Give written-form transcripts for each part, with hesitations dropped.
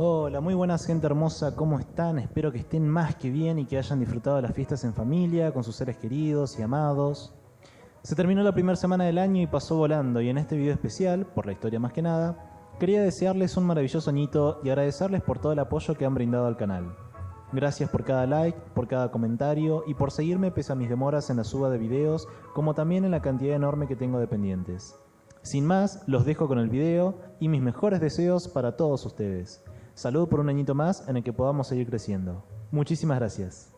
Hola, muy buenas gente hermosa, ¿cómo están? Espero que estén más que bien y que hayan disfrutado de las fiestas en familia, con sus seres queridos y amados. Se terminó la primera semana del año y pasó volando, y en este video especial, por la historia más que nada, quería desearles un maravilloso añito y agradecerles por todo el apoyo que han brindado al canal. Gracias por cada like, por cada comentario y por seguirme pese a mis demoras en la suba de videos, como también en la cantidad enorme que tengo de pendientes. Sin más, los dejo con el video y mis mejores deseos para todos ustedes. Salud por un añito más en el que podamos seguir creciendo. Muchísimas gracias.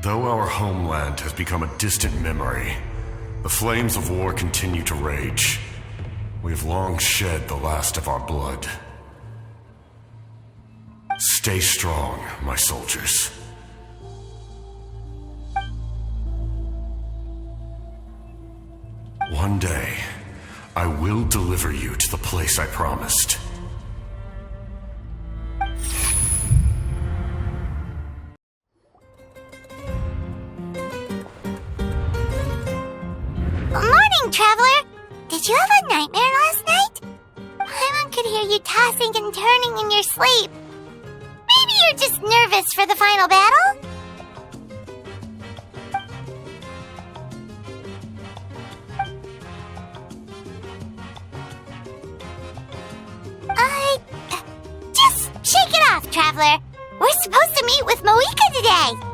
Though our homeland has become a distant memory, the flames of war continue to rage. We have long shed the last of our blood. Stay strong, my soldiers. One day, I will deliver you to the place I promised. Traveler, did you have a nightmare last night? Paimon could hear you tossing and turning in your sleep. Maybe you're just nervous for the final battle? Just shake it off, Traveler. We're supposed to meet with Moika today.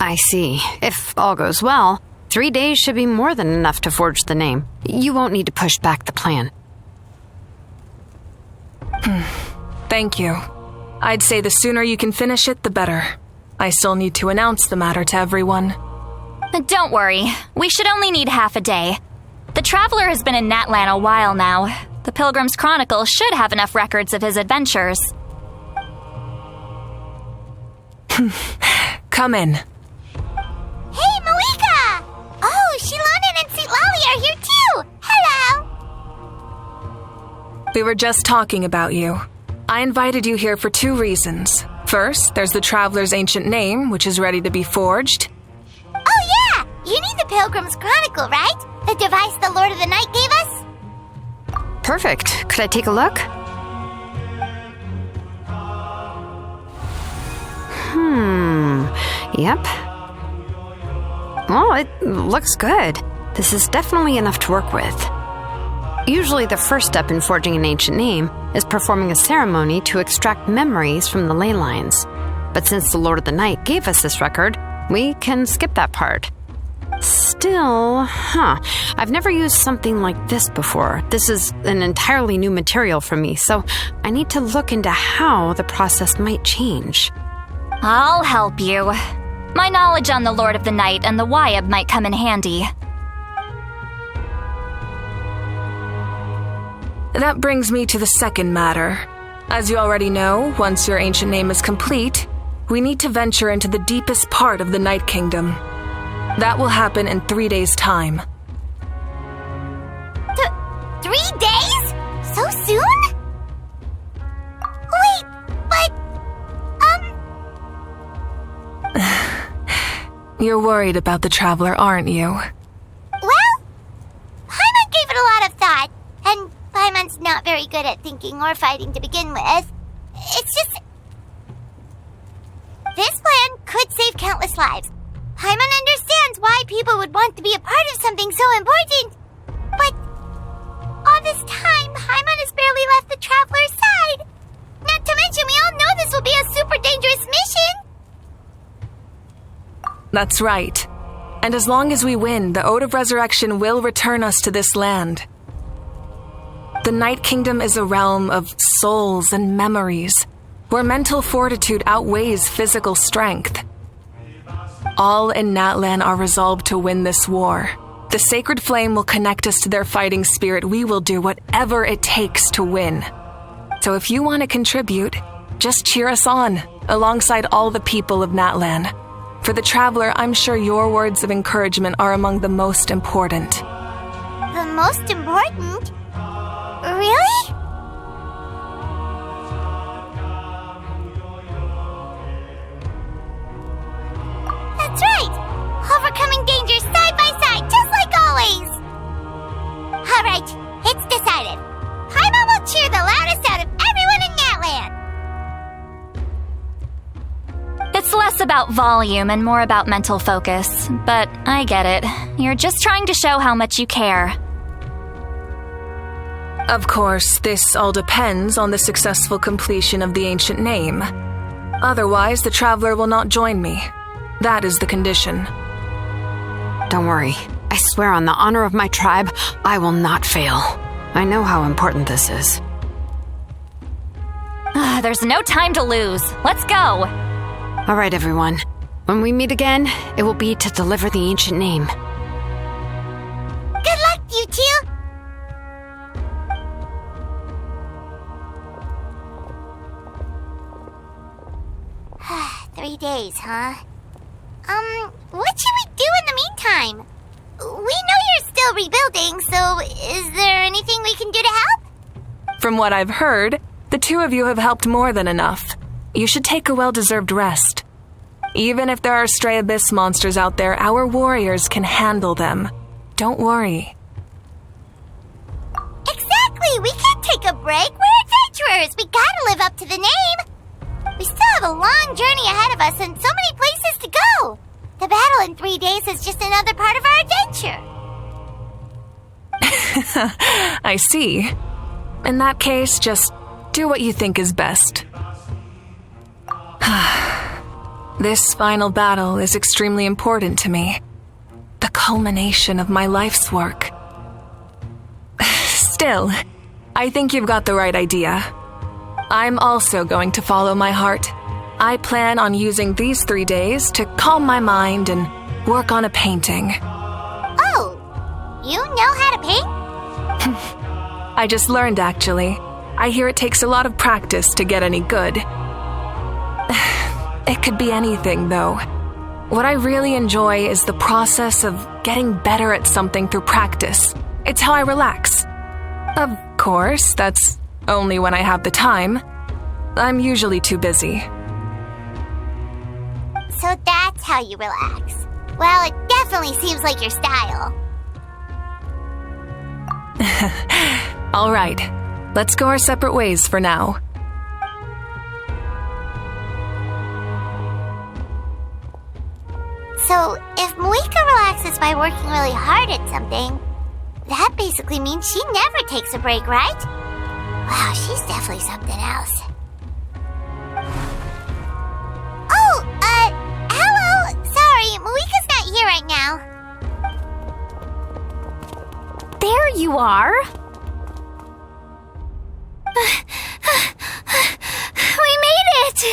I see. If all goes well, 3 days should be more than enough to forge the name. You won't need to push back the plan. Thank you. I'd say the sooner you can finish it, the better. I still need to announce the matter to everyone. Don't worry. We should only need half a day. The Traveler has been in Natlan a while now. The Pilgrim's Chronicle should have enough records of his adventures. Come in. Hey, Moika! Oh, Shilonen and Sitlali are here too! Hello! We were just talking about you. I invited you here for 2 reasons. First, there's the Traveler's ancient name, which is ready to be forged. Oh yeah! You need the Pilgrim's Chronicle, right? The device the Lord of the Night gave us? Perfect. Could I take a look? Yep. Well, it looks good. This is definitely enough to work with. Usually the first step in forging an ancient name is performing a ceremony to extract memories from the ley lines. But since the Lord of the Night gave us this record, We can skip that part. Still, I've never used something like this before. This is an entirely new material for me, so I need to look into how the process might change. I'll help you. My knowledge on the Lord of the Night and the Wyab might come in handy. That brings me to the second matter. As you already know, once your ancient name is complete, we need to venture into the deepest part of the Night Kingdom. That will happen in 3 days' time. 3 days? So soon? Wait, but... You're worried about the Traveler, aren't you? Well, Paimon gave it a lot of thought, and Paimon's not very good at thinking or fighting to begin with. It's just... This plan could save countless lives. Paimon understands why people would want to be a part of something so important. But all this time, Paimon has barely left the Traveler's side. Not to mention, we all know this will be a super dangerous mission. That's right. And as long as we win, the Ode of Resurrection will return us to this land. The Night Kingdom is a realm of souls and memories, where mental fortitude outweighs physical strength. All in Natlan are resolved to win this war. The sacred flame will connect us to their fighting spirit. We will do whatever it takes to win. So if you want to contribute, just cheer us on, alongside all the people of Natlan. For the Traveler, I'm sure your words of encouragement are among the most important. The most important? Really? That's right! Overcoming dangers side by side, just like always! Alright, it's decided. Paimon will cheer the loudest out of everyone in Natlan! It's less about volume and more about mental focus, but I get it. You're just trying to show how much you care. Of course, this all depends on the successful completion of the ancient name. Otherwise, the Traveler will not join me. That is the condition. Don't worry. I swear on the honor of my tribe, I will not fail. I know how important this is. There's no time to lose. Let's go! All right, everyone. When we meet again, it will be to deliver the ancient name. Good luck, you two! 3 days, huh? What should we do in the meantime? We know you're still rebuilding, so is there anything we can do to help? From what I've heard, the two of you have helped more than enough. You should take a well-deserved rest. Even if there are stray abyss monsters out there, our warriors can handle them. Don't worry. Exactly! We can't take a break. We're adventurers. We gotta live up to the name. We still have a long journey ahead of us and so many places to go. The battle in 3 days is just another part of our adventure. I see. In that case, just do what you think is best. This final battle is extremely important to me. The culmination of my life's work. Still, I think you've got the right idea. I'm also going to follow my heart. I plan on using these 3 days to calm my mind and work on a painting. Oh, you know how to paint? I just learned, actually. I hear it takes a lot of practice to get any good. It could be anything, though. What I really enjoy is the process of getting better at something through practice. It's how I relax. Of course, that's only when I have the time. I'm usually too busy. So that's how you relax. Well, it definitely seems like your style. All right, let's go our separate ways for now. So, if Muika relaxes by working really hard at something, that basically means she never takes a break, right? Wow, she's definitely something else. Oh, hello! Sorry, you are. We made it!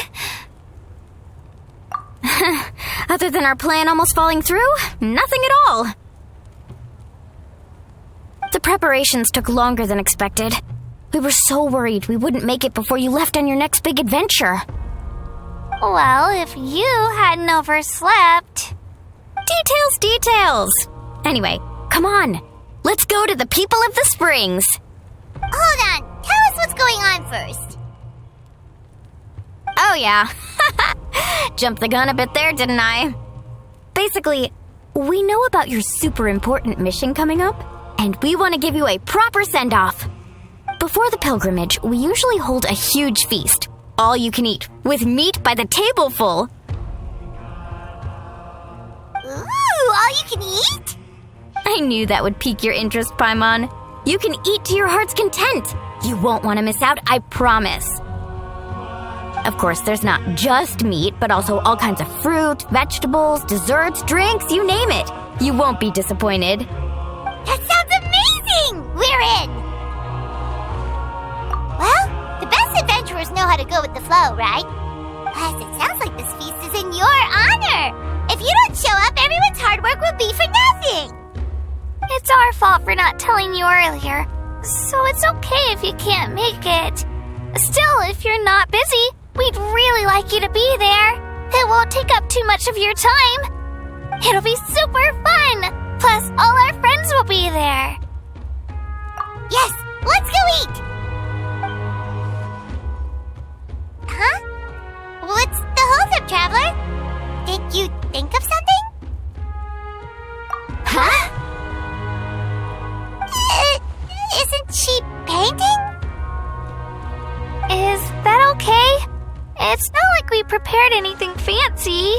Other than our plan almost falling through, nothing at all. The preparations took longer than expected. We were so worried we wouldn't make it before you left on your next big adventure. Well, if you hadn't overslept... Details! Anyway, come on. Let's go to the people of the springs. Hold on, tell us what's going on first. Oh yeah. Jumped the gun a bit there, didn't I? Basically, we know about your super important mission coming up, and we want to give you a proper send-off. Before the pilgrimage, we usually hold a huge feast. All you can eat, with meat by the tableful. Ooh, all you can eat? I knew that would pique your interest, Paimon. You can eat to your heart's content. You won't want to miss out, I promise. Of course, there's not just meat, but also all kinds of fruit, vegetables, desserts, drinks, you name it. You won't be disappointed. That sounds amazing! We're in! Well, the best adventurers know how to go with the flow, right? Plus, it sounds like this feast is in your honor. If you don't show up, everyone's hard work will be for nothing. It's our fault for not telling you earlier, so it's okay if you can't make it. Still, if you're not busy, we'd really like you to be there. It won't take up too much of your time. It'll be super fun. Plus, all our friends will be there. Yes, let's go eat. Huh? What's the hold-up, Traveler? Did you think of something? Huh? Isn't she painting? Is that okay? It's not like we prepared anything fancy.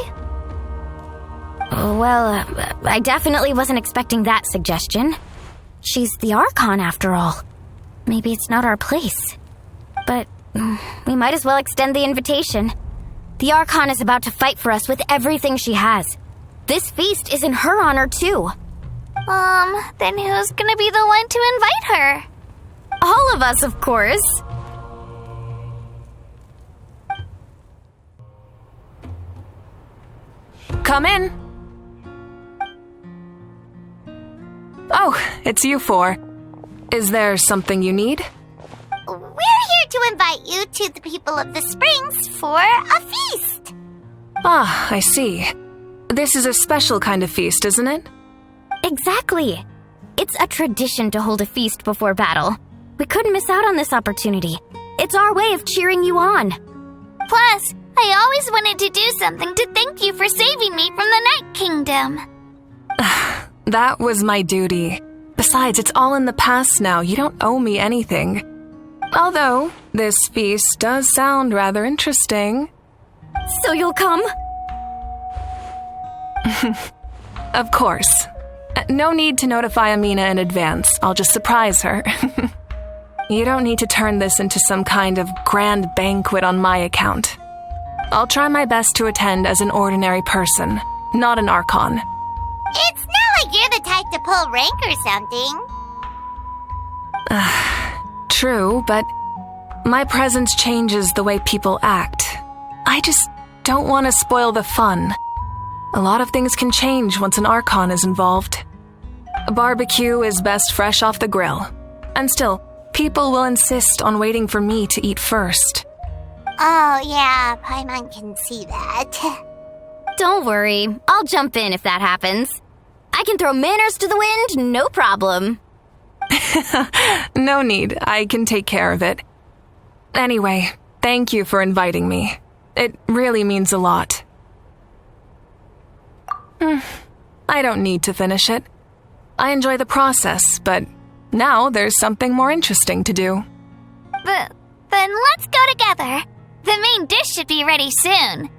Well, I definitely wasn't expecting that suggestion. She's the Archon, after all. Maybe it's not our place. But we might as well extend the invitation. The Archon is about to fight for us with everything she has. This feast is in her honor, too. Then who's gonna be the one to invite her? All of us, of course. Come in. Oh, it's you four. Is there something you need? We're here to invite you to the people of the springs for a feast. Ah, I see. This is a special kind of feast, isn't it? Exactly. It's a tradition to hold a feast before battle. We couldn't miss out on this opportunity. It's our way of cheering you on. Plus, I always wanted to do something to thank you for saving me from the Night Kingdom. That was my duty. Besides, it's all in the past now. You don't owe me anything. Although, this feast does sound rather interesting. So you'll come? Of course. No need to notify Amina in advance. I'll just surprise her. You don't need to turn this into some kind of grand banquet on my account. I'll try my best to attend as an ordinary person, not an Archon. It's not like you're the type to pull rank or something. True, but my presence changes the way people act. I just don't want to spoil the fun. A lot of things can change once an Archon is involved. A barbecue is best fresh off the grill. And still, people will insist on waiting for me to eat first. Oh, yeah, Paimon can see that. Don't worry. I'll jump in if that happens. I can throw manners to the wind, no problem. No need. I can take care of it. Anyway, thank you for inviting me. It really means a lot. I don't need to finish it. I enjoy the process, but now there's something more interesting to do. Then let's go together. The main dish should be ready soon.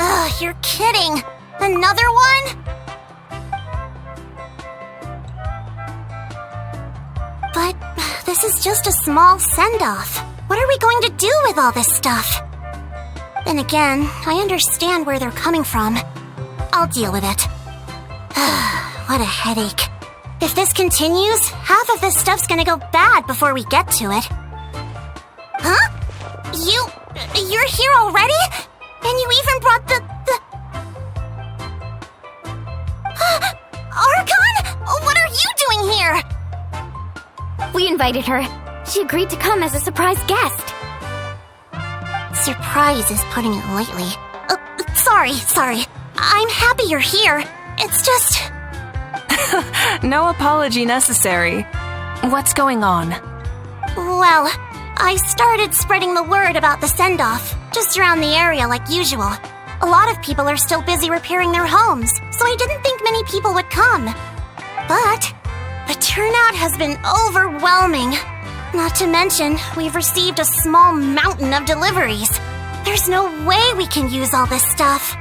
Ugh, you're kidding. Another one? But this is just a small send-off. What are we going to do with all this stuff? Then again, I understand where they're coming from. I'll deal with it. What a headache. If this continues, half of this stuff's gonna go bad before we get to it. Huh? You're here already? And you even brought the... Archon? What are you doing here? We invited her. She agreed to come as a surprise guest. Surprise is putting it lightly. Sorry. I'm happy you're here. It's just... No apology necessary. What's going on? Well, I started spreading the word about the send-off, just around the area like usual. A lot of people are still busy repairing their homes, so I didn't think many people would come. But the turnout has been overwhelming. Not to mention, we've received a small mountain of deliveries. There's no way we can use all this stuff.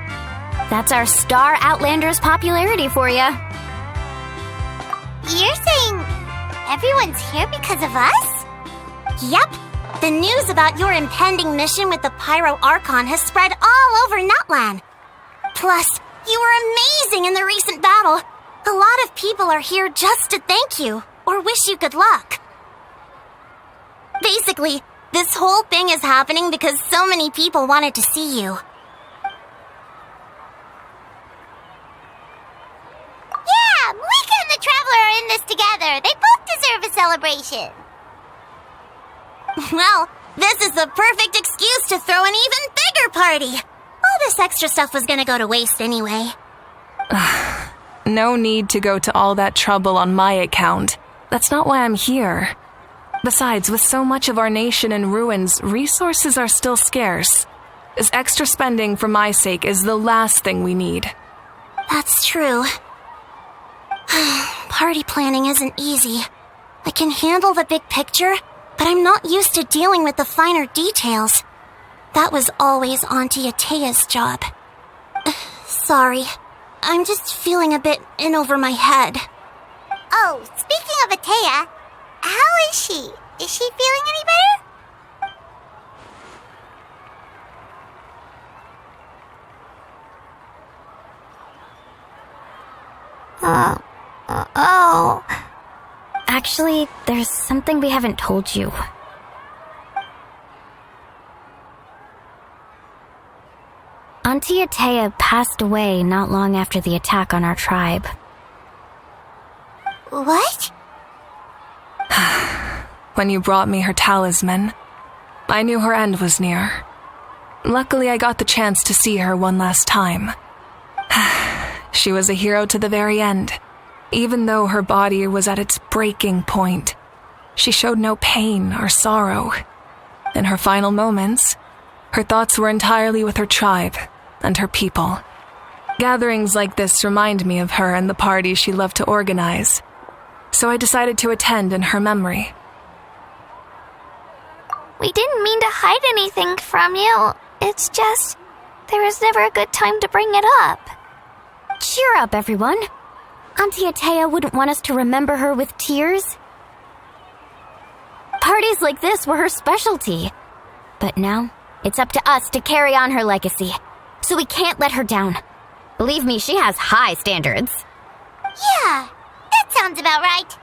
That's our Star Outlander's popularity for ya. You're saying everyone's here because of us? Yep. The news about your impending mission with the Pyro Archon has spread all over Nutland. Plus, you were amazing in the recent battle. A lot of people are here just to thank you, or wish you good luck. Basically, this whole thing is happening because so many people wanted to see you. Yeah, Malika and the Traveler are in this together. They both deserve a celebration. Well, this is the perfect excuse to throw an even bigger party. All this extra stuff was gonna go to waste anyway. No need to go to all that trouble on my account. That's not why I'm here. Besides, with so much of our nation in ruins, resources are still scarce. This extra spending for my sake is the last thing we need. That's true. Party planning isn't easy. I can handle the big picture, but I'm not used to dealing with the finer details. That was always Auntie Atea's job. Sorry. I'm just feeling a bit in over my head. Oh, speaking of Atea, how is she? Is she feeling any better? Oh. Actually, there's something we haven't told you. Auntie Atea passed away not long after the attack on our tribe. What? When you brought me her talisman, I knew her end was near. Luckily, I got the chance to see her one last time. She was a hero to the very end. Even though her body was at its breaking point, she showed no pain or sorrow. In her final moments, her thoughts were entirely with her tribe and her people. Gatherings like this remind me of her and the parties she loved to organize, so I decided to attend in her memory. We didn't mean to hide anything from you. It's just, there was never a good time to bring it up. Cheer up, everyone. Auntie Atea wouldn't want us to remember her with tears. Parties like this were her specialty. But now, it's up to us to carry on her legacy. So we can't let her down. Believe me, she has high standards. Yeah, that sounds about right.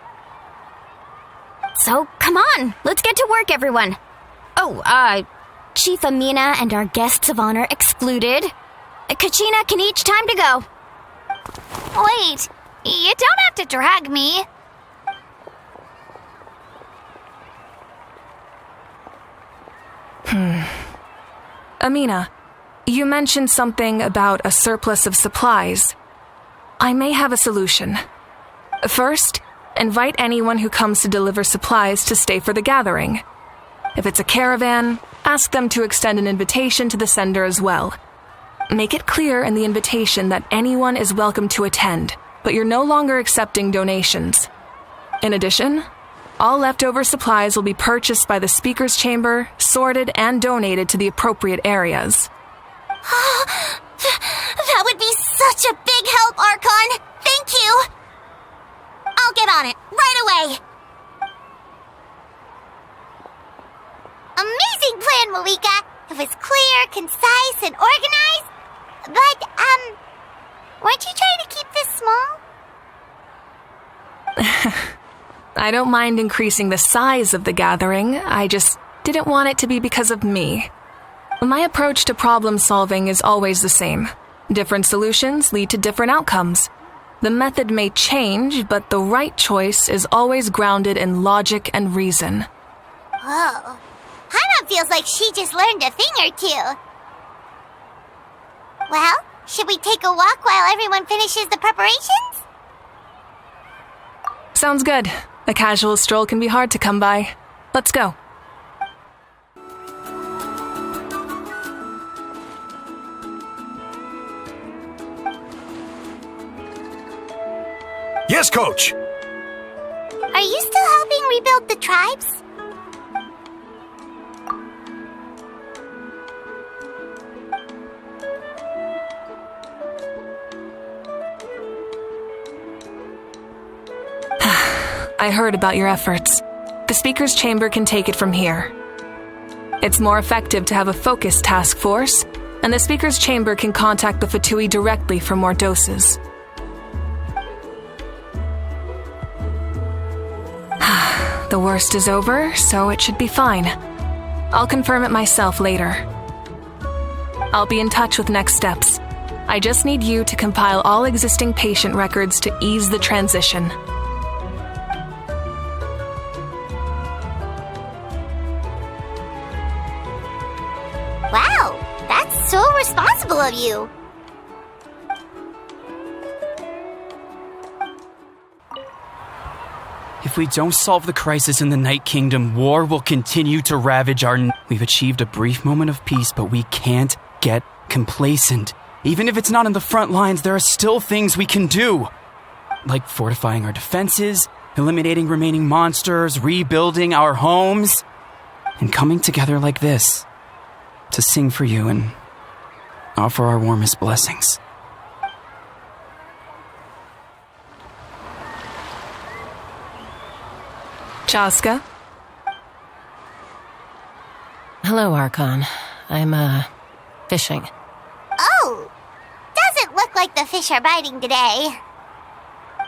So, come on, let's get to work, everyone. Oh, Chief Amina and our guests of honor excluded. Kachina can each time to go. Wait, you don't have to drag me. Amina, you mentioned something about a surplus of supplies. I may have a solution. First, invite anyone who comes to deliver supplies to stay for the gathering. If it's a caravan, ask them to extend an invitation to the sender as well. Make it clear in the invitation that anyone is welcome to attend, but you're no longer accepting donations. In addition, all leftover supplies will be purchased by the speaker's chamber, sorted, and donated to the appropriate areas. That would be such a big help, Archon! Thank you! I'll get on it, right away! Amazing plan, Malika! It was clear, concise, and organized. But, weren't you trying to keep this small? I don't mind increasing the size of the gathering. I just didn't want it to be because of me. My approach to problem solving is always the same. Different solutions lead to different outcomes. The method may change, but the right choice is always grounded in logic and reason. Whoa. Paimon feels like she just learned a thing or two. Well, should we take a walk while everyone finishes the preparations? Sounds good. A casual stroll can be hard to come by. Let's go. Yes, Coach! Are you still helping rebuild the tribes? I heard about your efforts. The Speaker's Chamber can take it from here. It's more effective to have a focused task force, and the Speaker's Chamber can contact the Fatui directly for more doses. The worst is over, so it should be fine. I'll confirm it myself later. I'll be in touch with next steps. I just need you to compile all existing patient records to ease the transition. Wow, that's so responsible of you. If we don't solve the crisis in the Night Kingdom, war will continue to ravage our... We've achieved a brief moment of peace, but we can't get complacent. Even if it's not in the front lines, there are still things we can do. Like fortifying our defenses, eliminating remaining monsters, rebuilding our homes, and coming together like this to sing for you and offer our warmest blessings. Chaska? Hello, Archon. I'm, fishing. Oh! Doesn't look like the fish are biting today.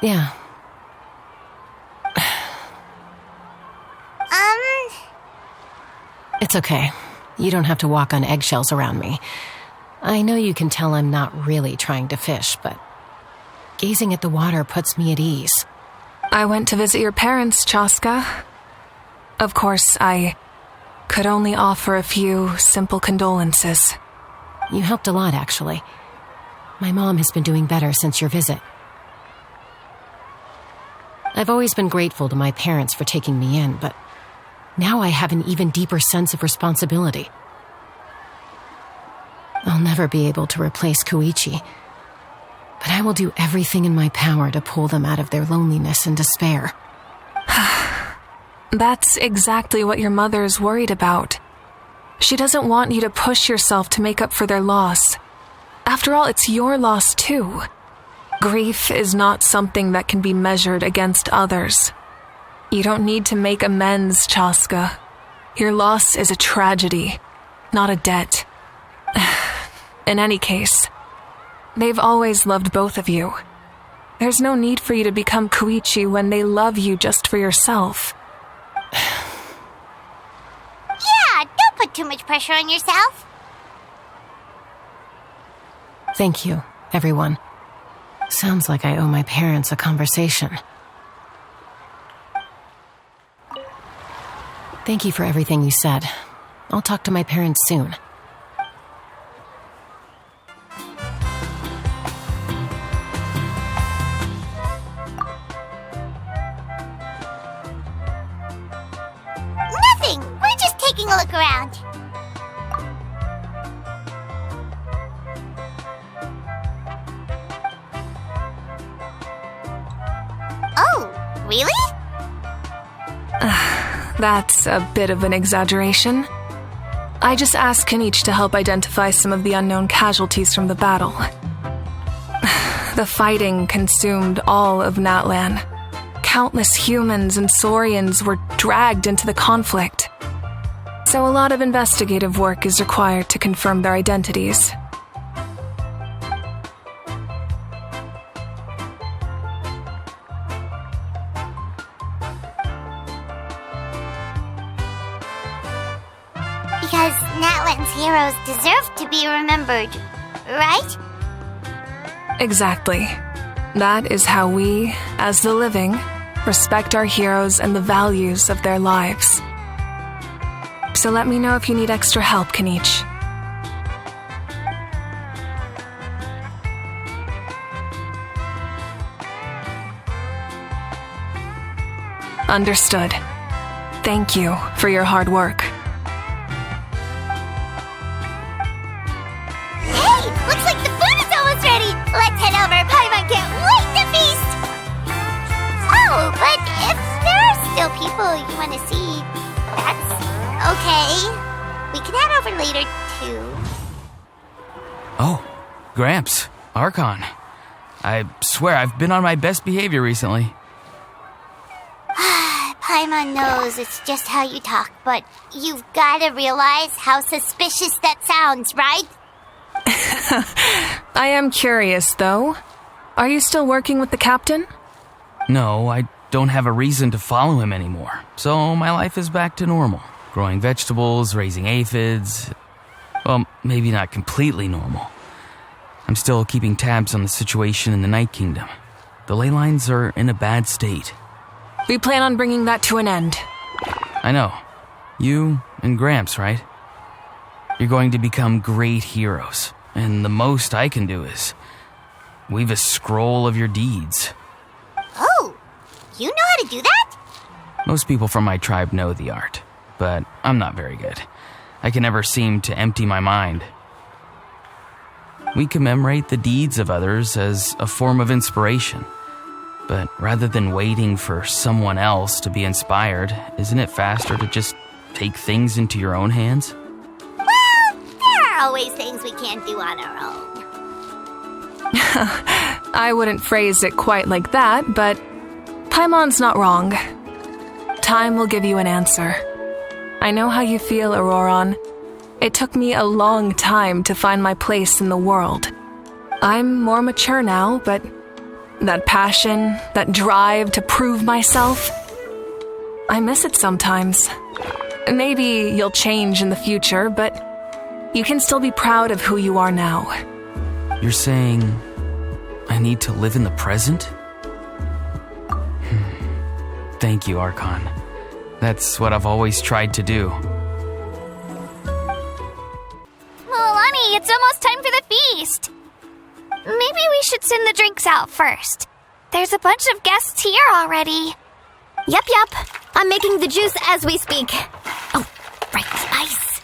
Yeah. It's okay. You don't have to walk on eggshells around me. I know you can tell I'm not really trying to fish, but gazing at the water puts me at ease. I went to visit your parents, Chaska. Of course, I could only offer a few simple condolences. You helped a lot, actually. My mom has been doing better since your visit. I've always been grateful to my parents for taking me in, but now I have an even deeper sense of responsibility. I'll never be able to replace Koichi, but I will do everything in my power to pull them out of their loneliness and despair. That's exactly what your mother's worried about. She doesn't want you to push yourself to make up for their loss. After all, it's your loss too. Grief is not something that can be measured against others. You don't need to make amends, Chaska. Your loss is a tragedy, not a debt. In any case, they've always loved both of you. There's no need for you to become Koichi when they love you just for yourself. Yeah, don't put too much pressure on yourself. Thank you, everyone. Sounds like I owe my parents a conversation. Thank you for everything you said. I'll talk to my parents soon. Nothing! We're just taking a look around. Oh, really? That's a bit of an exaggeration. I just asked Kenichi to help identify some of the unknown casualties from the battle. The fighting consumed all of Natlan. Countless humans and Saurians were dragged into the conflict. So a lot of investigative work is required to confirm their identities. Because Natlan's heroes deserve to be remembered, right? Exactly. That is how we, as the living, respect our heroes and the values of their lives. So let me know if you need extra help, Kenichi. Understood. Thank you for your hard work. Hey, looks like the food is almost ready. Let's head over. Paimon can't wait to feast. Oh, but if there are still people you want to see, that's okay. We can head over later, too. Oh, Gramps, Archon. I swear I've been on my best behavior recently. Paimon knows it's just how you talk, but you've got to realize how suspicious that sounds, right? I am curious, though. Are you still working with the captain? No, I don't have a reason to follow him anymore, so my life is back to normal. Growing vegetables, raising aphids. Well, maybe not completely normal. I'm still keeping tabs on the situation in the Night Kingdom. The ley lines are in a bad state. We plan on bringing that to an end. I know. You and Gramps, right? You're going to become great heroes, and the most I can do is weave a scroll of your deeds. Oh, you know how to do that? Most people from my tribe know the art, but I'm not very good. I can never seem to empty my mind. We commemorate the deeds of others as a form of inspiration. But rather than waiting for someone else to be inspired, isn't it faster to just take things into your own hands? Well, there are always things we can't do on our own. I wouldn't phrase it quite like that, but Paimon's not wrong. Time will give you an answer. I know how you feel, Auroron. It took me a long time to find my place in the world. I'm more mature now, but that passion, that drive to prove myself, I miss it sometimes. Maybe you'll change in the future, but you can still be proud of who you are now. You're saying I need to live in the present? Thank you, Archon. That's what I've always tried to do. Milani, it's almost time for the feast. Maybe we should send the drinks out first. There's a bunch of guests here already. Yep. I'm making the juice as we speak. Oh, right, the ice.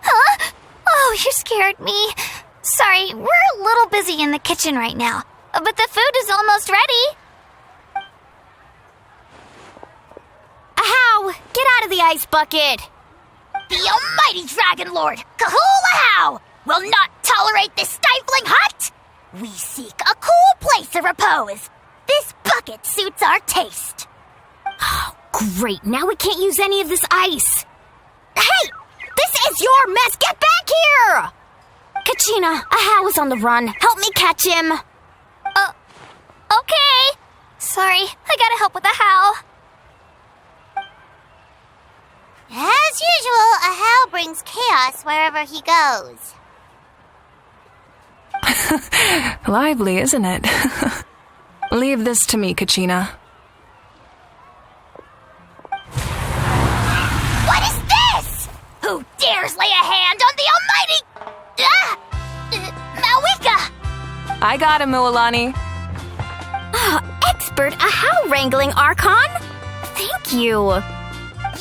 Huh? Oh, you scared me. Sorry, we're a little busy in the kitchen right now, but the food is almost ready. Ahow! Get out of the ice bucket! The almighty Dragon Lord, Kahul-Ahau, will not tolerate this stifling hut! We seek a cool place of repose. This bucket suits our taste. Oh, great. Now we can't use any of this ice. Hey! This is your mess! Get back here! Kachina, Ahau is on the run. Help me catch him. Okay. Sorry, I gotta help with the how. As usual, Ahau brings chaos wherever he goes. Lively, isn't it? Leave this to me, Kachina. What is this? Who dares lay a hand on the almighty... Mawika! I got him, Mualani. Expert Ahau wrangling, Archon. Thank you.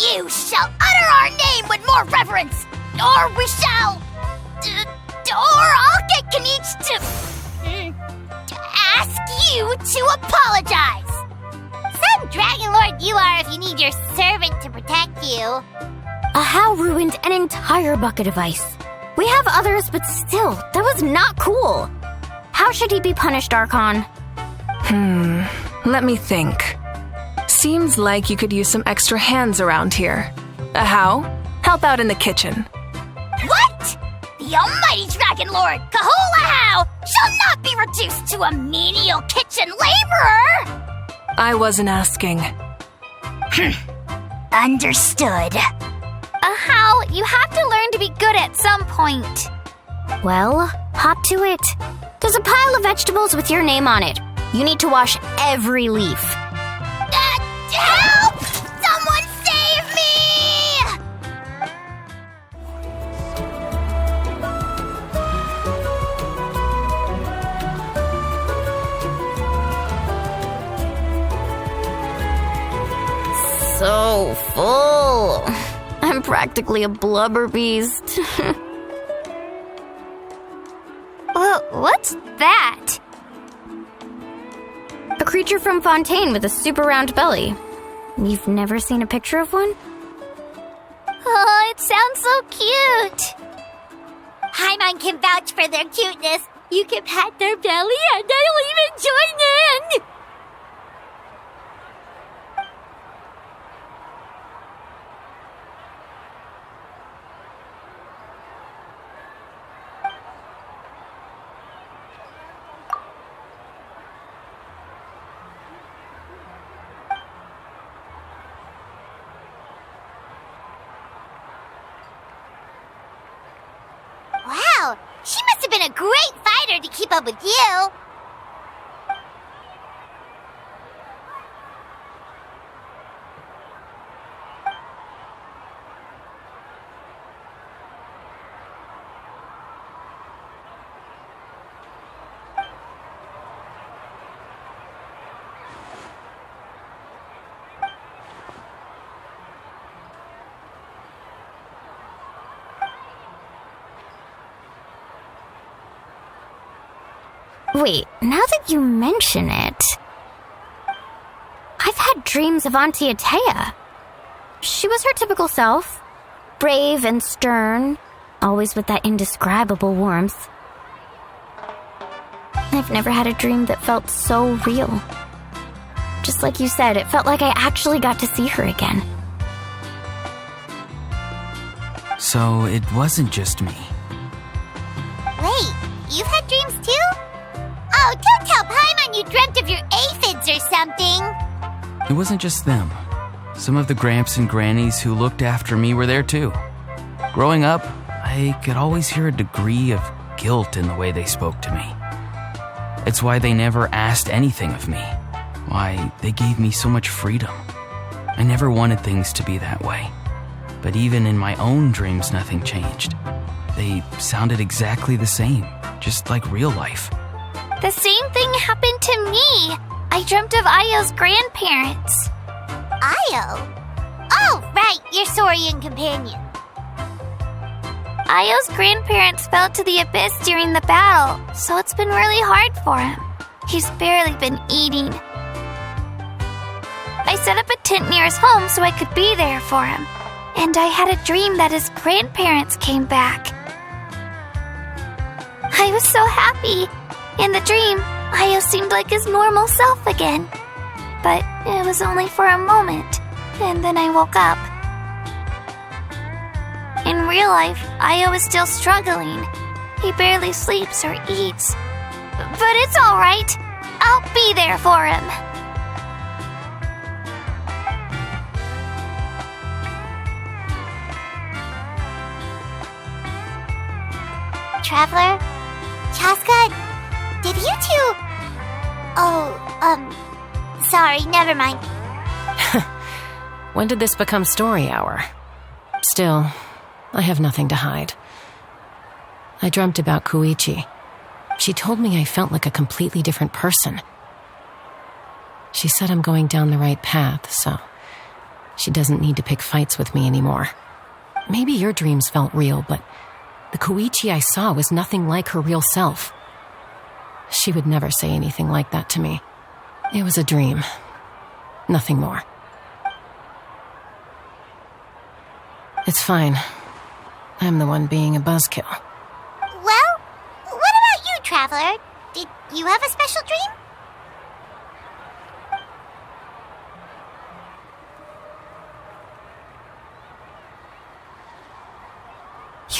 You shall utter our name with more reverence, or we shall... or I'll get Kenichi to ask you to apologize. Some Dragon Lord you are if you need your servant to protect you. Ahau ruined an entire bucket of ice. We have others, but still, that was not cool. How should he be punished, Archon? Let me think. Seems like you could use some extra hands around here. How? Help out in the kitchen. What? The almighty Dragon Lord, Kahula shall not be reduced to a menial kitchen laborer! I wasn't asking. Understood. How? You have to learn to be good at some point. Well, hop to it. There's a pile of vegetables with your name on it. You need to wash every leaf. Help! Someone save me! So full. I'm practically a blubber beast. What's that? A creature from Fontaine with a super round belly. You've never seen a picture of one? Oh, it sounds so cute. Paimon can vouch for their cuteness. You can pat their belly and they'll even join in. Wow, she must have been a great fighter to keep up with you. Wait, now that you mention it, I've had dreams of Auntie Atea. She was her typical self, brave and stern, always with that indescribable warmth. I've never had a dream that felt so real. Just like you said, it felt like I actually got to see her again. So it wasn't just me. Wait, you've had dreams too? Oh, don't tell Paimon you dreamt of your aphids or something. It wasn't just them. Some of the gramps and grannies who looked after me were there too. Growing up, I could always hear a degree of guilt in the way they spoke to me. It's why they never asked anything of me. Why they gave me so much freedom. I never wanted things to be that way. But even in my own dreams, nothing changed. They sounded exactly the same, just like real life. The same thing happened to me. I dreamt of Ayo's grandparents. Ayo? Oh, right, your Saurian companion. Ayo's grandparents fell to the abyss during the battle, so it's been really hard for him. He's barely been eating. I set up a tent near his home so I could be there for him. And I had a dream that his grandparents came back. I was so happy. In the dream, Ayo seemed like his normal self again. But it was only for a moment, and then I woke up. In real life, Ayo is still struggling. He barely sleeps or eats. But it's alright. I'll be there for him. Traveler? Chaska? Did you two... sorry, never mind. When did this become story hour? Still, I have nothing to hide. I dreamt about Koichi. She told me I felt like a completely different person. She said I'm going down the right path, so she doesn't need to pick fights with me anymore. Maybe your dreams felt real, but the Koichi I saw was nothing like her real self. She would never say anything like that to me. It was a dream. Nothing more. It's fine. I'm the one being a buzzkill. Well, what about you, Traveler? Did you have a special dream?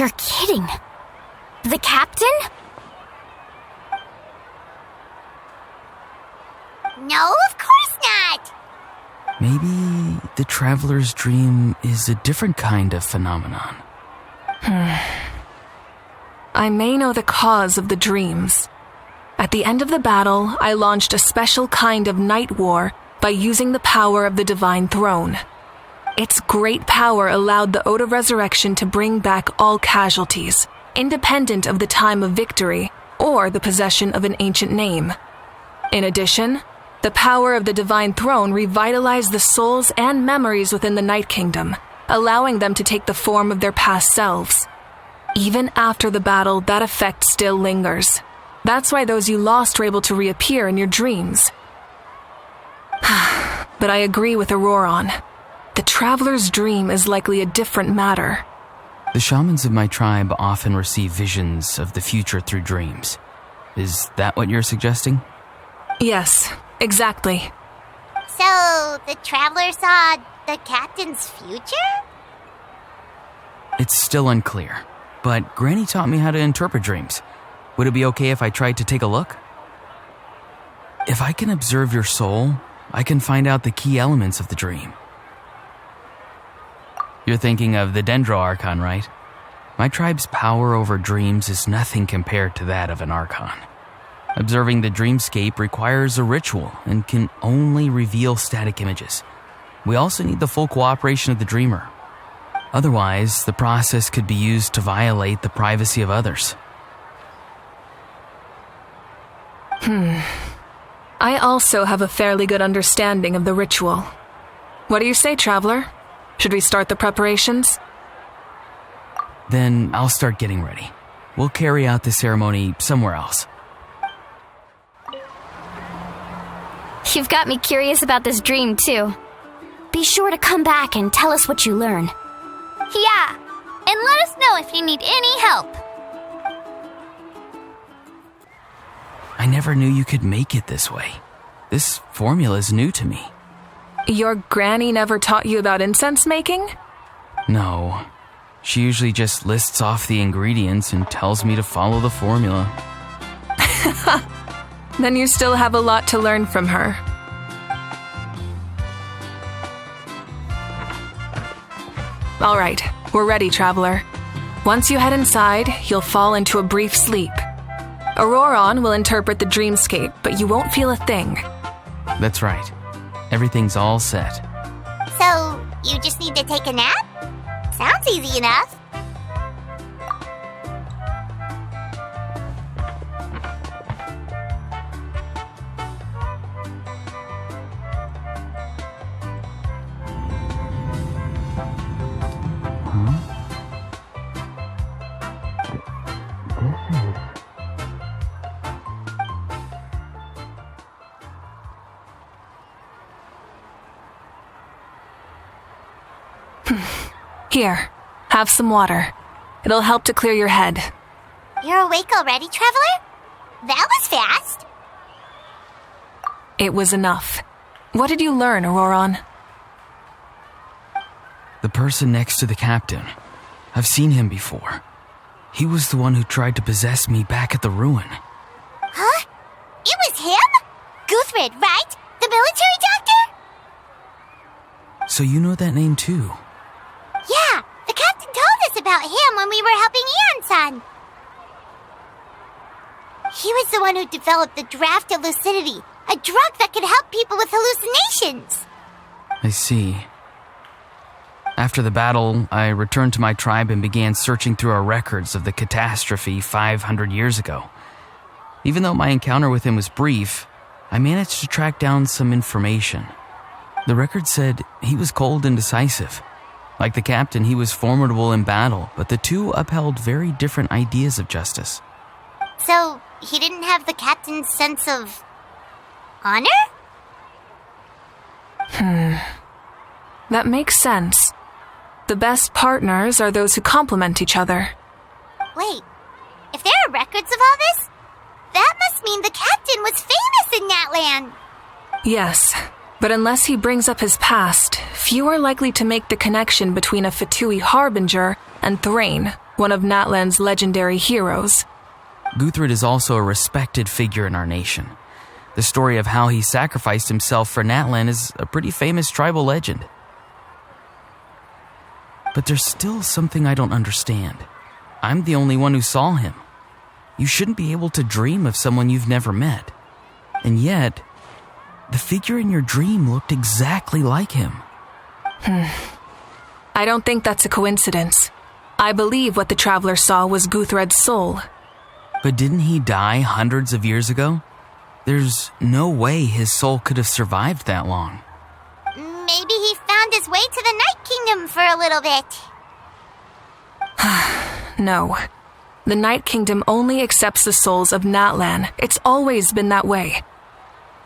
You're kidding. The captain? No, of course not. Maybe the traveler's dream is a different kind of phenomenon. I may know the cause of the dreams. At the end of the battle, I launched a special kind of night war by using the power of the divine throne. Its great power allowed the Oda Resurrection to bring back all casualties, independent of the time of victory or the possession of an ancient name. In addition, the power of the divine throne revitalized the souls and memories within the Night Kingdom, allowing them to take the form of their past selves. Even after the battle, that effect still lingers. That's why those you lost were able to reappear in your dreams. But I agree with Auroron. The traveler's dream is likely a different matter. The shamans of my tribe often receive visions of the future through dreams. Is that what you're suggesting? Yes, exactly. So, the traveler saw the captain's future? It's still unclear, but Granny taught me how to interpret dreams. Would it be okay if I tried to take a look? If I can observe your soul, I can find out the key elements of the dream. You're thinking of the Dendro Archon, right? My tribe's power over dreams is nothing compared to that of an Archon. Observing the dreamscape requires a ritual and can only reveal static images. We also need the full cooperation of the dreamer. Otherwise, the process could be used to violate the privacy of others. I also have a fairly good understanding of the ritual. What do you say, traveler? Should we start the preparations? Then I'll start getting ready. We'll carry out the ceremony somewhere else. You've got me curious about this dream, too. Be sure to come back and tell us what you learn. Yeah, and let us know if you need any help. I never knew you could make it this way. This formula is new to me. Your granny never taught you about incense making? No. She usually just lists off the ingredients and tells me to follow the formula. Then you still have a lot to learn from her. All right, we're ready, traveler. Once you head inside, you'll fall into a brief sleep. Auroron will interpret the dreamscape, but you won't feel a thing. That's right. Everything's all set. So, you just need to take a nap? Sounds easy enough. Here, have some water. It'll help to clear your head. You're awake already, traveler? That was fast. It was enough. What did you learn, Auroron? The person next to the captain. I've seen him before. He was the one who tried to possess me back at the ruin. Huh? It was him? Guthred, right? The military doctor? So you know that name too? Yeah, the captain told us about him when we were helping Ian-san. He was the one who developed the draft of lucidity, a drug that could help people with hallucinations. I see. After the battle, I returned to my tribe and began searching through our records of the catastrophe 500 years ago. Even though my encounter with him was brief, I managed to track down some information. The record said he was cold and decisive. Like the captain, he was formidable in battle, but the two upheld very different ideas of justice. So, he didn't have the captain's sense of honor? That makes sense. The best partners are those who complement each other. Wait, if there are records of all this, that must mean the captain was famous in that land. Yes, but unless he brings up his past, few are likely to make the connection between a Fatui harbinger and Thrain, one of Natlan's legendary heroes. Guthred is also a respected figure in our nation. The story of how he sacrificed himself for Natlan is a pretty famous tribal legend. But there's still something I don't understand. I'm the only one who saw him. You shouldn't be able to dream of someone you've never met. And yet, the figure in your dream looked exactly like him. I don't think that's a coincidence. I believe what the traveler saw was Guthred's soul. But didn't he die hundreds of years ago? There's no way his soul could have survived that long. Maybe he found his way to the Night Kingdom for a little bit. No. The Night Kingdom only accepts the souls of Natlan. It's always been that way.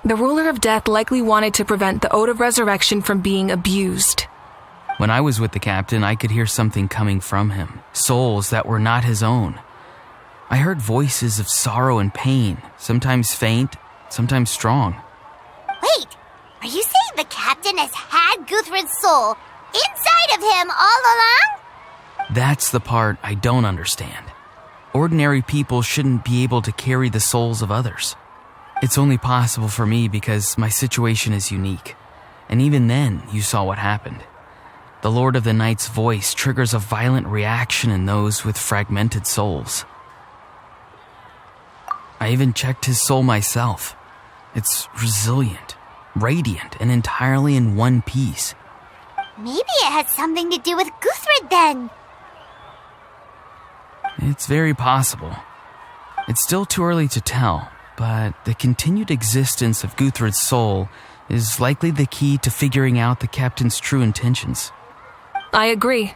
The ruler of death likely wanted to prevent the Ode of Resurrection from being abused. When I was with the captain, I could hear something coming from him, souls that were not his own. I heard voices of sorrow and pain, sometimes faint, sometimes strong. Wait, are you saying the captain has had Guthred's soul inside of him all along? That's the part I don't understand. Ordinary people shouldn't be able to carry the souls of others. It's only possible for me because my situation is unique. And even then, you saw what happened. The Lord of the Night's voice triggers a violent reaction in those with fragmented souls. I even checked his soul myself. It's resilient, radiant, and entirely in one piece. Maybe it has something to do with Guthred then. It's very possible. It's still too early to tell, but the continued existence of Guthred's soul is likely the key to figuring out the captain's true intentions. I agree.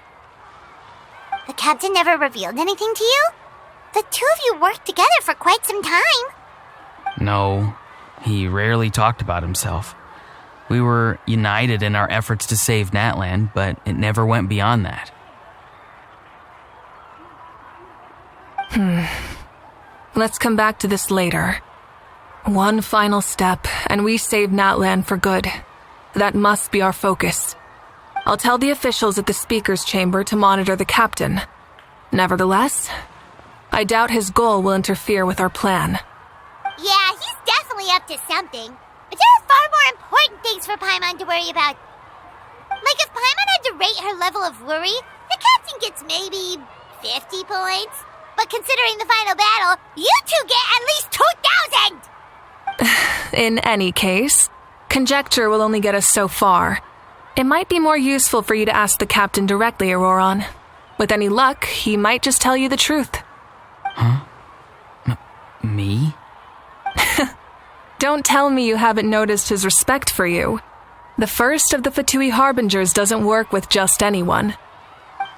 The captain never revealed anything to you? The two of you worked together for quite some time. No, he rarely talked about himself. We were united in our efforts to save Natlan, but it never went beyond that. Let's come back to this later. One final step, and we save Natlan for good. That must be our focus. I'll tell the officials at the speaker's chamber to monitor the captain. Nevertheless, I doubt his goal will interfere with our plan. Yeah, he's definitely up to something. But there are far more important things for Paimon to worry about. Like if Paimon had to rate her level of worry, the captain gets maybe 50 points. But considering the final battle, you two get at least 2,000! In any case, conjecture will only get us so far. It might be more useful for you to ask the captain directly, Auroron. With any luck, he might just tell you the truth. Huh? Me? Don't tell me you haven't noticed his respect for you. The first of the Fatui Harbingers doesn't work with just anyone.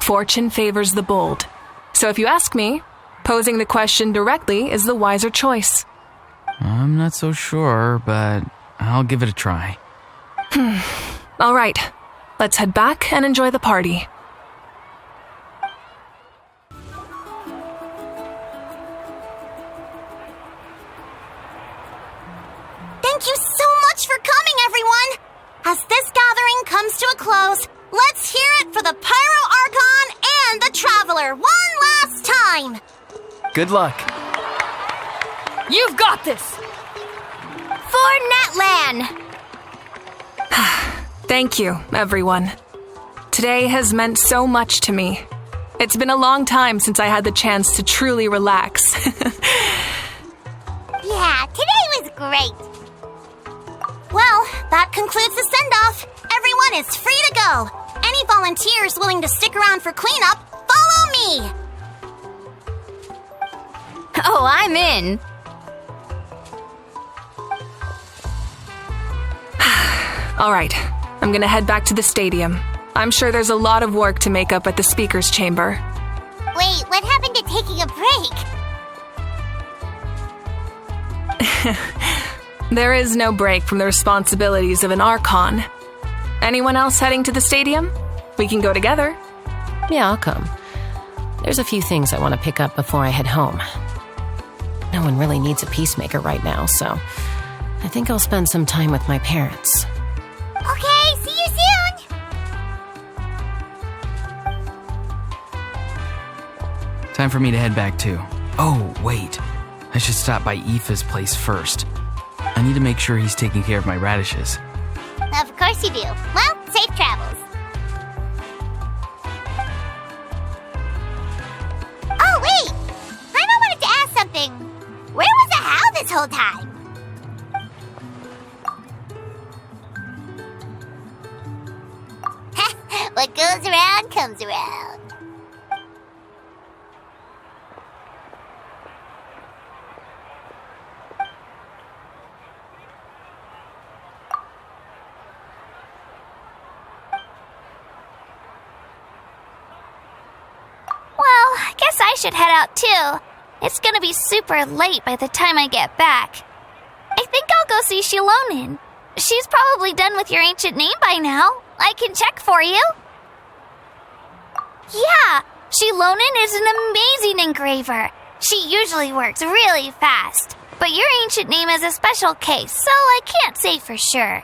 Fortune favors the bold. So if you ask me, posing the question directly is the wiser choice. I'm not so sure, but I'll give it a try. All right, let's head back and enjoy the party. Thank you so much for coming, everyone! As this gathering comes to a close, let's hear it for the Pyro Archon and the Traveler one last time! Good luck. You've got this! For Natlan! Thank you, everyone. Today has meant so much to me. It's been a long time since I had the chance to truly relax. Yeah, today was great. Well, that concludes the send-off. Everyone is free to go. Any volunteers willing to stick around for cleanup, follow me! Oh, I'm in. All right, I'm gonna head back to the stadium. I'm sure there's a lot of work to make up at the speaker's chamber. Wait, what happened to taking a break? There is no break from the responsibilities of an Archon. Anyone else heading to the stadium? We can go together. Yeah, I'll come. There's a few things I want to pick up before I head home. No one really needs a peacemaker right now, so I think I'll spend some time with my parents. Okay, see you soon! Time for me to head back too. Oh, wait. I should stop by Aoife's place first. I need to make sure he's taking care of my radishes. Of course you do. Well, safe travels. Oh, wait! I wanted to ask something. Where was the How this whole time? What goes around comes around. Well, I guess I should head out too. It's gonna be super late by the time I get back. I think I'll go see Shilonin. She's probably done with your ancient name by now. I can check for you. Yeah, Shilonin is an amazing engraver. She usually works really fast. But your ancient name is a special case, so I can't say for sure.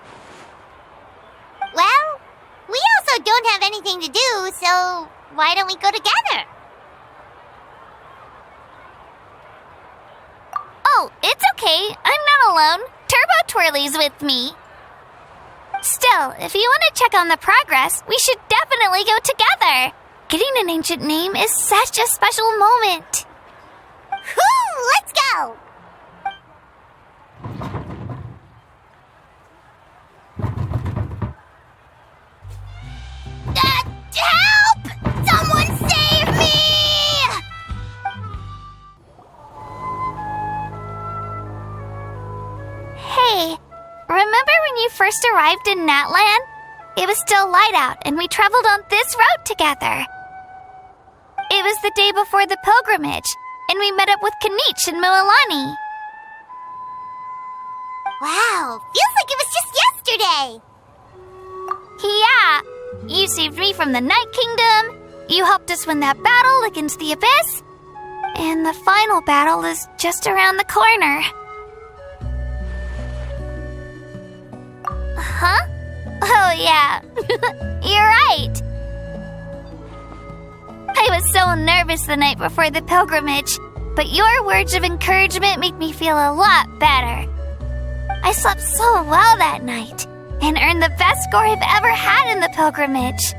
Well, we also don't have anything to do, so why don't we go together? Oh, it's okay. I'm not alone. Turbo Twirly's with me. Still, if you want to check on the progress, we should definitely go together. Getting an ancient name is such a special moment. Whoo! Let's go! Help! Someone save me! Hey, remember when you first arrived in Natlan? It was still light out, and we traveled on this road together. It was the day before the pilgrimage, and we met up with Kanich and Moalani. Wow, feels like it was just yesterday. Yeah, you saved me from the Night Kingdom, you helped us win that battle against the Abyss, and the final battle is just around the corner. Huh? Oh yeah, you're right. I was so nervous the night before the pilgrimage, but your words of encouragement make me feel a lot better. I slept so well that night, and earned the best score I've ever had in the pilgrimage.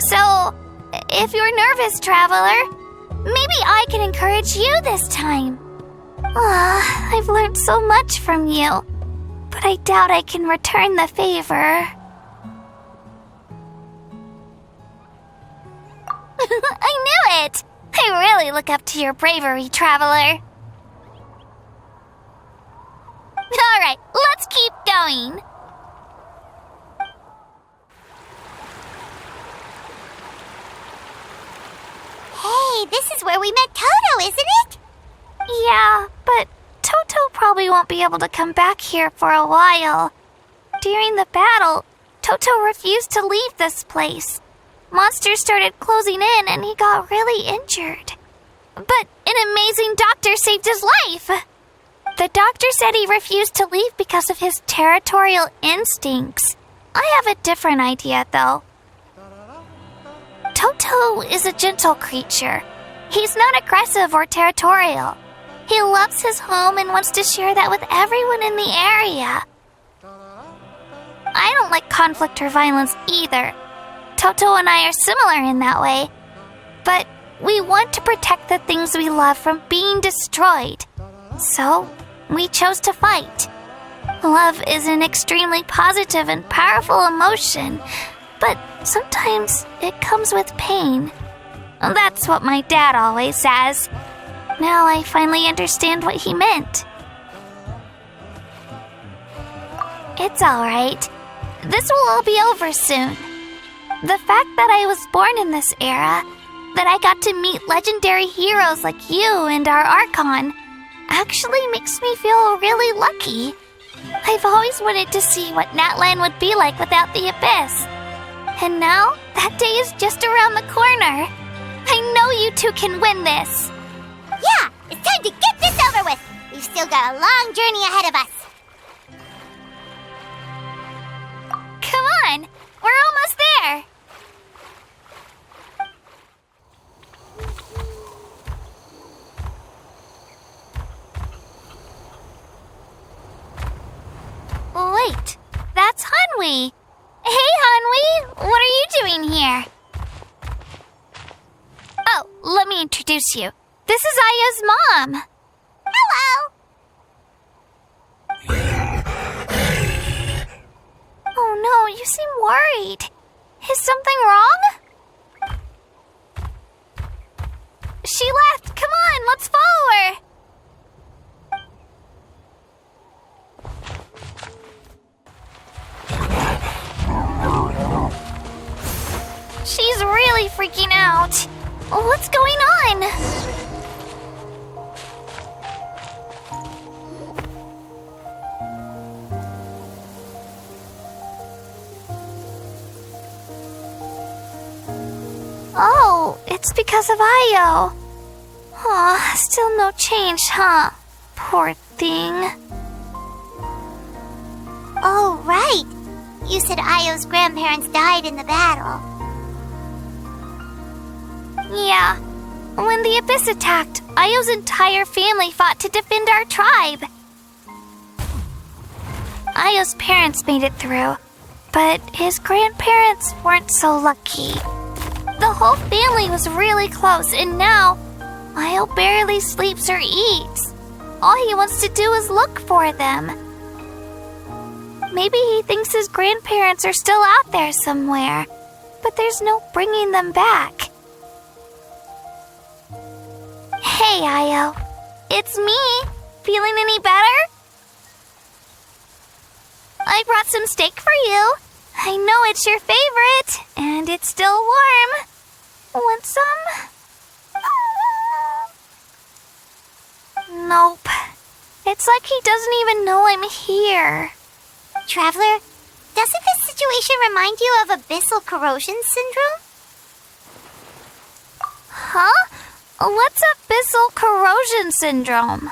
So, if you're nervous, traveler, maybe I can encourage you this time. I've learned so much from you, but I doubt I can return the favor. I knew it! I really look up to your bravery, traveler. Alright, let's keep going. Hey, this is where we met Toto, isn't it? Yeah, but Toto probably won't be able to come back here for a while. During the battle, Toto refused to leave this place. Monsters started closing in and he got really injured. But an amazing doctor saved his life. The doctor said he refused to leave because of his territorial instincts. I have a different idea, though. Toto is a gentle creature. He's not aggressive or territorial. He loves his home and wants to share that with everyone in the area. I don't like conflict or violence either. Toto and I are similar in that way. But we want to protect the things we love from being destroyed. So, we chose to fight. Love is an extremely positive and powerful emotion, but sometimes it comes with pain. That's what my dad always says. Now I finally understand what he meant. It's alright. This will all be over soon. The fact that I was born in this era, that I got to meet legendary heroes like you and our Archon, actually makes me feel really lucky. I've always wanted to see what Natlan would be like without the Abyss. And now, that day is just around the corner. I know you two can win this. Yeah, it's time to get this over with. We've still got a long journey ahead of us. Come on, we're almost there. Hanwi. Hey, Hanwi, what are you doing here? Oh, let me introduce you. This is Aya's mom. Hello! Oh no, you seem worried. Is something wrong? She left. Come on, let's follow her. She's really freaking out. What's going on? Oh, it's because of Ayo. Aw, still no change, huh? Poor thing. Oh, right. You said Ayo's grandparents died in the battle. Yeah. When the Abyss attacked, Ayo's entire family fought to defend our tribe. Ayo's parents made it through, but his grandparents weren't so lucky. The whole family was really close, and now Ayo barely sleeps or eats. All he wants to do is look for them. Maybe he thinks his grandparents are still out there somewhere, but there's no bringing them back. Hey, Ayo. It's me. Feeling any better? I brought some steak for you. I know it's your favorite, and it's still warm. Want some? Nope. It's like he doesn't even know I'm here. Traveler, doesn't this situation remind you of abyssal corrosion syndrome? Huh? What's abyssal corrosion syndrome?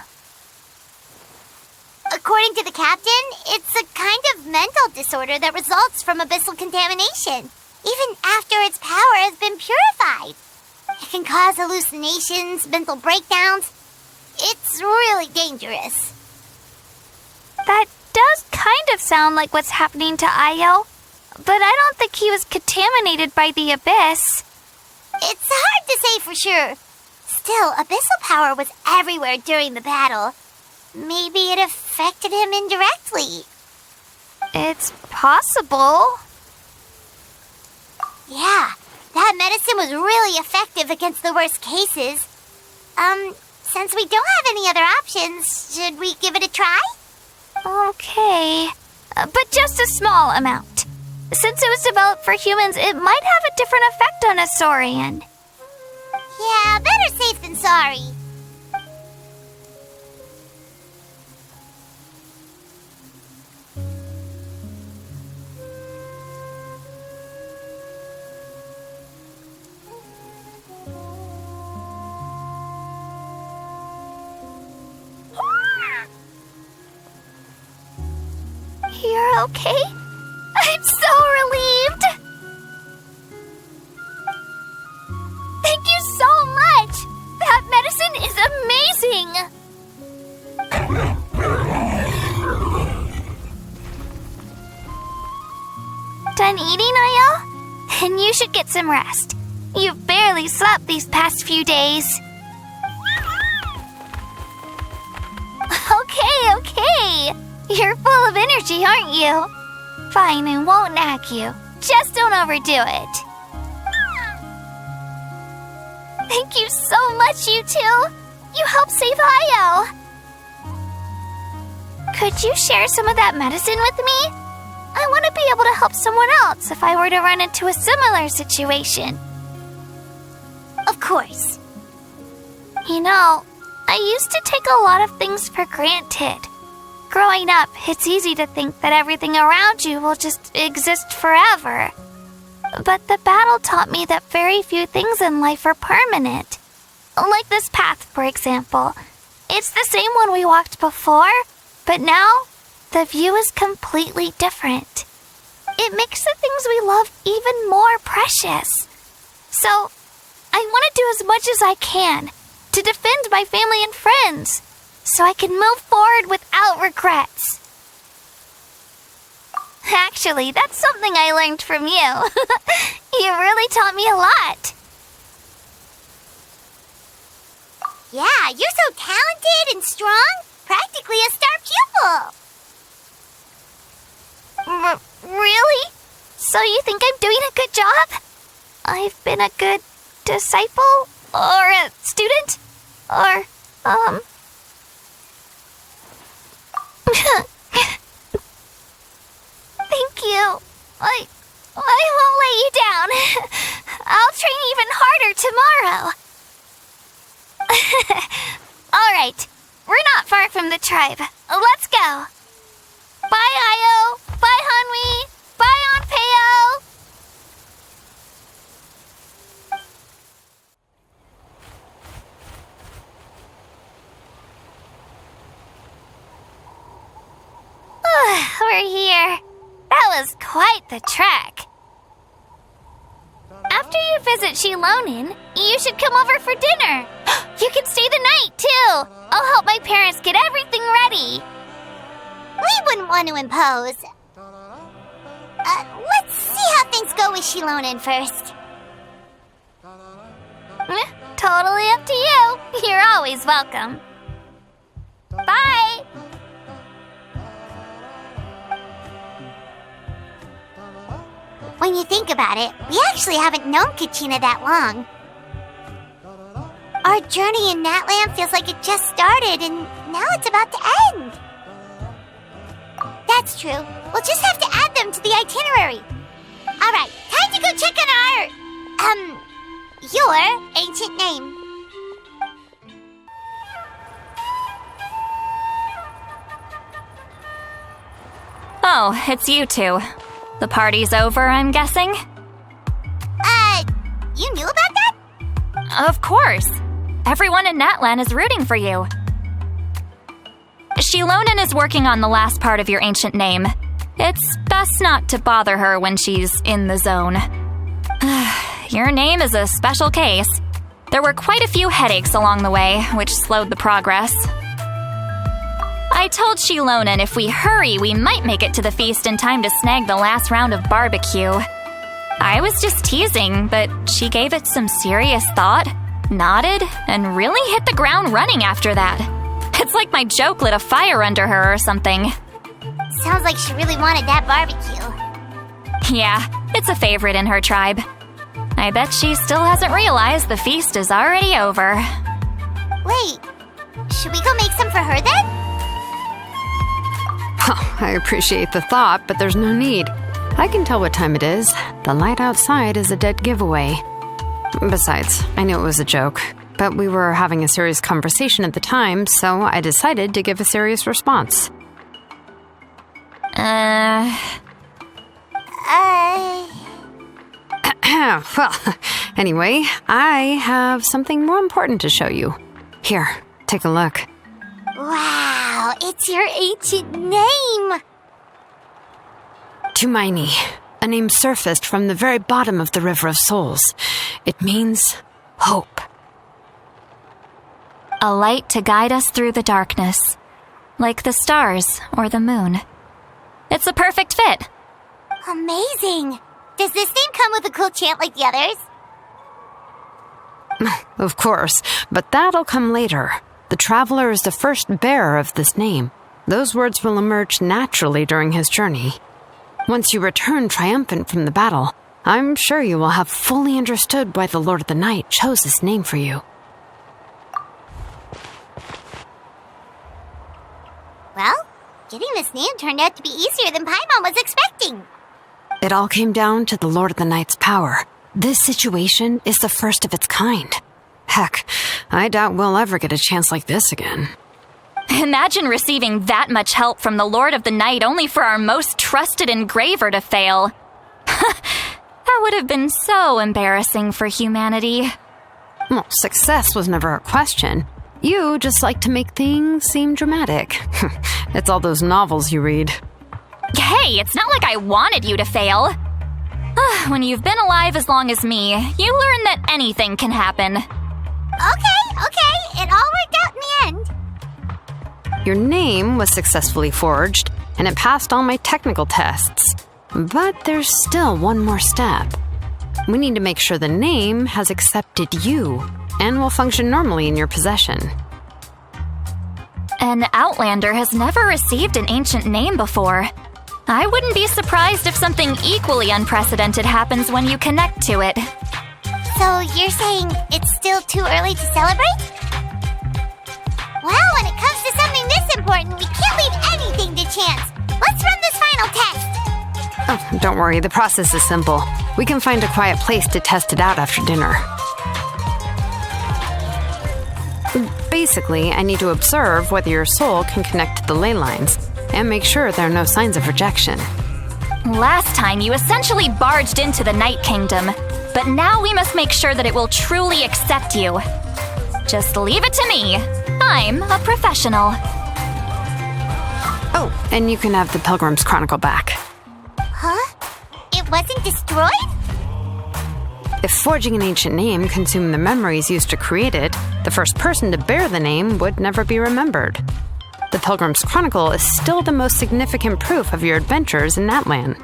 According to the captain, it's a kind of mental disorder that results from abyssal contamination, even after its power has been purified. It can cause hallucinations, mental breakdowns. It's really dangerous. That does kind of sound like what's happening to Ayo, but I don't think he was contaminated by the Abyss. It's hard to say for sure. Still, abyssal power was everywhere during the battle. Maybe it affected him indirectly. It's possible. Yeah, that medicine was really effective against the worst cases. Since we don't have any other options, should we give it a try? Okay, but just a small amount. Since it was developed for humans, it might have a different effect on a Saurian. Yeah, better safe than sorry. You're okay? I'm so relieved! Thank you so much! That medicine is amazing! Done eating, Ayo? Then you should get some rest. You've barely slept these past few days. Okay. You're full of energy, aren't you? Fine, I won't nag you. Just don't overdo it. Thank you so much, you two. You helped save Ayo. Could you share some of that medicine with me? I want to be able to help someone else if I were to run into a similar situation. Of course. You know, I used to take a lot of things for granted. Growing up, it's easy to think that everything around you will just exist forever. But the battle taught me that very few things in life are permanent. Like this path, for example. It's the same one we walked before, but now the view is completely different. It makes the things we love even more precious. So, I want to do as much as I can to defend my family and friends, so I can move forward without regrets. Actually, Actually, that's something I learned from you. You really taught me a lot. Yeah, you're so talented and strong. Practically a star pupil. Really? So you think I'm doing a good job? I've been a good disciple? Or a student? Or, Thank you. I won't let you down. I'll train even harder tomorrow. Alright, we're not far from the tribe. Let's go. Bye, Io. Bye, Hanwi. Bye, Onpeo. We're here. That was quite the trek. After you visit Shilonin, you should come over for dinner. You can stay the night, too. I'll help my parents get everything ready. We wouldn't want to impose. Let's see how things go with Shilonin first. Totally up to you. You're always welcome. Bye. When you think about it, we actually haven't known Kachina that long. Our journey in Natland feels like it just started, and now it's about to end. That's true. We'll just have to add them to the itinerary. Alright, time to go check on your ancient name. Oh, it's you two. The party's over, I'm guessing? You knew about that? Of course. Everyone in Natlan is rooting for you. Shilonin is working on the last part of your ancient name. It's best not to bother her when she's in the zone. Your name is a special case. There were quite a few headaches along the way, which slowed the progress. I told Shilonin if we hurry, we might make it to the feast in time to snag the last round of barbecue. I was just teasing, but she gave it some serious thought, nodded, and really hit the ground running after that. It's like my joke lit a fire under her or something. Sounds like she really wanted that barbecue. Yeah, it's a favorite in her tribe. I bet she still hasn't realized the feast is already over. Wait, should we go make some for her then? I appreciate the thought, but there's no need. I can tell what time it is. The light outside is a dead giveaway. Besides, I knew it was a joke, but we were having a serious conversation at the time, so I decided to give a serious response. Well, anyway, I have something more important to show you. Here, take a look. Wow, it's your ancient name! Tumaini, a name surfaced from the very bottom of the River of Souls. It means hope. A light to guide us through the darkness, like the stars or the moon. It's a perfect fit. Amazing! Does this name come with a cool chant like the others? Of course, but that'll come later. The traveler is the first bearer of this name. Those words will emerge naturally during his journey. Once you return triumphant from the battle, I'm sure you will have fully understood why the Lord of the Night chose this name for you. Well, getting this name turned out to be easier than Paimon was expecting. It all came down to the Lord of the Night's power. This situation is the first of its kind. Heck, I doubt we'll ever get a chance like this again. Imagine receiving that much help from the Lord of the Night only for our most trusted engraver to fail. That would have been so embarrassing for humanity. Well, success was never a question. You just like to make things seem dramatic. It's all those novels you read. Hey, it's not like I wanted you to fail. When you've been alive as long as me, you learn that anything can happen. Okay, it all worked out in the end. Your name was successfully forged, and it passed all my technical tests. But there's still one more step. We need to make sure the name has accepted you and will function normally in your possession. An Outlander has never received an ancient name before. I wouldn't be surprised if something equally unprecedented happens when you connect to it. So you're saying it's still too early to celebrate? Well, when it comes to something this important, we can't leave anything to chance. Let's run this final test. Oh, don't worry, the process is simple. We can find a quiet place to test it out after dinner. Basically, I need to observe whether your soul can connect to the ley lines and make sure there are no signs of rejection. Last time, you essentially barged into the Night Kingdom, but now we must make sure that it will truly accept you. Just leave it to me. I'm a professional. Oh, and you can have the Pilgrim's Chronicle back. Huh? It wasn't destroyed? If forging an ancient name consumed the memories used to create it, the first person to bear the name would never be remembered. The Pilgrim's Chronicle is still the most significant proof of your adventures in that land.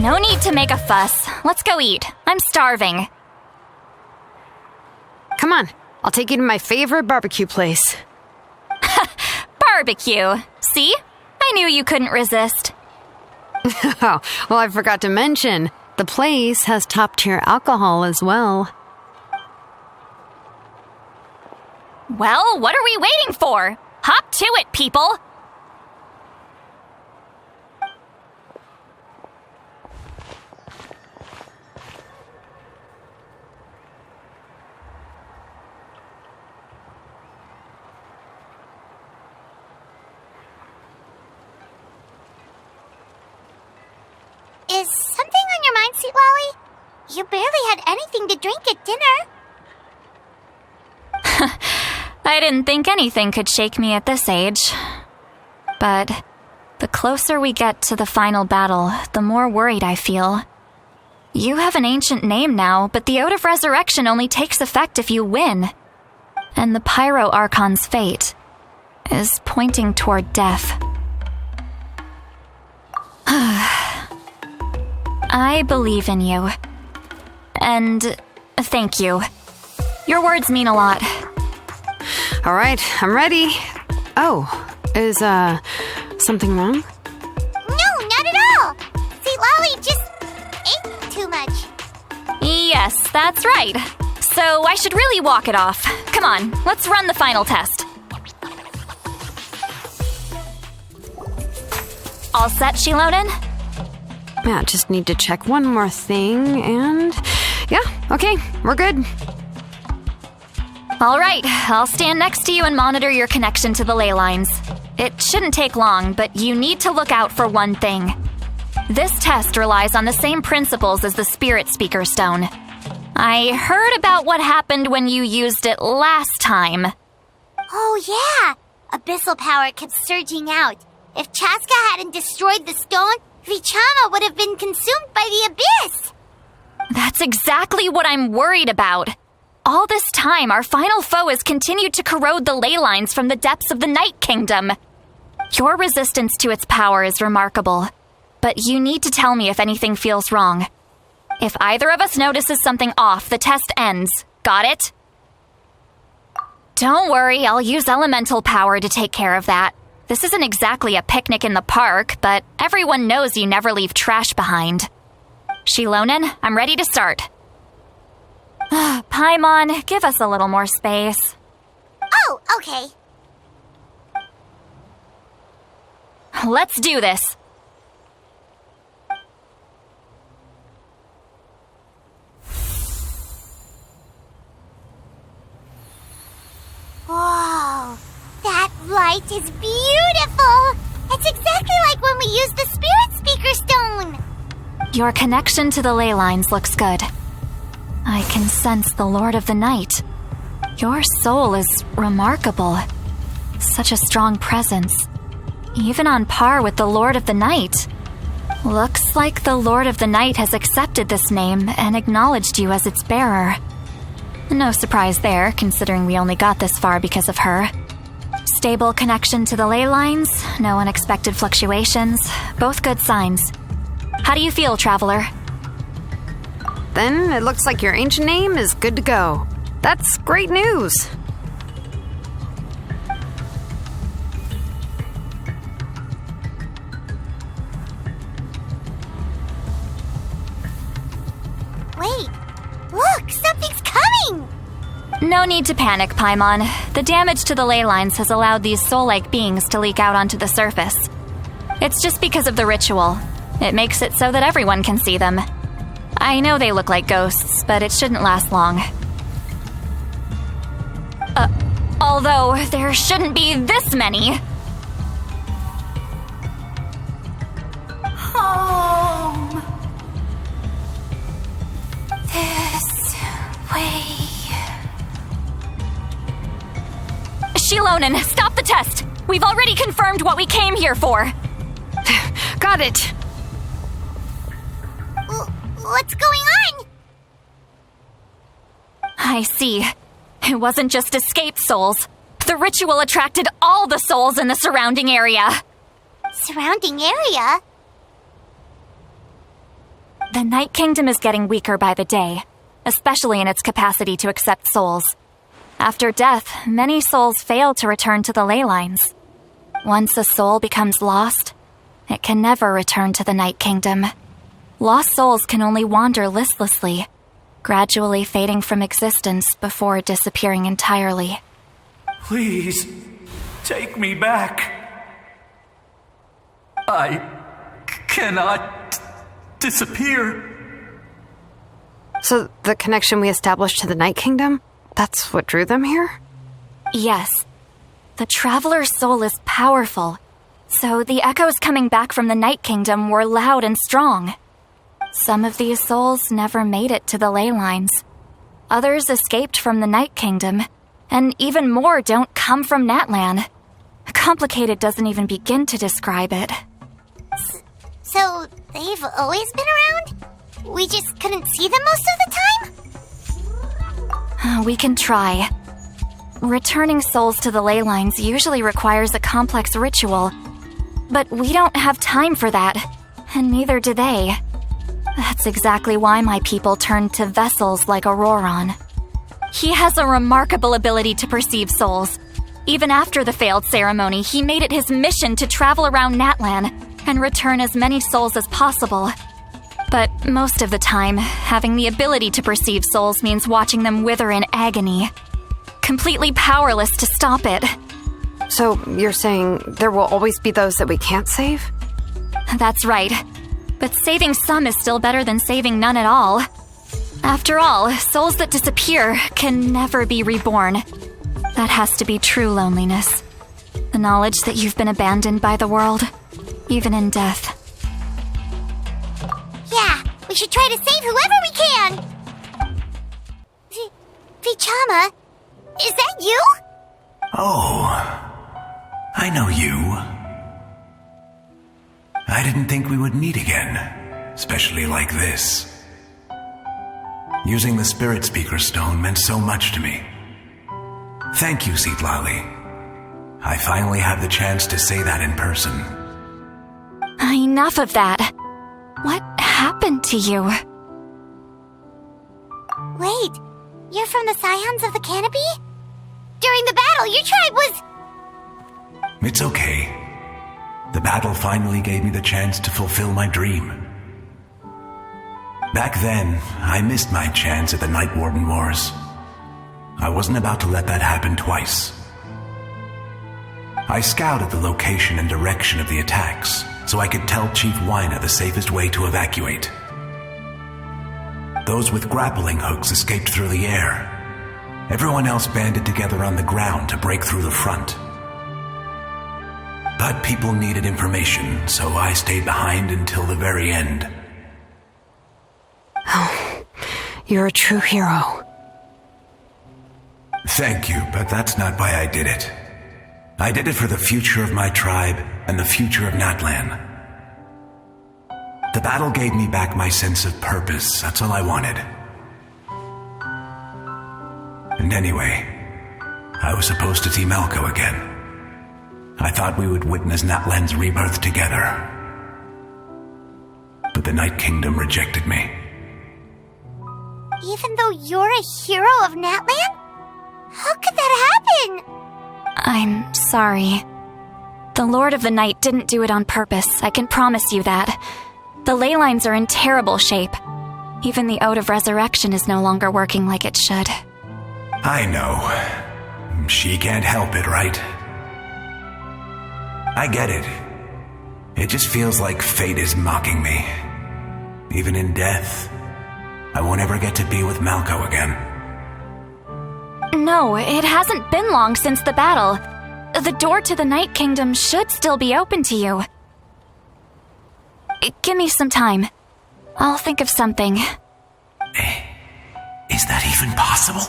No need to make a fuss. Let's go eat. I'm starving. Come on, I'll take you to my favorite barbecue place. Barbecue. See? I knew you couldn't resist. Oh, well, I forgot to mention, the place has top-tier alcohol as well. Well, what are we waiting for? Hop to it, people! Is something on your mind, Sweet Lolly? You barely had anything to drink at dinner. I didn't think anything could shake me at this age. But the closer we get to the final battle, the more worried I feel. You have an ancient name now, but the Ode of Resurrection only takes effect if you win. And the Pyro Archon's fate is pointing toward death. I believe in you. And thank you. Your words mean a lot. All right, I'm ready. Oh, is, something wrong? No, not at all. Sweet Lolly just ate too much. Yes, that's right. So I should really walk it off. Come on, let's run the final test. All set, Shilonen? Yeah, just need to check one more thing, and... yeah, okay, we're good. All right, I'll stand next to you and monitor your connection to the ley lines. It shouldn't take long, but you need to look out for one thing. This test relies on the same principles as the Spirit Speaker Stone. I heard about what happened when you used it last time. Oh yeah, abyssal power kept surging out. If Chaska hadn't destroyed the stone, Vichama would have been consumed by the abyss. That's exactly what I'm worried about. All this time, our final foe has continued to corrode the ley lines from the depths of the Night Kingdom. Your resistance to its power is remarkable, but you need to tell me if anything feels wrong. If either of us notices something off, the test ends. Got it? Don't worry, I'll use elemental power to take care of that. This isn't exactly a picnic in the park, but everyone knows you never leave trash behind. Shilonen, I'm ready to start. Paimon, give us a little more space. Oh, okay. Let's do this. Whoa, that light is beautiful. It's exactly like when we used the Spirit Speaker Stone. Your connection to the ley lines looks good. I can sense the Lord of the Night. Your soul is remarkable. Such a strong presence. Even on par with the Lord of the Night. Looks like the Lord of the Night has accepted this name and acknowledged you as its bearer. No surprise there, considering we only got this far because of her. Stable connection to the ley lines, no unexpected fluctuations, both good signs. How do you feel, Traveler? Then it looks like your ancient name is good to go. That's great news. Wait, look, something's coming! No need to panic, Paimon. The damage to the ley lines has allowed these soul-like beings to leak out onto the surface. It's just because of the ritual. It makes it so that everyone can see them. I know they look like ghosts, but it shouldn't last long. Although there shouldn't be this many. Home. This way. Shilonen, stop the test! We've already confirmed what we came here for! Got it! What's going on? I see. It wasn't just escaped souls. The ritual attracted all the souls in the surrounding area. Surrounding area? The Night Kingdom is getting weaker by the day, especially in its capacity to accept souls. After death, many souls fail to return to the ley lines. Once a soul becomes lost, it can never return to the Night Kingdom. Lost souls can only wander listlessly, gradually fading from existence before disappearing entirely. Please, take me back. I cannot disappear. So the connection we established to the Night Kingdom? That's what drew them here? Yes. The Traveler's soul is powerful, so the echoes coming back from the Night Kingdom were loud and strong. Some of these souls never made it to the ley lines. Others escaped from the Night Kingdom, and even more don't come from Natlan. Complicated doesn't even begin to describe it. So, they've always been around? We just couldn't see them most of the time? We can try. Returning souls to the ley lines usually requires a complex ritual, but we don't have time for that, and neither do they. That's exactly why my people turned to vessels like Auroron. He has a remarkable ability to perceive souls. Even after the failed ceremony, he made it his mission to travel around Natlan and return as many souls as possible. But most of the time, having the ability to perceive souls means watching them wither in agony. Completely powerless to stop it. So you're saying there will always be those that we can't save? That's right. But saving some is still better than saving none at all. After all, souls that disappear can never be reborn. That has to be true loneliness. The knowledge that you've been abandoned by the world, even in death. Yeah, we should try to save whoever we can! Vichama, is that you? Oh, I know you. I didn't think we would meet again, especially like this. Using the Spirit Speaker Stone meant so much to me. Thank you, Seatlali. I finally have the chance to say that in person. Enough of that. What happened to you? Wait, you're from the Scions of the Canopy? During the battle, your tribe was... It's okay. The battle finally gave me the chance to fulfill my dream. Back then, I missed my chance at the Night Warden Wars. I wasn't about to let that happen twice. I scouted the location and direction of the attacks, so I could tell Chief Wyna the safest way to evacuate. Those with grappling hooks escaped through the air. Everyone else banded together on the ground to break through the front. But people needed information, so I stayed behind until the very end. Oh, you're a true hero. Thank you, but that's not why I did it. I did it for the future of my tribe and the future of Natlan. The battle gave me back my sense of purpose, that's all I wanted. And anyway, I was supposed to see Malco again. I thought we would witness Natlan's rebirth together. But the Night Kingdom rejected me. Even though you're a hero of Natlan? How could that happen? I'm sorry. The Lord of the Night didn't do it on purpose, I can promise you that. The ley lines are in terrible shape. Even the Ode of Resurrection is no longer working like it should. I know. She can't help it, right? I get it. It just feels like fate is mocking me. Even in death, I won't ever get to be with Malco again. No, it hasn't been long since the battle. The door to the Night Kingdom should still be open to you. Give me some time. I'll think of something. Is that even possible?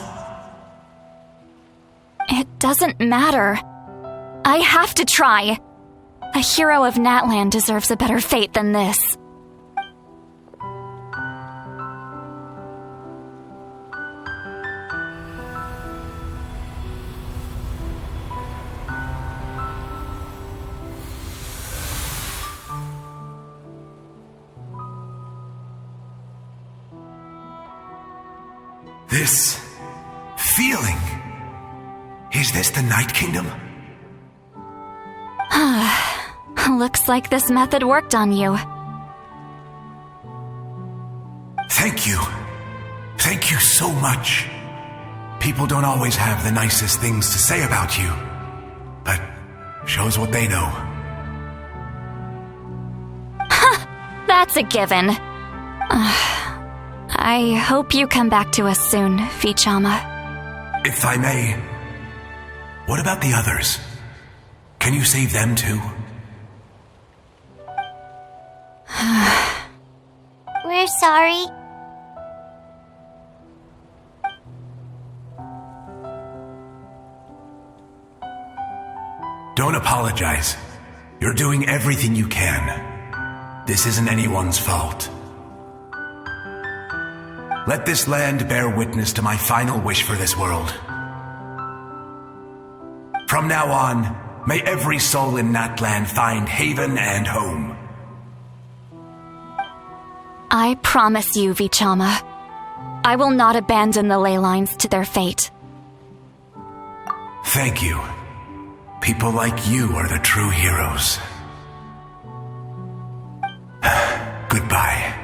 It doesn't matter. I have to try. A hero of Natlan deserves a better fate than this. This feeling. Is this the Night Kingdom? Looks like this method worked on you. Thank you. Thank you so much. People don't always have the nicest things to say about you, but shows what they know. That's a given. I hope you come back to us soon, Vichama. If I may, what about the others? Can you save them too? We're sorry. Don't apologize. You're doing everything you can. This isn't anyone's fault. Let this land bear witness to my final wish for this world. From now on, may every soul in Natlan find haven and home. I promise you, Vichama. I will not abandon the ley lines to their fate. Thank you. People like you are the true heroes. Goodbye.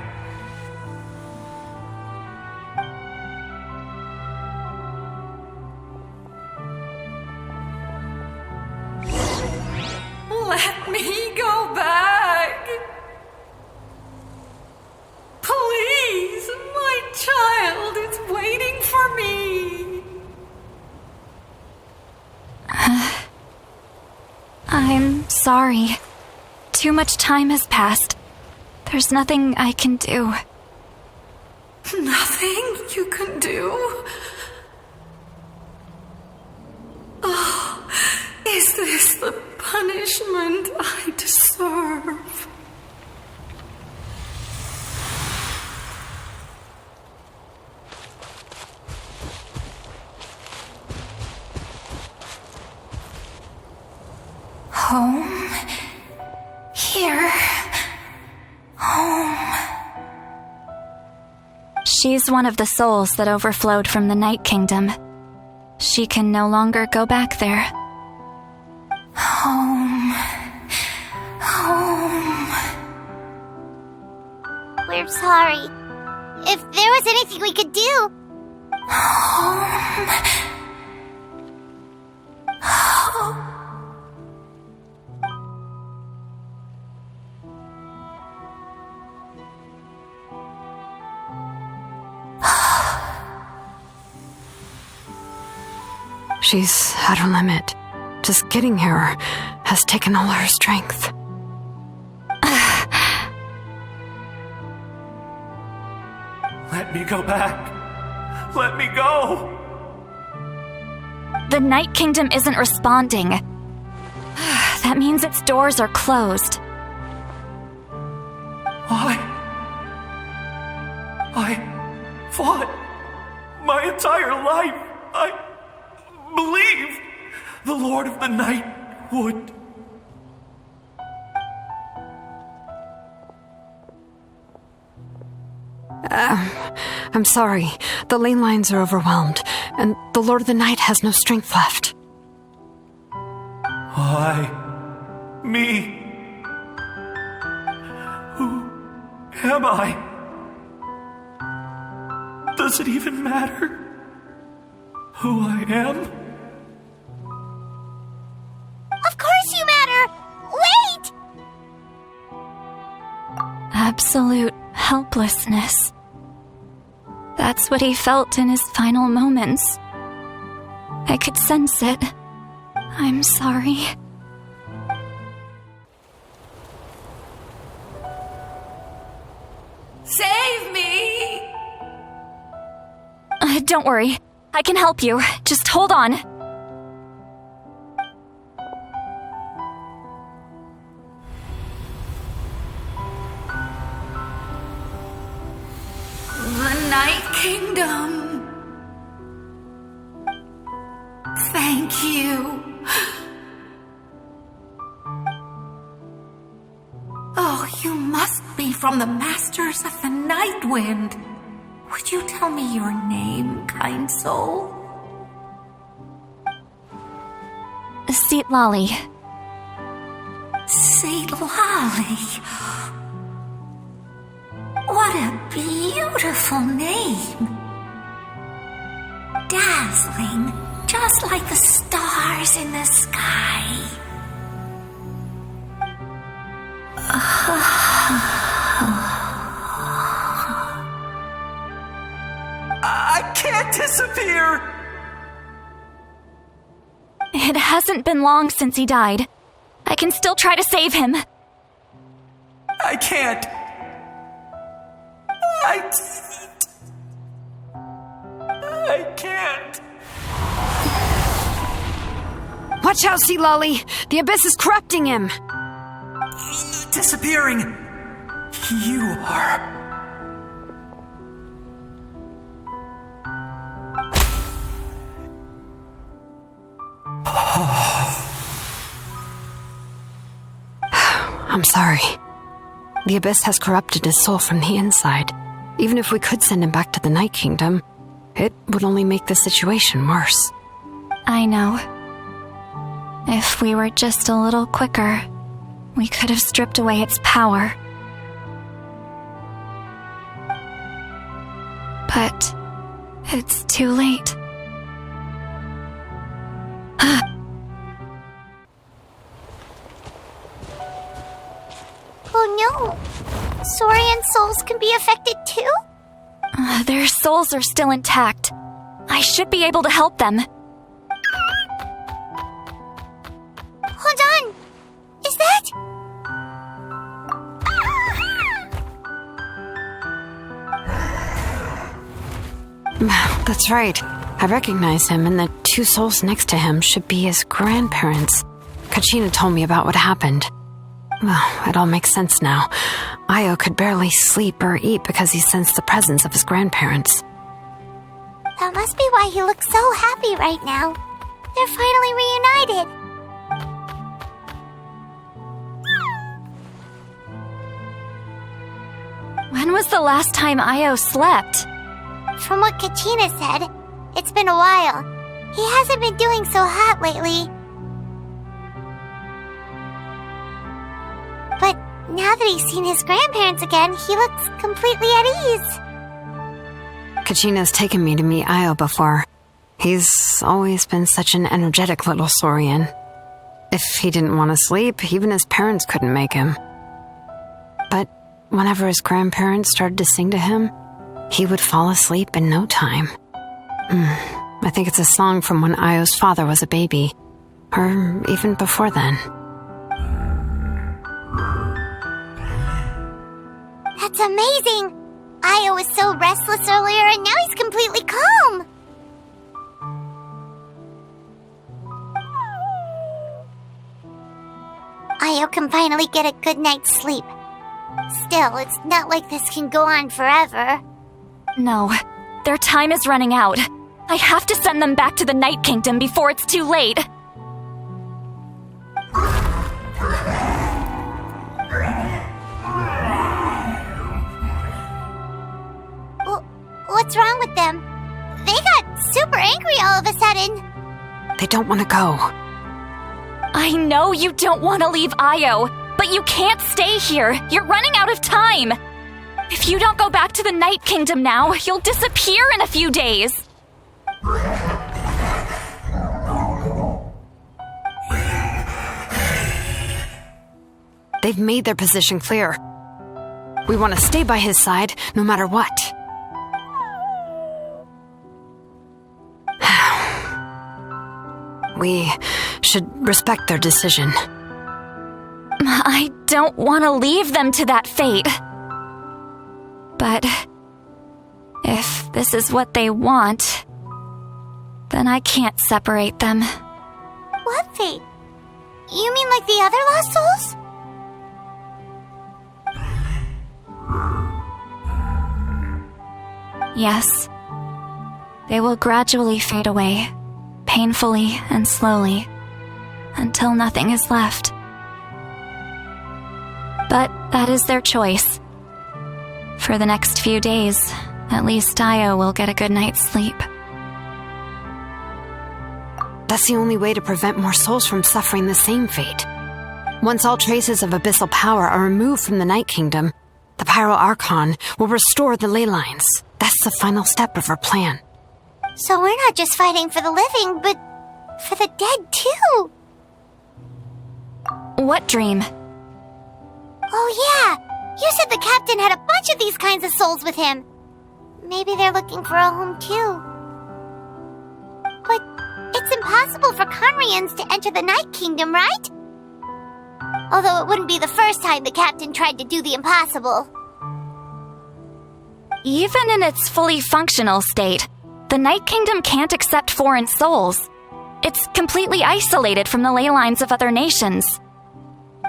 Let me go back. Please, my child is waiting for me. I'm sorry. Too much time has passed. There's nothing I can do. Nothing you can do? Oh, is this the punishment I deserve? Home? Here? Home? She's one of the souls that overflowed from the Night Kingdom. She can no longer go back there. Home. Home. We're sorry. If there was anything we could do. Home. Home. She's at her limit. Just getting here has taken all her strength. Let me go back. Let me go. The Night Kingdom isn't responding. That means its doors are closed. I fought my entire life. I believed the Lord of the Night would I'm sorry. The ley lines are overwhelmed, and the Lord of the Night has no strength left. Why? Me? Who am I? Does it even matter who I am? Of course you matter! Wait! Absolute helplessness. That's what he felt in his final moments. I could sense it. I'm sorry. Save me! Don't worry. I can help you. Just hold on. The Night Kingdom. Thank you. Oh, you must be from the Masters of the Night Wind. Would you tell me your name, kind soul? Seatlolly. Seatlolly. What a beautiful name. Dazzling, just like the stars in the sky. I can't disappear! It hasn't been long since he died. I can still try to save him. I can't. I can't. Watch out, Sea Lolly! The abyss is corrupting him! Disappearing. You are. I'm sorry. The abyss has corrupted his soul from the inside. Even if we could send him back to the Night Kingdom, it would only make the situation worse. I know. If we were just a little quicker, we could have stripped away its power. But it's too late. Oh no! Saurian souls can be affected too? Their souls are still intact. I should be able to help them. Hold on! Is that... That's right. I recognize him, and the two souls next to him should be his grandparents. Kachina told me about what happened. Well, it all makes sense now. Io could barely sleep or eat because he sensed the presence of his grandparents. That must be why he looks so happy right now. They're finally reunited. When was the last time Io slept? From what Kachina said, it's been a while. He hasn't been doing so hot lately. But now that he's seen his grandparents again, he looks completely at ease. Kachina's taken me to meet Io before. He's always been such an energetic little saurian. If he didn't want to sleep, even his parents couldn't make him. But whenever his grandparents started to sing to him, he would fall asleep in no time. I think it's a song from when Io's father was a baby, or even before then. That's amazing! Io was so restless earlier and now he's completely calm! Io can finally get a good night's sleep. Still, it's not like this can go on forever. No, their time is running out. I have to send them back to the Night Kingdom before it's too late. what's wrong with them. They got super angry all of a sudden. They don't want to go. I know you don't want to leave Io, but you can't stay here. You're running out of time. If you don't go back to the Night Kingdom now, you'll disappear in a few days. They've made their position clear. We want to stay by his side, no matter what. We should respect their decision. I don't want to leave them to that fate. But if this is what they want, then I can't separate them. What fate? You mean like the other lost souls? Yes. They will gradually fade away, painfully and slowly, until nothing is left. But that is their choice. For the next few days, at least Io will get a good night's sleep. That's the only way to prevent more souls from suffering the same fate. Once all traces of abyssal power are removed from the Night Kingdom, the Pyro Archon will restore the ley lines. That's the final step of our plan. So we're not just fighting for the living, but for the dead too. What dream? Oh yeah, you said the captain had a bunch of these kinds of souls with him. Maybe they're looking for a home too. But it's impossible for Conrians to enter the Night Kingdom, right? Although it wouldn't be the first time the captain tried to do the impossible. Even in its fully functional state, the Night Kingdom can't accept foreign souls. It's completely isolated from the ley lines of other nations.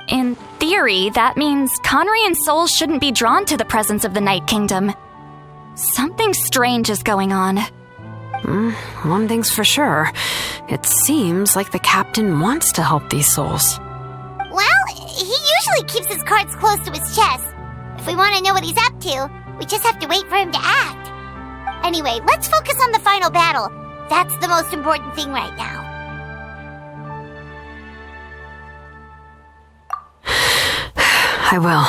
In theory, that means Conrian souls shouldn't be drawn to the presence of the Night Kingdom. Something strange is going on. One thing's for sure. It seems like the captain wants to help these souls. Well, he usually keeps his cards close to his chest. If we want to know what he's up to, we just have to wait for him to act. Anyway, let's focus on the final battle. That's the most important thing right now. I will.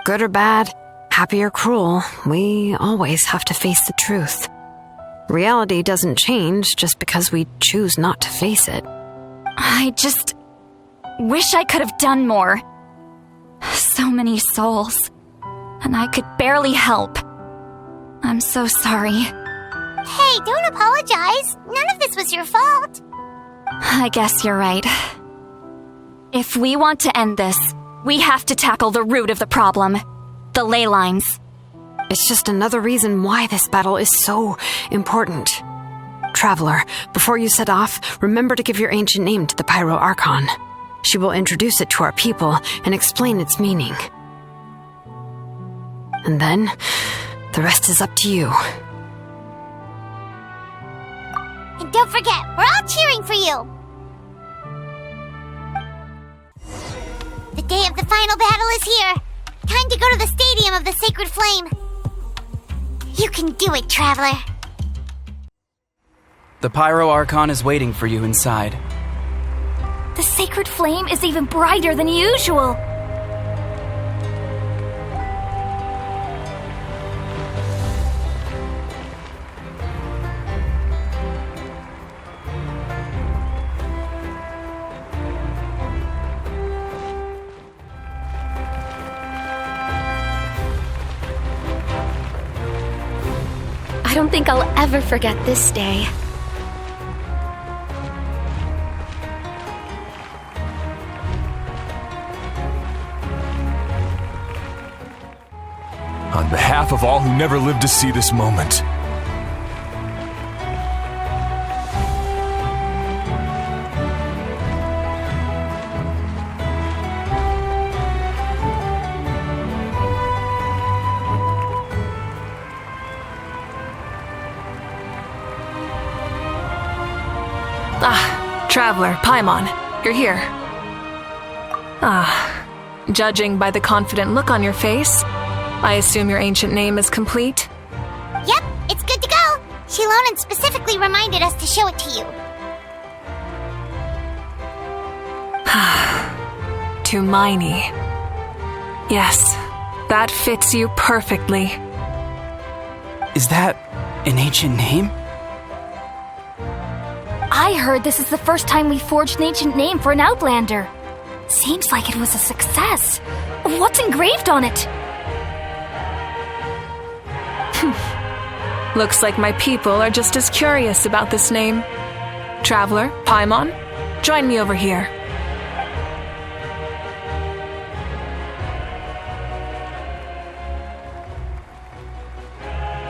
Good or bad, happy or cruel, we always have to face the truth. Reality doesn't change just because we choose not to face it. I just wish I could have done more. So many souls. And I could barely help. I'm so sorry. Hey, don't apologize. None of this was your fault. I guess you're right. If we want to end this, we have to tackle the root of the problem. The ley lines. It's just another reason why this battle is so important. Traveler, before you set off, remember to give your ancient name to the Pyro Archon. She will introduce it to our people and explain its meaning. And then, the rest is up to you. And don't forget, we're all cheering for you! The day of the final battle is here! Time to go to the Stadium of the Sacred Flame! You can do it, Traveler! The Pyro Archon is waiting for you inside. The Sacred Flame is even brighter than usual! I don't think I'll ever forget this day. On behalf of all who never lived to see this moment, Traveler, Paimon, you're here. Judging by the confident look on your face, I assume your ancient name is complete? Yep, Chilonan specifically reminded us to show it to you. Tumaini. Yes, that fits you perfectly. Is that an ancient name? I heard this is the first time we forged an ancient name for an Outlander. Seems like it was a success. What's engraved on it? Looks like my people are just as curious about this name. Traveler, Paimon, join me over here.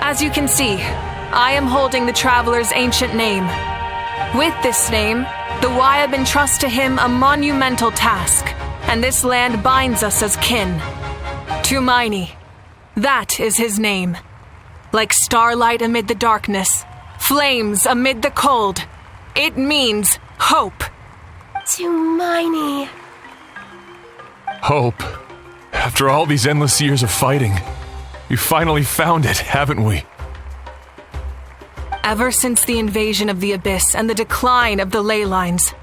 As you can see, I am holding the Traveler's ancient name. With this name, the Wayab entrust to him a monumental task, and this land binds us as kin. Tumaini, that is his name. Like starlight amid the darkness, flames amid the cold, it means hope. Tumaini. Hope. After all these endless years of fighting, we finally found it, haven't we? Ever since the invasion of the Abyss and the decline of the ley lines,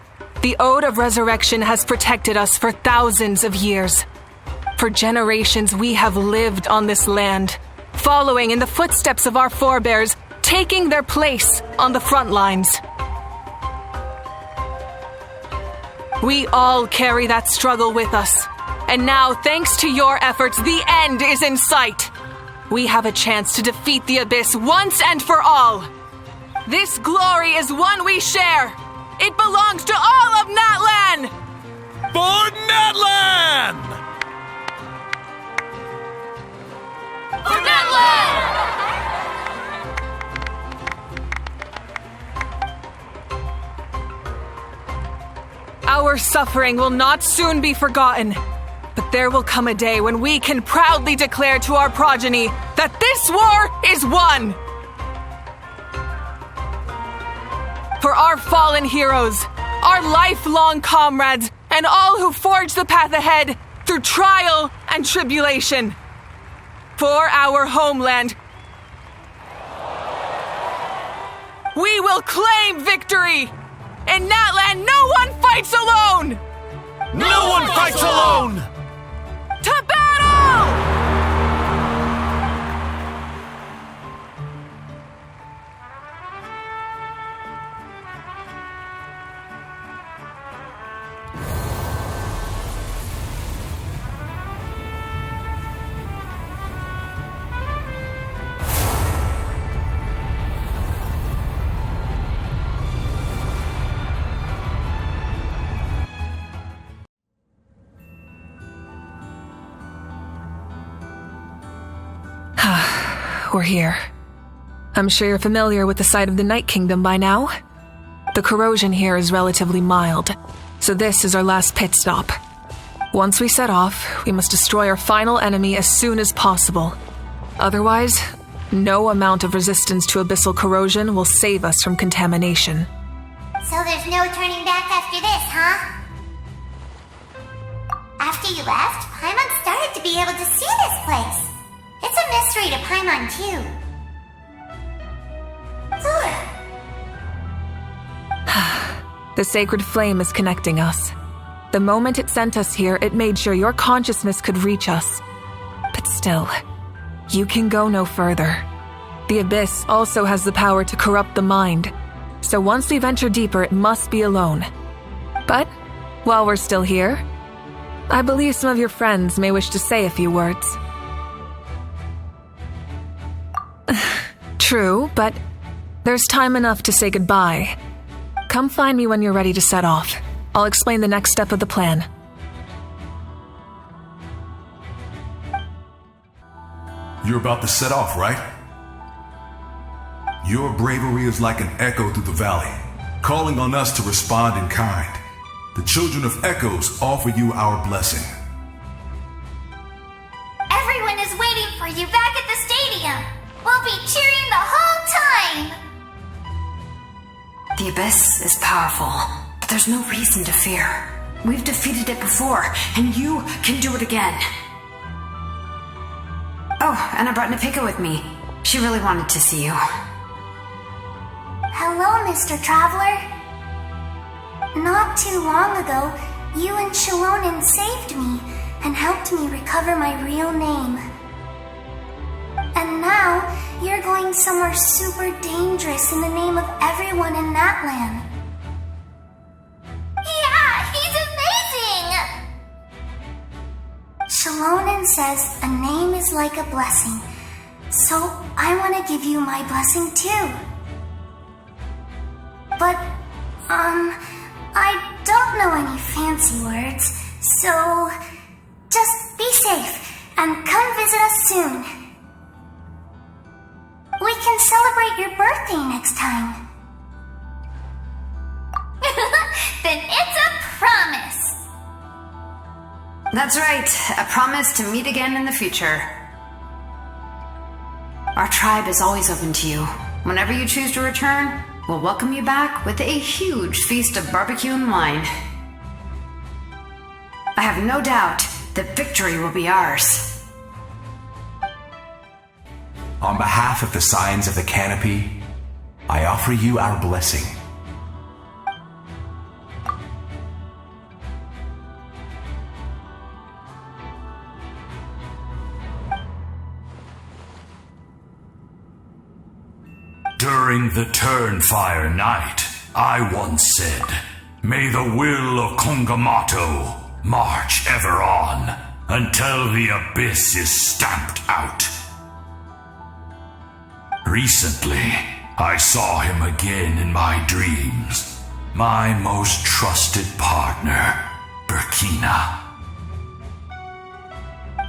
the Ode of Resurrection has protected us for thousands of years. For generations we have lived on this land, following in the footsteps of our forebears, taking their place on the front lines. We all carry that struggle with us, and now, thanks to your efforts, the end is in sight. We have a chance to defeat the Abyss once and for all. This glory is one we share. It belongs to all of Natlan! For Natlan! For Natlan! Our suffering will not soon be forgotten. But there will come a day when we can proudly declare to our progeny that this war is won! For our fallen heroes, our lifelong comrades, and all who forge the path ahead through trial and tribulation. For our homeland, we will claim victory! In Natlan, no one fights alone! No one fights alone! To battle! We're here. I'm sure you're familiar with the site of the Night Kingdom by now. The corrosion here is relatively mild, so this is our last pit stop. Once we set off, we must destroy our final enemy as soon as possible. Otherwise, no amount of resistance to abyssal corrosion will save us from contamination. So there's no turning back after this, huh? After you left, Paimon started to be able to see this place. It's a mystery to Paimon, too. The sacred flame is connecting us. The moment it sent us here, it made sure your consciousness could reach us. But still, you can go no further. The Abyss also has the power to corrupt the mind, so once we venture deeper, it must be alone. But, while we're still here, I believe some of your friends may wish to say a few words. True, but there's time enough to say goodbye. Come find me when you're ready to set off. I'll explain the next step of the plan. You're about to set off, right? Your bravery is like an echo through the valley, calling on us to respond in kind. The children of Echoes offer you our blessing. Everyone is waiting for you back at the stadium. We'll be cheering the whole time. The Abyss is powerful, but there's no reason to fear. We've defeated it before, and you can do it again. Oh, and I brought Napika with me. She really wanted to see you. Hello, Mr. Traveler. Not too long ago, you and Shalonen saved me and helped me recover my real name. And now, you're going somewhere super dangerous in the name of everyone in that land. Yeah, he's amazing! Shalonen says a name is like a blessing, so I want to give you my blessing too. But, I don't know any fancy words, so just be safe and come visit us soon. We can celebrate your birthday next time. Then it's a promise. That's right, a promise to meet again in the future. Our tribe is always open to you. Whenever you choose to return, we'll welcome you back with a huge feast of barbecue and wine. I have no doubt that victory will be ours. On behalf of the Signs of the Canopy, I offer you our blessing. During the Turnfire Night, I once said, "May the will of Kongamato march ever on until the abyss is stamped out." Recently, I saw him again in my dreams, my most trusted partner, Burkina.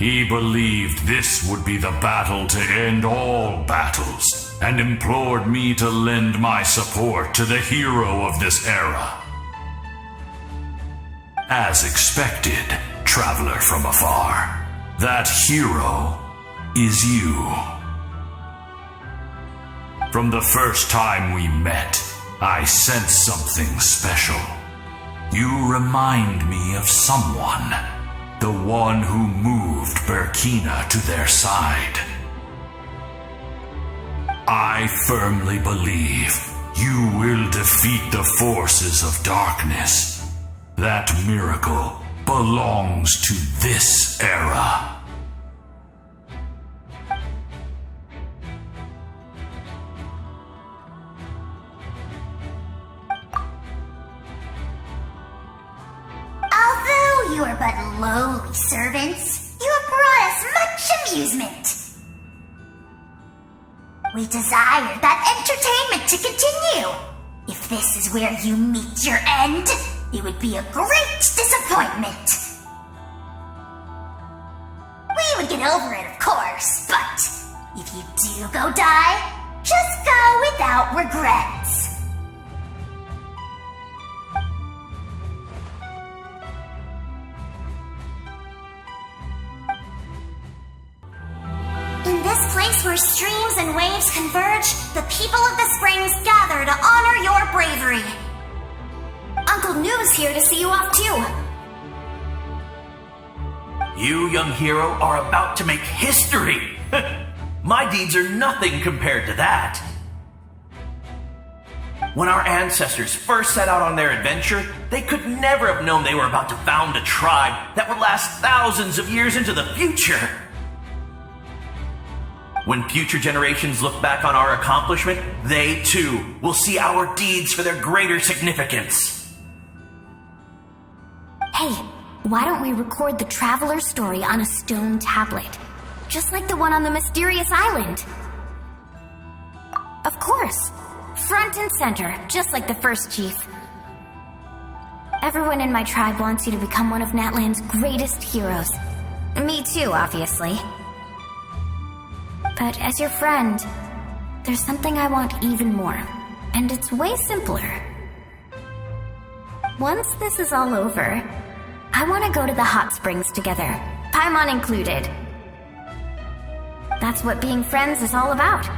He believed this would be the battle to end all battles, and implored me to lend my support to the hero of this era. As expected, traveler from afar, that hero is you. From the first time we met, I sensed something special. You remind me of someone, the one who moved Burkina to their side. I firmly believe you will defeat the forces of darkness. That miracle belongs to this era. Although you are but lowly servants, you have brought us much amusement. We desire that entertainment to continue. If this is where you meet your end, it would be a great disappointment. We would get over it, of course, but if you do go die, just go without regrets. In this place where streams and waves converge, the people of the springs gather to honor your bravery. Uncle Noo's here to see you off too. You, young hero, are about to make history. My deeds are nothing compared to that. When our ancestors first set out on their adventure, they could never have known they were about to found a tribe that would last thousands of years into the future. When future generations look back on our accomplishment, they too will see our deeds for their greater significance. Hey, why don't we record the traveler's story on a stone tablet? Just like the one on the mysterious island. Of course. Front and center, just like the first chief. Everyone in my tribe wants you to become one of Natlan's greatest heroes. Me too, obviously. But as your friend, there's something I want even more. And it's way simpler. Once this is all over, I want to go to the hot springs together, Paimon included. That's what being friends is all about.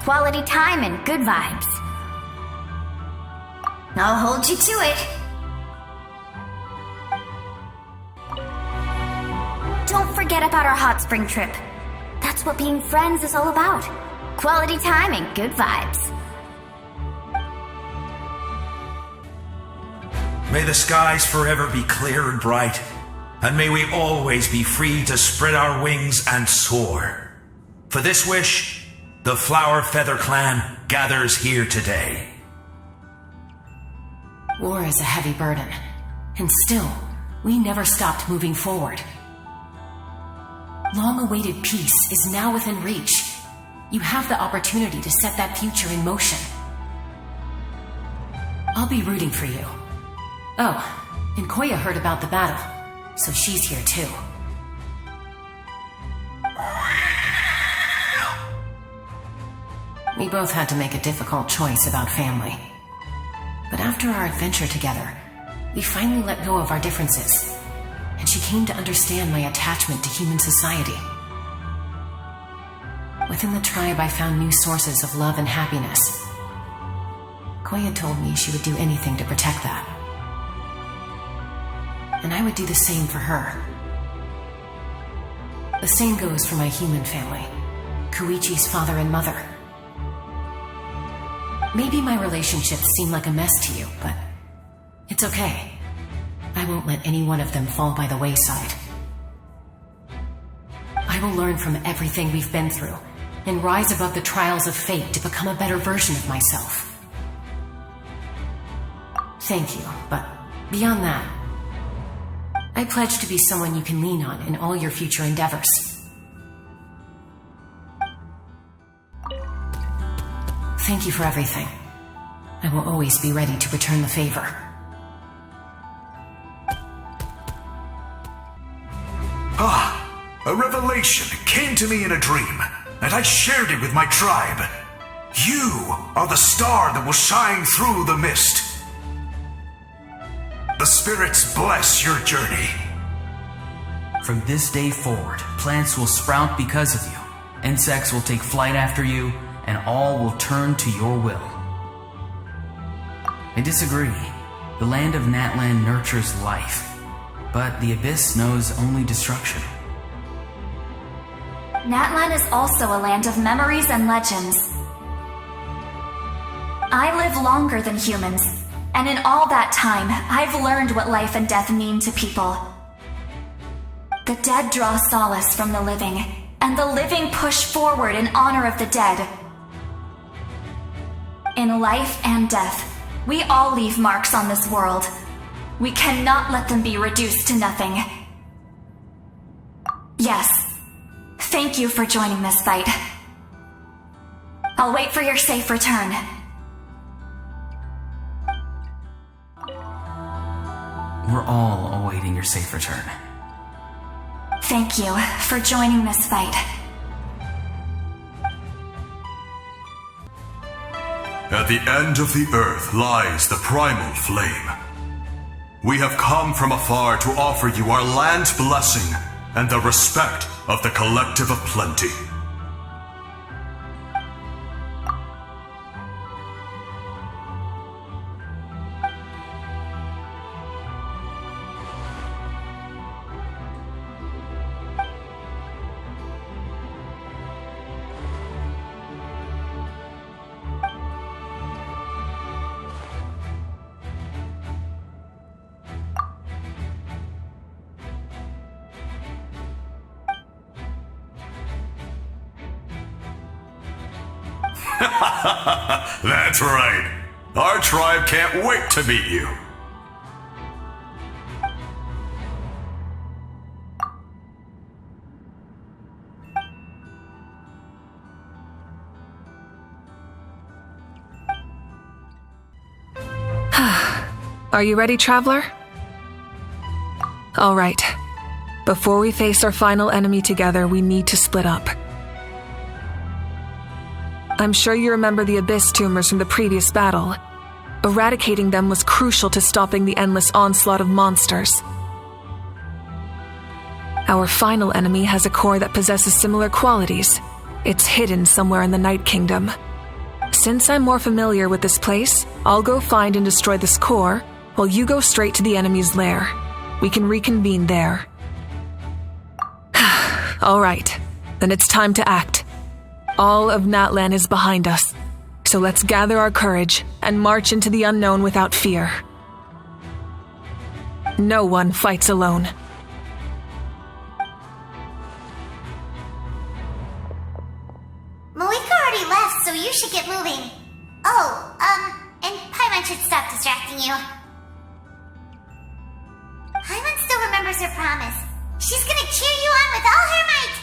Quality time and good vibes. I'll hold you to it. Don't forget about our hot spring trip. That's what being friends is all about. Quality time and good vibes. May the skies forever be clear and bright, and may we always be free to spread our wings and soar. For this wish, the Flower Feather Clan gathers here today. War is a heavy burden, and still, we never stopped moving forward. Long-awaited peace is now within reach. You have the opportunity to set that future in motion. I'll be rooting for you. Oh, and Koya heard about the battle, so she's here too. We both had to make a difficult choice about family. But after our adventure together, we finally let go of our differences, and she came to understand my attachment to human society. Within the tribe, I found new sources of love and happiness. Koya told me she would do anything to protect that. And I would do the same for her. The same goes for my human family, Koichi's father and mother. Maybe my relationships seem like a mess to you, but it's okay. I won't let any one of them fall by the wayside. I will learn from everything we've been through and rise above the trials of fate to become a better version of myself. Thank you, but beyond that, I pledge to be someone you can lean on in all your future endeavors. Thank you for everything. I will always be ready to return the favor. A revelation came to me in a dream, and I shared it with my tribe. You are the star that will shine through the mist. The spirits bless your journey. From this day forward, plants will sprout because of you, insects will take flight after you, and all will turn to your will. I disagree. The land of Natlan nurtures life, but the abyss knows only destruction. Natlan is also a land of memories and legends. I live longer than humans, and in all that time, I've learned what life and death mean to people. The dead draw solace from the living, and the living push forward in honor of the dead. In life and death, we all leave marks on this world. We cannot let them be reduced to nothing. Yes. Thank you for joining this fight. I'll wait for your safe return. We're all awaiting your safe return. Thank you for joining this fight. At the end of the earth lies the primal flame. We have come from afar to offer you our land's blessing and the respect of the collective of plenty. That's right. Our tribe can't wait to meet you. Are you ready, traveler? All right. Before we face our final enemy together, we need to split up. I'm sure you remember the Abyss tumors from the previous battle. Eradicating them was crucial to stopping the endless onslaught of monsters. Our final enemy has a core that possesses similar qualities. It's hidden somewhere in the Night Kingdom. Since I'm more familiar with this place, I'll go find and destroy this core, while you go straight to the enemy's lair. We can reconvene there. All right, then it's time to act. All of Natlan is behind us, so let's gather our courage and march into the unknown without fear. No one fights alone. Malika already left, so you should get moving. Oh, and Paimon should stop distracting you. Paimon still remembers her promise. She's gonna cheer you on with all her might.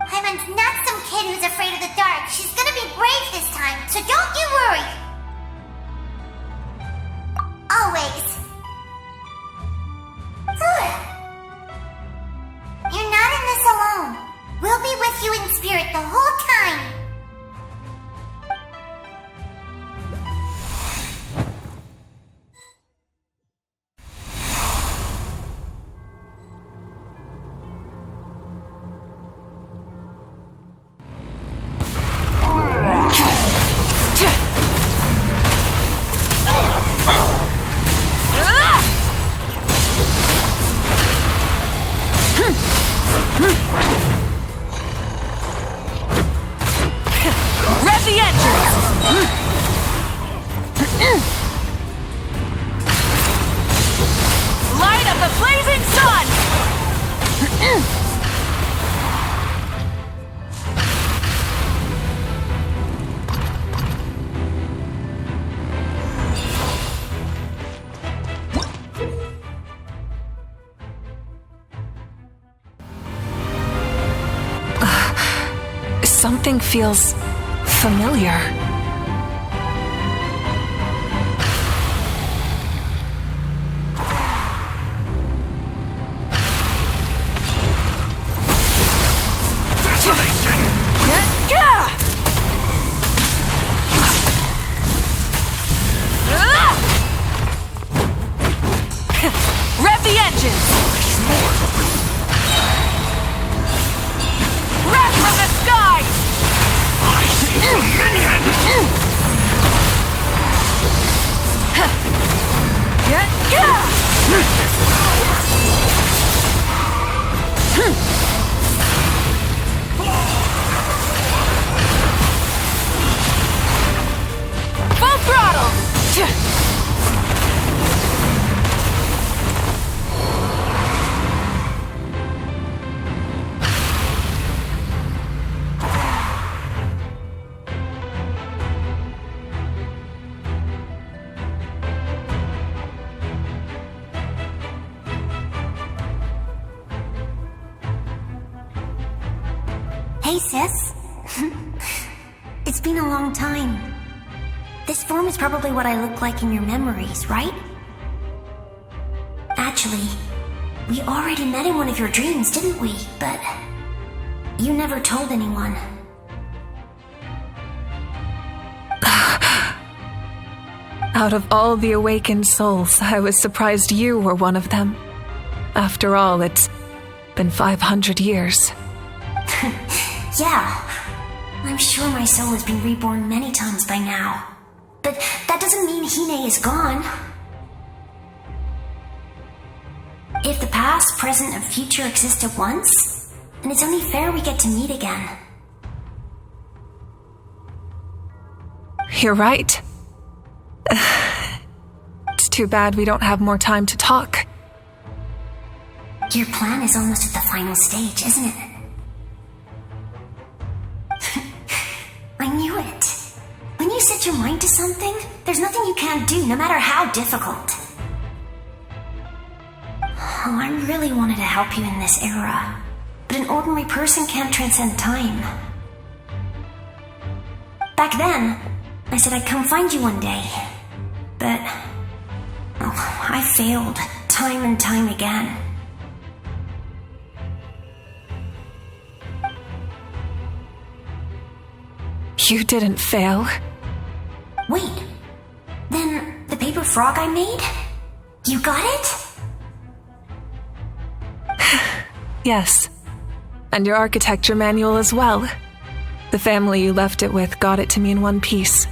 Paimon's not some kid who's afraid of the dark. She's gonna be brave this time, so don't you worry. Always. You're not in this alone. We'll be with you in spirit the whole time. Something feels familiar. Rev the engine! Wrath from the sky! I see dominion! Full throttle! Hey, sis. It's been a long time. This form is probably what I look like in your memories, right? Actually, we already met in one of your dreams, didn't we? But you never told anyone. Out of all the awakened souls, I was surprised you were one of them. After all, it's been 500 years. Yeah. I'm sure my soul has been reborn many times by now. But that doesn't mean Hine is gone. If the past, present, and future exist at once, then it's only fair we get to meet again. You're right. It's too bad we don't have more time to talk. Your plan is almost at the final stage, isn't it? I knew it. When you set your mind to something, there's nothing you can't do, no matter how difficult. Oh, I really wanted to help you in this era, but an ordinary person can't transcend time. Back then, I said I'd come find you one day, but I failed time and time again. You didn't fail. Wait, then the paper frog I made? You got it? Yes. And your architecture manual as well. The family you left it with got it to me in one piece.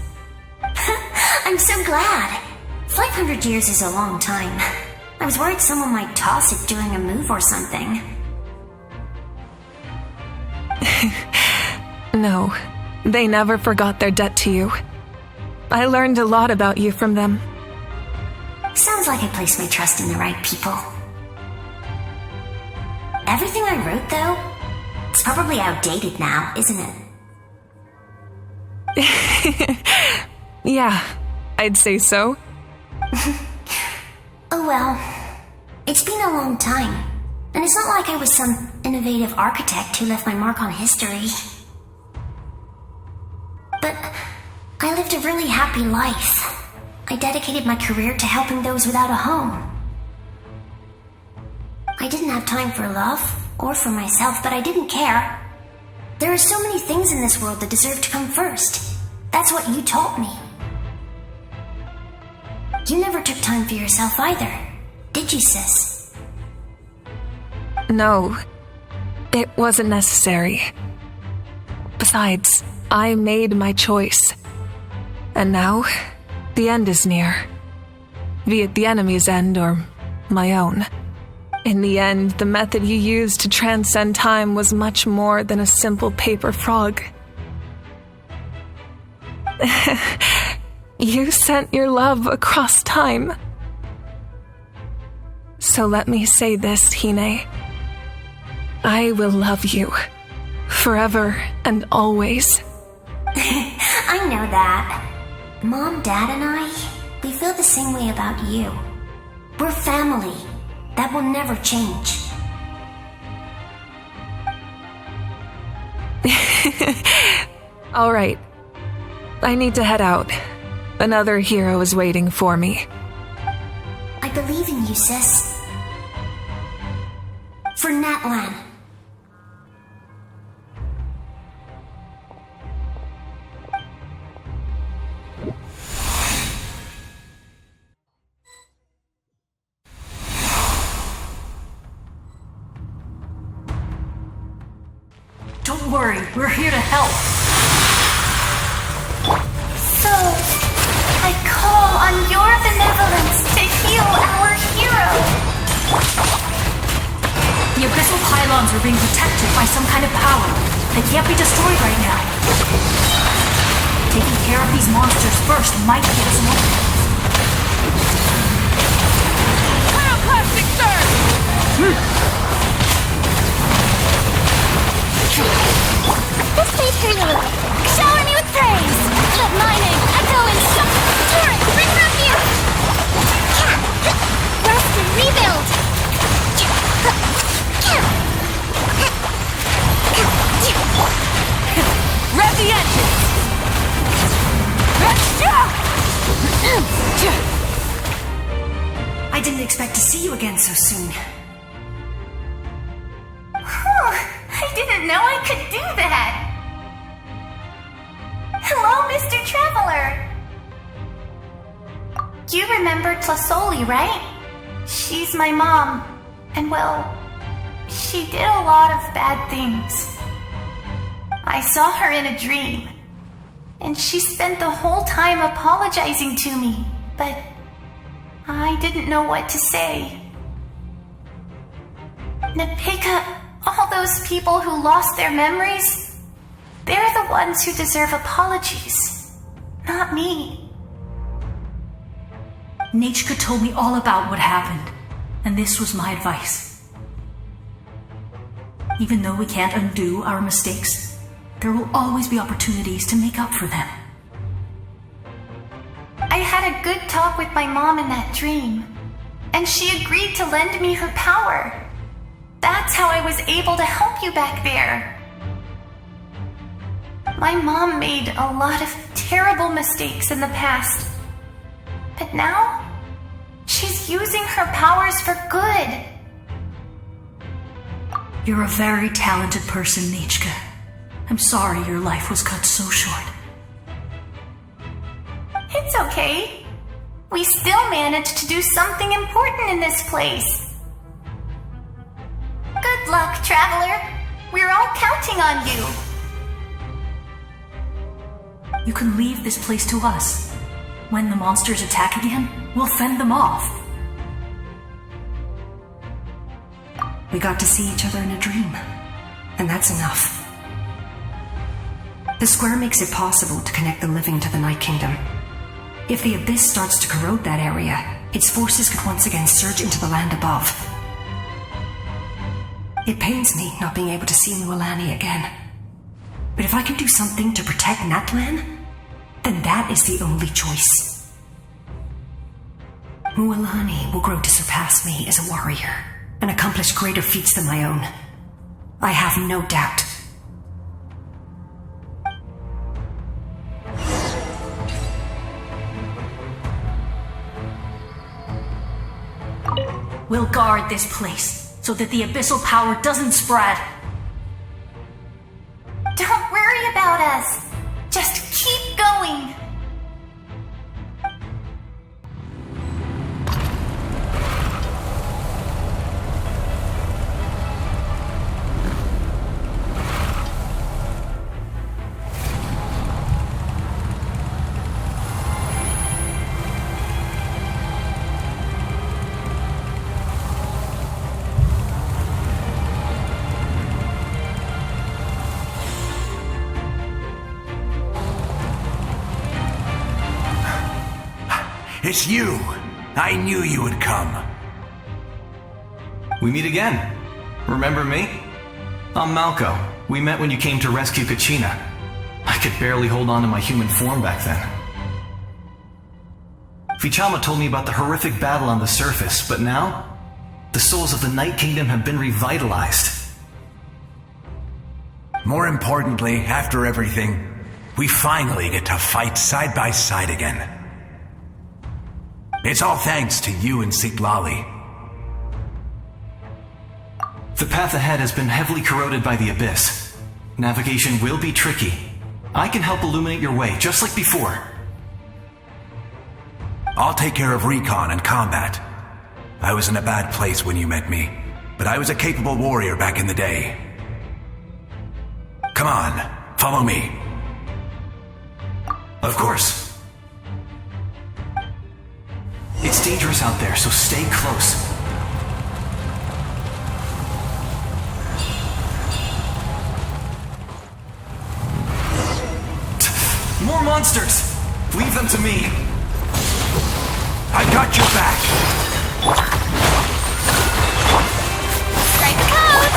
I'm so glad. 500 years is a long time. I was worried someone might toss it during a move or something. No, they never forgot their debt to you. I learned a lot about you from them. Feels like I placed my trust in the right people. Everything I wrote, though, it's probably outdated now, isn't it? Yeah, I'd say so. Oh well, it's been a long time, and it's not like I was some innovative architect who left my mark on history. But I lived a really happy life. I dedicated my career to helping those without a home. I didn't have time for love, or for myself, but I didn't care. There are so many things in this world that deserve to come first. That's what you taught me. You never took time for yourself either, did you, sis? No, it wasn't necessary. Besides, I made my choice. And now, the end is near. Be it the enemy's end or my own. In the end, the method you used to transcend time was much more than a simple paper frog. You sent your love across time. So let me say this, Hine. I will love you. Forever and always. I know that. Mom, Dad, and I, we feel the same way about you. We're family. That will never change. All right. I need to head out. Another hero is waiting for me. I believe in you, sis. For Natlan. Don't worry, we're here to help. So, I call on your benevolence to heal our hero. The abyssal pylons are being protected by some kind of power. They can't be destroyed right now. Taking care of these monsters first might get us more. Pyroclastic surge! This page hurt a little. Shower me with praise. Let my name echo in shock. Turret, bring refuge. Rest and rebuild. Rev the engines. I didn't expect to see you again so soon. I didn't know I could do that. Hello, Mr. Traveler. You remember Tlasoli, right? She's my mom. And well, she did a lot of bad things. I saw her in a dream. And she spent the whole time apologizing to me. But I didn't know what to say. Napika, all those people who lost their memories, they're the ones who deserve apologies, not me. Nachka told me all about what happened, and this was my advice. Even though we can't undo our mistakes, there will always be opportunities to make up for them. I had a good talk with my mom in that dream, and she agreed to lend me her power. That's how I was able to help you back there. My mom made a lot of terrible mistakes in the past. But now, she's using her powers for good. You're a very talented person, Nachka. I'm sorry your life was cut so short. It's okay. We still managed to do something important in this place. Good luck, Traveler. We're all counting on you. You can leave this place to us. When the monsters attack again, we'll fend them off. We got to see each other in a dream, and that's enough. The square makes it possible to connect the living to the Night Kingdom. If the abyss starts to corrode that area, its forces could once again surge into the land above. It pains me not being able to see Mualani again. But if I can do something to protect Natlan, then that is the only choice. Mualani will grow to surpass me as a warrior and accomplish greater feats than my own. I have no doubt. We'll guard this place so that the abyssal power doesn't spread. Don't worry about us. Just keep going. It's you! I knew you would come. We meet again. Remember me? I'm Malco. We met when you came to rescue Kachina. I could barely hold on to my human form back then. Vichama told me about the horrific battle on the surface, but now, the souls of the Night Kingdom have been revitalized. More importantly, after everything, we finally get to fight side by side again. It's all thanks to you and Siglali. The path ahead has been heavily corroded by the abyss. Navigation will be tricky. I can help illuminate your way, just like before. I'll take care of recon and combat. I was in a bad place when you met me, but I was a capable warrior back in the day. Come on, follow me. Of course. It's dangerous out there, so stay close. More monsters! Leave them to me. I got your back. Strike the code!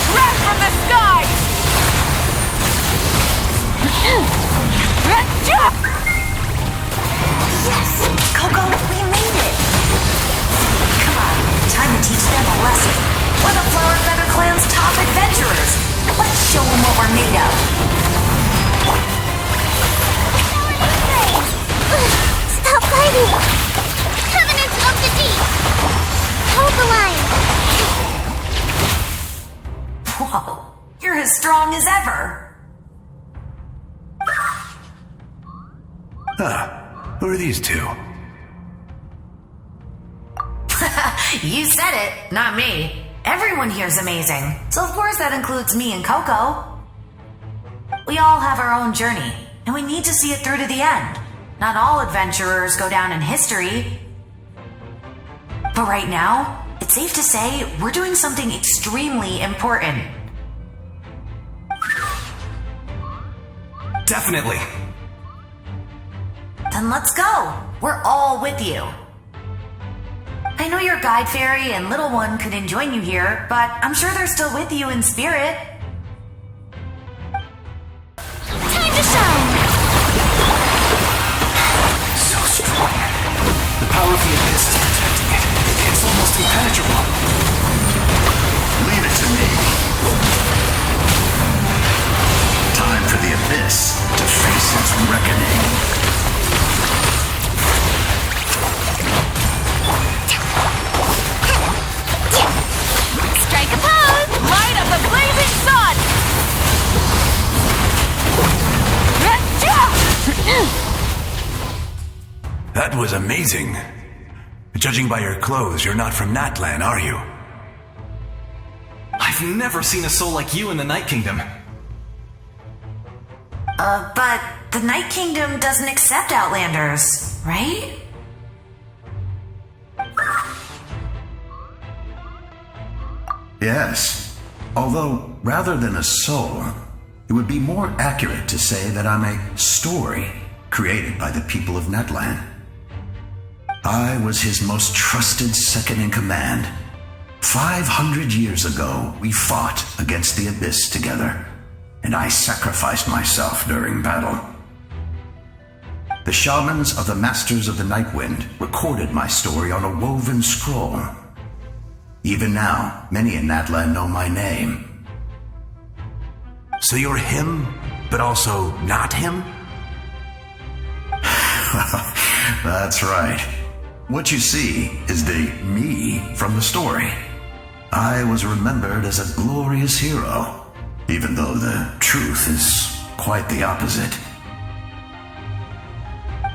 Red from the sky! Yes! Coco, we made it! Come on, time to teach them a lesson. We're the Flower Feather Clan's top adventurers. Let's show them what we're made of. Stop fighting! Covenant of the Deep! Hold the line! Whoa, you're as strong as ever. Who are these two? You said it, not me. Everyone here's amazing. So of course that includes me and Coco. We all have our own journey, and we need to see it through to the end. Not all adventurers go down in history. But right now, it's safe to say we're doing something extremely important. Definitely. Then let's go. We're all with you. I know your guide fairy and little one couldn't join you here, but I'm sure they're still with you in spirit. Time to shine! So strong. The power of the abyss is protecting it. It's almost impenetrable. Leave it to me. Time for the abyss to face its reckoning. Strike a pose! Light of the blazing sun! That was amazing. Judging by your clothes, you're not from Natlan, are you? I've never seen a soul like you in the Night Kingdom. But the Night Kingdom doesn't accept Outlanders, right? Yes. Although, rather than a soul, It would be more accurate to say that I'm a story created by the people of Netland. I was his most trusted second-in-command. 500 years ago, we fought against the Abyss together, and I sacrificed myself during battle. The shamans of the Masters of the Nightwind recorded my story on a woven scroll. Even now, many in Natlan know my name. So you're him, but also not him? That's right. What you see is the me from the story. I was remembered as a glorious hero, even though the truth is quite the opposite.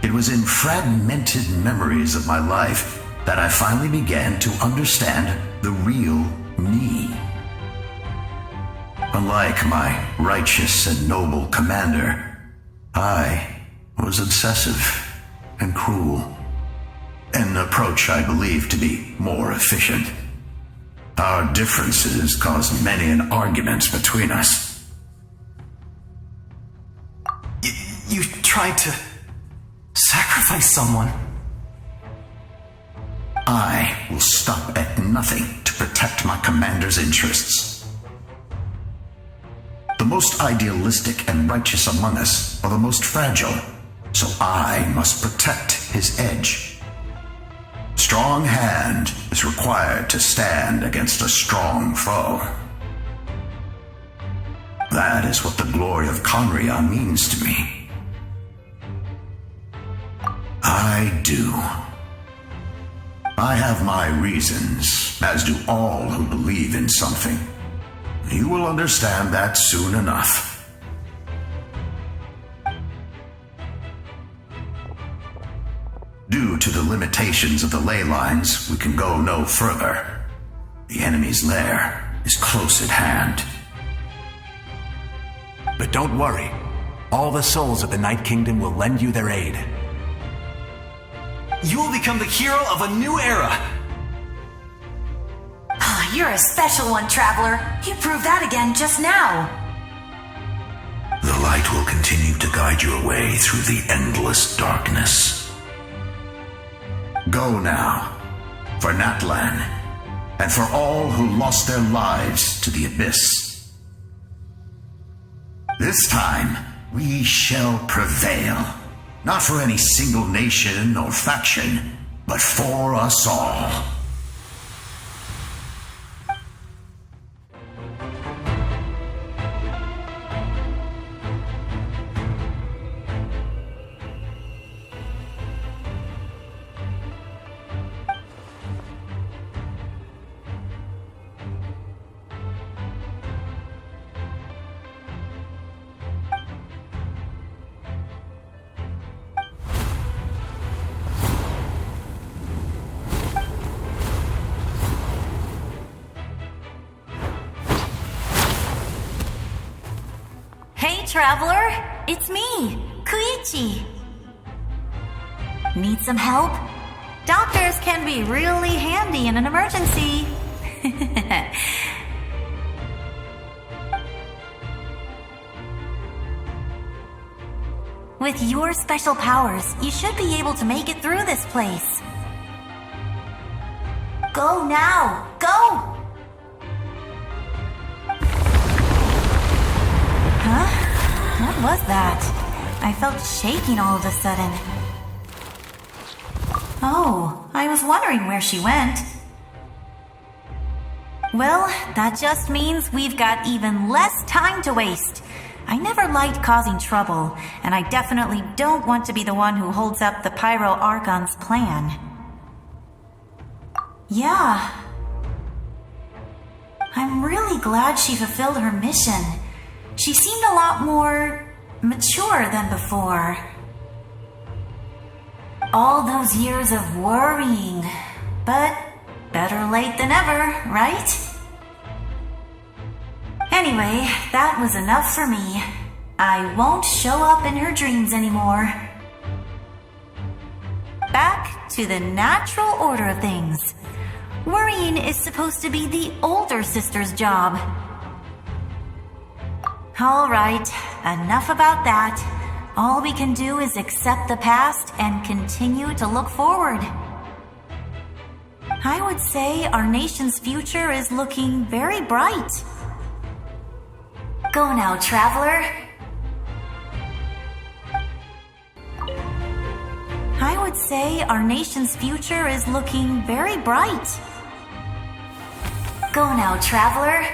It was in fragmented memories of my life that I finally began to understand the real me. Unlike my righteous and noble commander, I was obsessive and cruel, an approach I believe to be more efficient. Our differences caused many an arguments between us. You tried to sacrifice someone. I will stop at nothing to protect my commander's interests. The most idealistic and righteous among us are the most fragile, so I must protect his edge. Strong hand is required to stand against a strong foe. That is what the glory of Conria means to me. I do. I have my reasons, as do all who believe in something. You will understand that soon enough. Due to the limitations of the ley lines, we can go no further. The enemy's lair is close at hand. But don't worry. All the souls of the Night Kingdom will lend you their aid. You will become the hero of a new era. You're a special one, Traveler. You proved that again just now. The light will continue to guide your way through the endless darkness. Go now, for Natlan, and for all who lost their lives to the Abyss. This time, we shall prevail, not for any single nation or faction, but for us all. Traveler, it's me, Koichi. Need some help? Doctors can be really handy in an emergency. With your special powers, you should be able to make it through this place. Go now! Go! Huh? What was that? I felt shaking all of a sudden. Oh, I was wondering where she went. Well, that just means we've got even less time to waste. I never liked causing trouble, and I definitely don't want to be the one who holds up the Pyro Archon's plan. Yeah. I'm really glad she fulfilled her mission. She seemed a lot more mature than before. All those years of worrying, but better late than ever, right? Anyway, that was enough for me. I won't show up in her dreams anymore. Back to the natural order of things. Worrying is supposed to be the older sister's job. All right, enough about that. All we can do is accept the past and continue to look forward. I would say our nation's future is looking very bright. Go now, traveler. I would say our nation's future is looking very bright. Go now, traveler.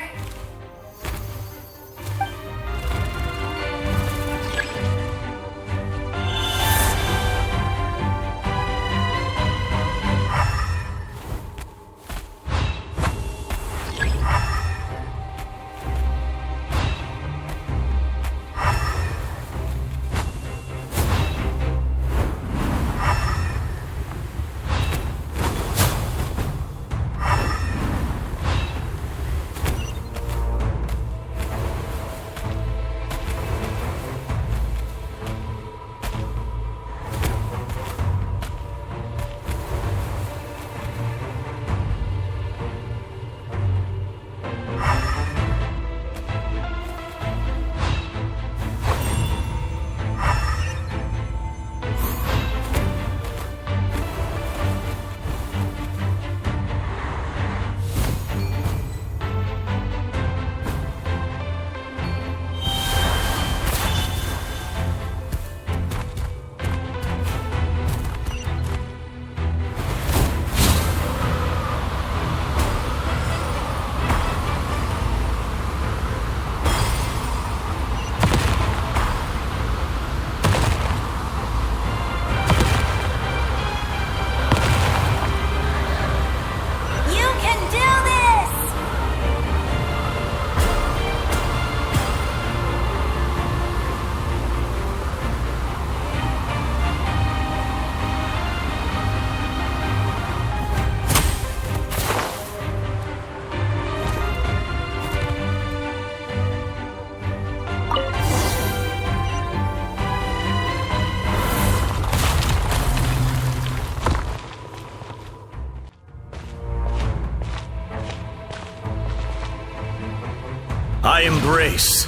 I embrace.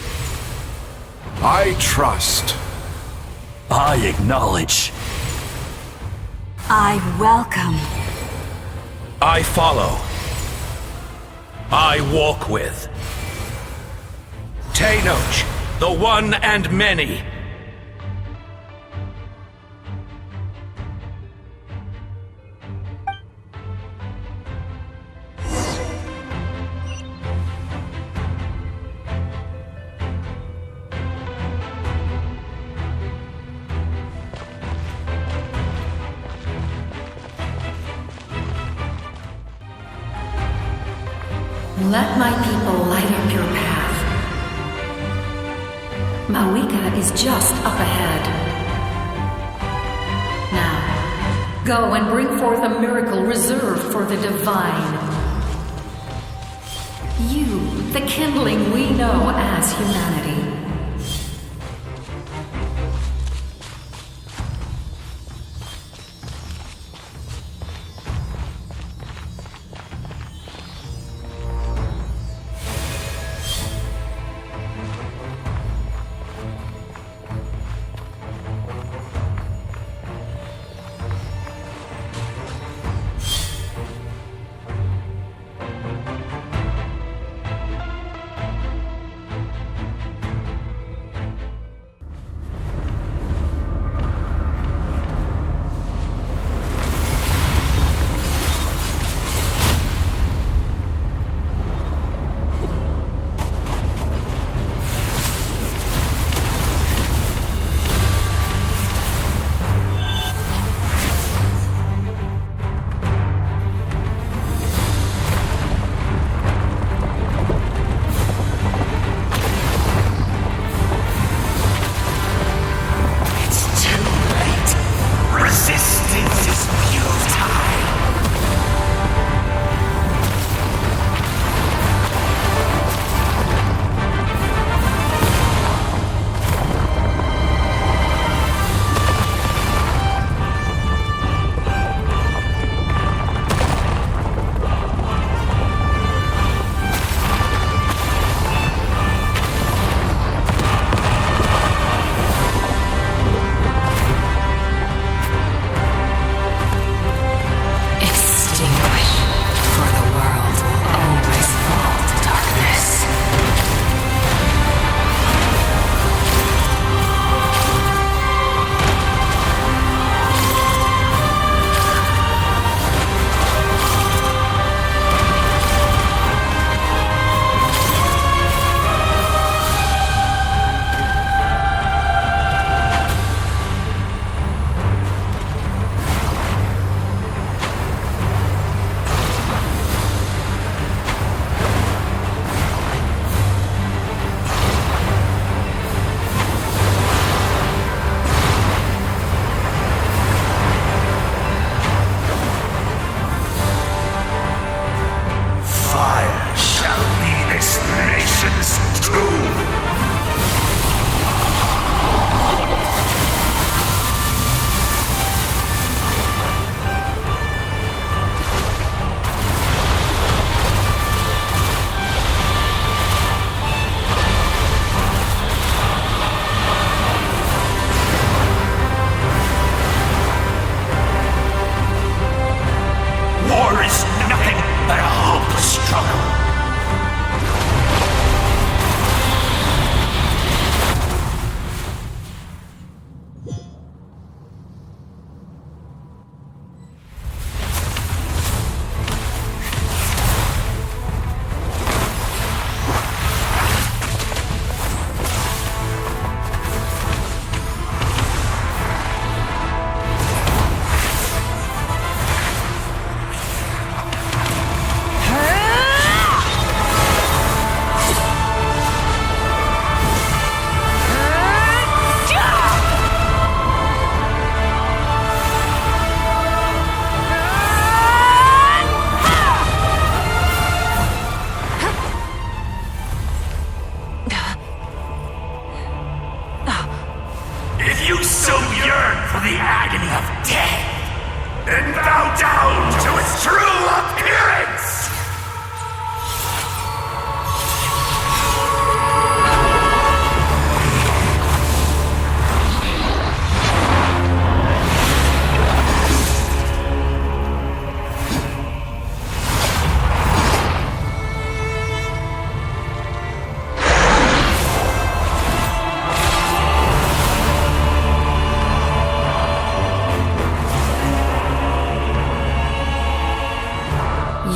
I trust. I acknowledge. I welcome. I follow. I walk with. Tenoch, the one and many. Let my people light up your path. Mawika is just up ahead. Now, go and bring forth a miracle reserved for the divine. You, the kindling we know as humanity.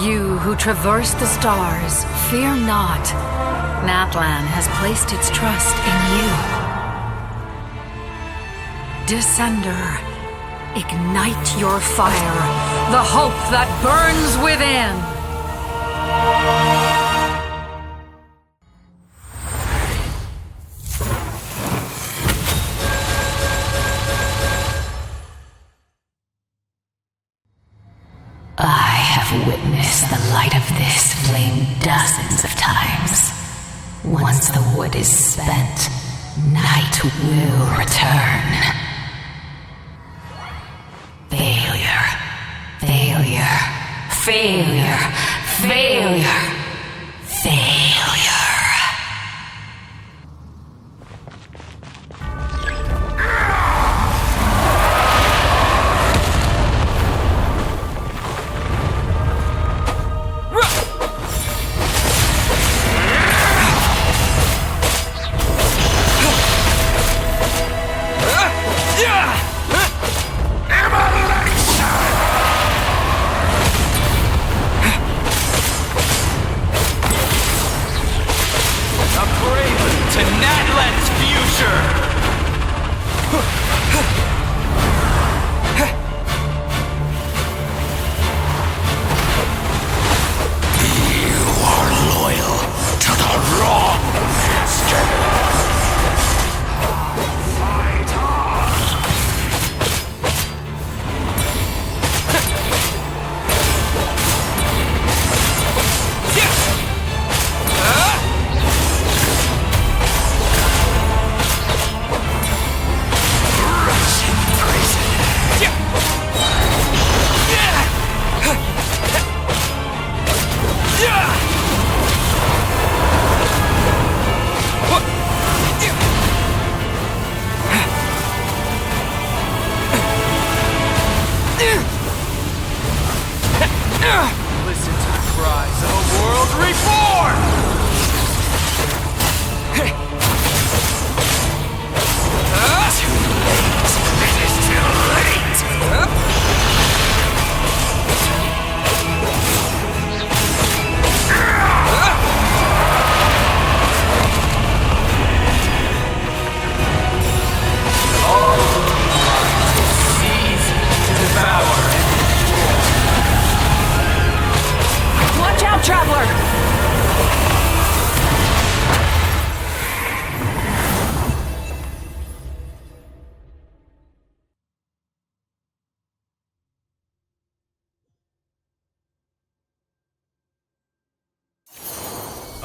You who traverse the stars, fear not. Natlan has placed its trust in you. Descender, ignite your fire, the hope that burns within. I have witnessed the light of this flame dozens of times. Once the wood is spent, night will return. Failure, failure, failure, failure, failure.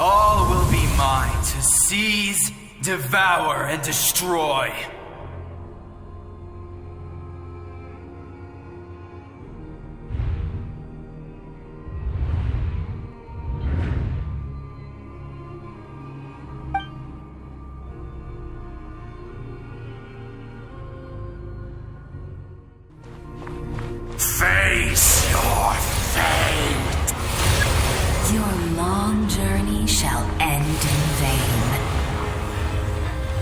All will be mine to seize, devour, and destroy. Face your fate. Your long journey shall end in vain.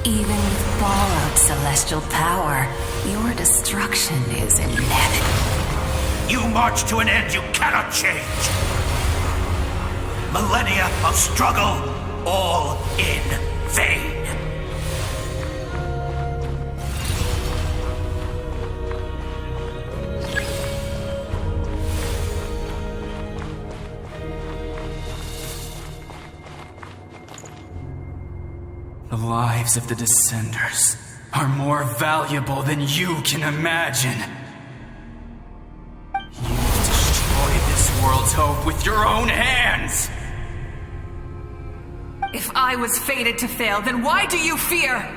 Even with borrowed celestial power, your destruction is inevitable. You march to an end you cannot change. Millennia of struggle, all in vain. The lives of the Descenders are more valuable than you can imagine. You've destroyed this world's hope with your own hands! If I was fated to fail, then why do you fear?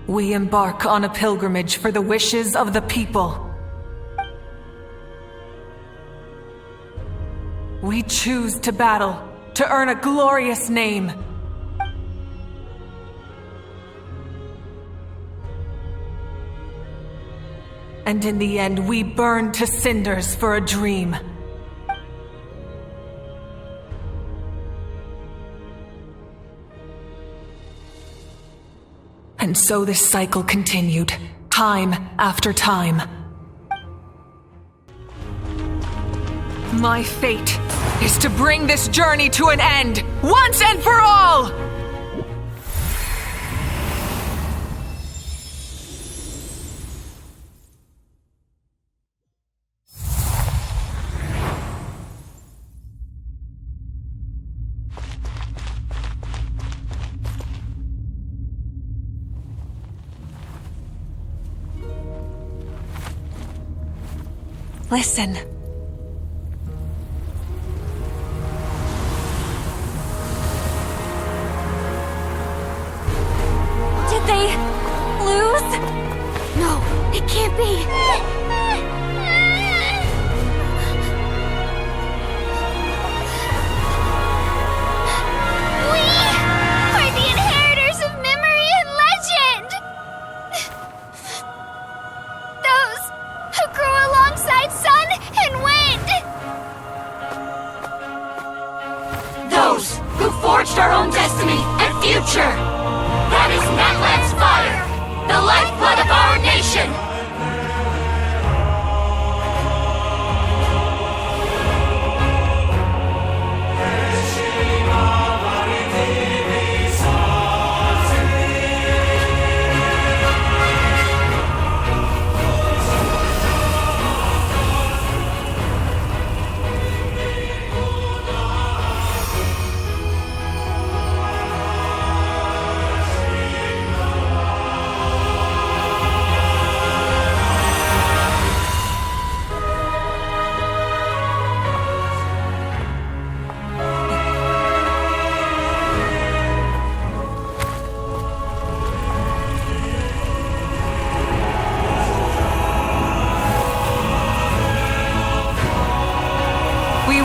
We embark on a pilgrimage for the wishes of the people. We choose to battle, to earn a glorious name. And in the end, we burn to cinders for a dream. And so this cycle continued, time after time. My fate is to bring this journey to an end, once and for all! Listen. Did they lose? No, it can't be. We are the inheritors of memory and legend. Those who grew alongside sun and wind. Those who forged our own destiny and future. That is Natlan's fire, the lifeblood of our nation.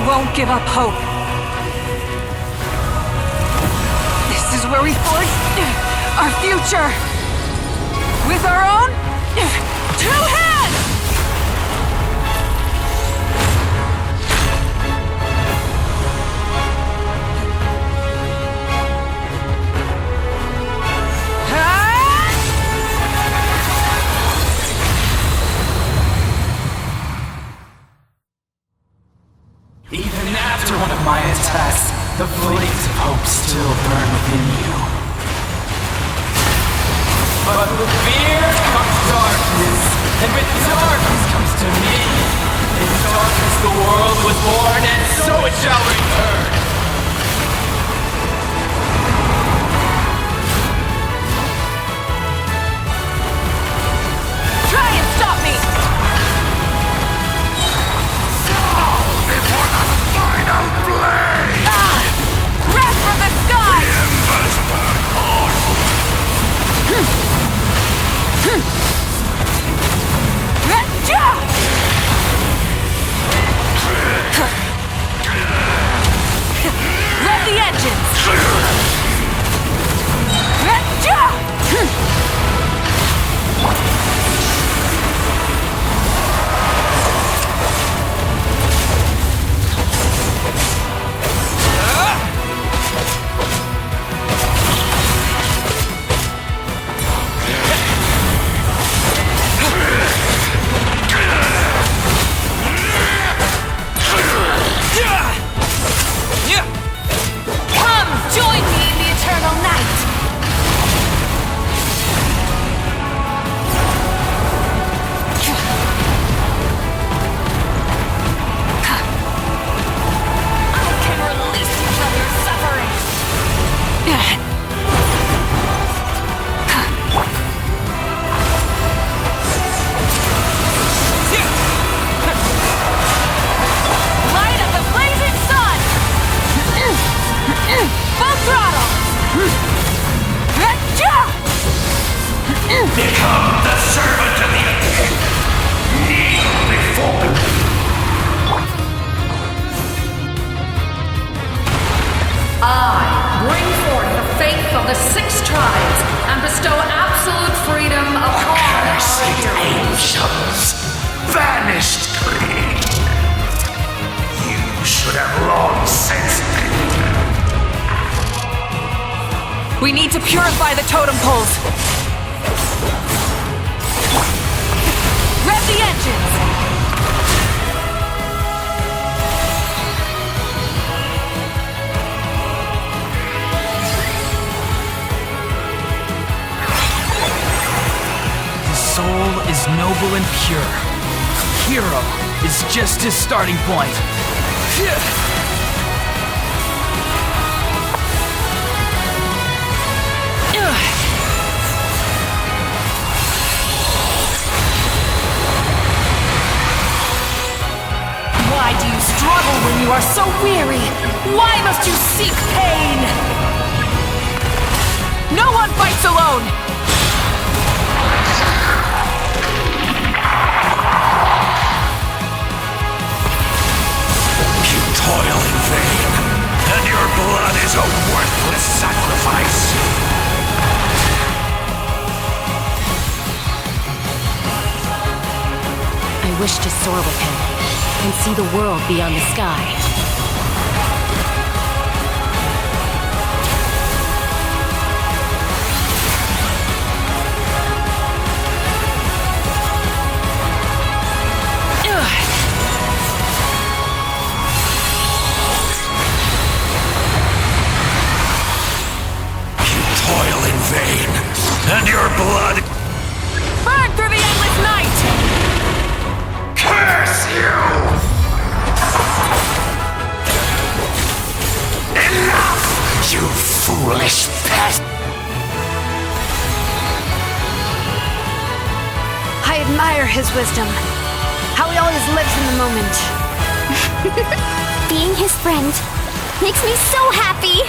Won't give up hope. This is where we forge our future with our own 2 hands! Even after one of Maya's tests, the flames of hope still burn within you. But with fear comes darkness, and with darkness comes dominion. In darkness the world was born, and so it shall return. Try and stop me! Final blade! Breath from the sky! The embers burn hard. We need to purify the totem poles. Rev the engines! His soul is noble and pure. Hero is just his starting point. Why do you struggle when you are so weary? Why must you seek pain? No one fights alone! You toil in vain, and your blood is a worthless sacrifice. I wish to soar with him and see the world beyond the sky. You toil in vain, and your blood... Burn through the endless night! Curse you! Enough, you foolish pest! I admire his wisdom. How he always lives in the moment. Being his friend makes me so happy.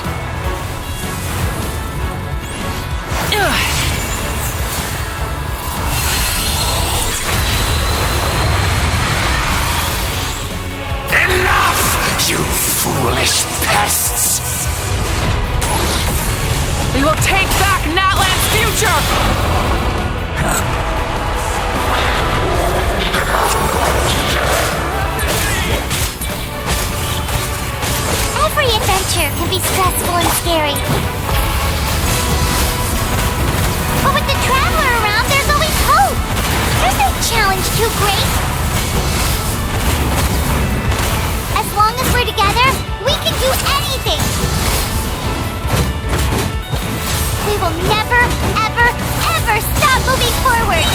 Enough, you foolish pests! We will take back Natlan's future! Every adventure can be stressful and scary. But with the Traveler around, there's always hope. There's no challenge too great. As long as we're together, we can do anything. We will never, ever, ever stop moving forward.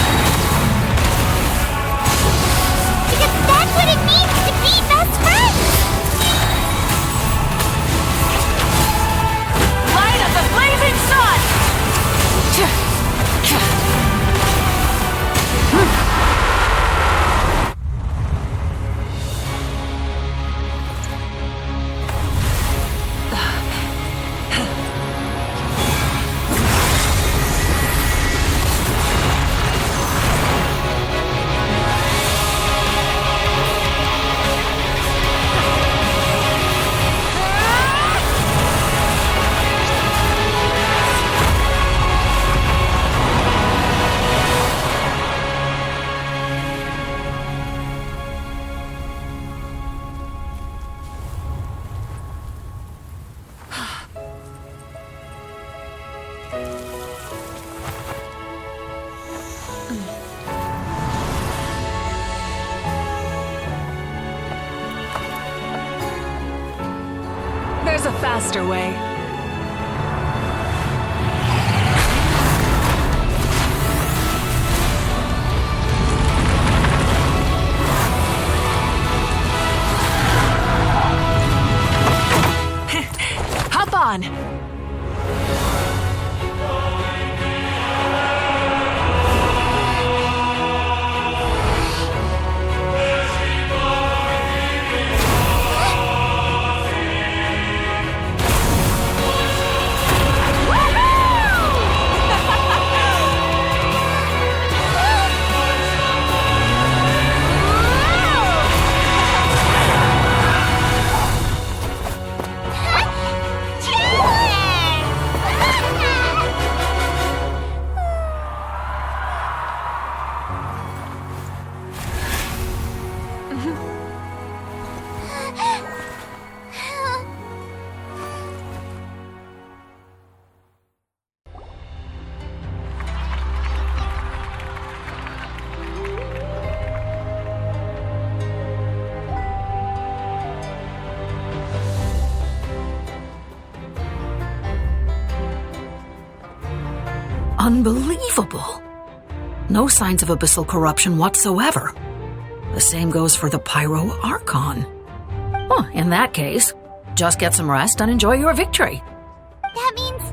Because that's what it means to be best friends. Light of the blazing sun! There's a faster way. Hop on! Unbelievable. No signs of abyssal corruption whatsoever. The same goes for the Pyro Archon. Oh, in that case, just get some rest and enjoy your victory. That means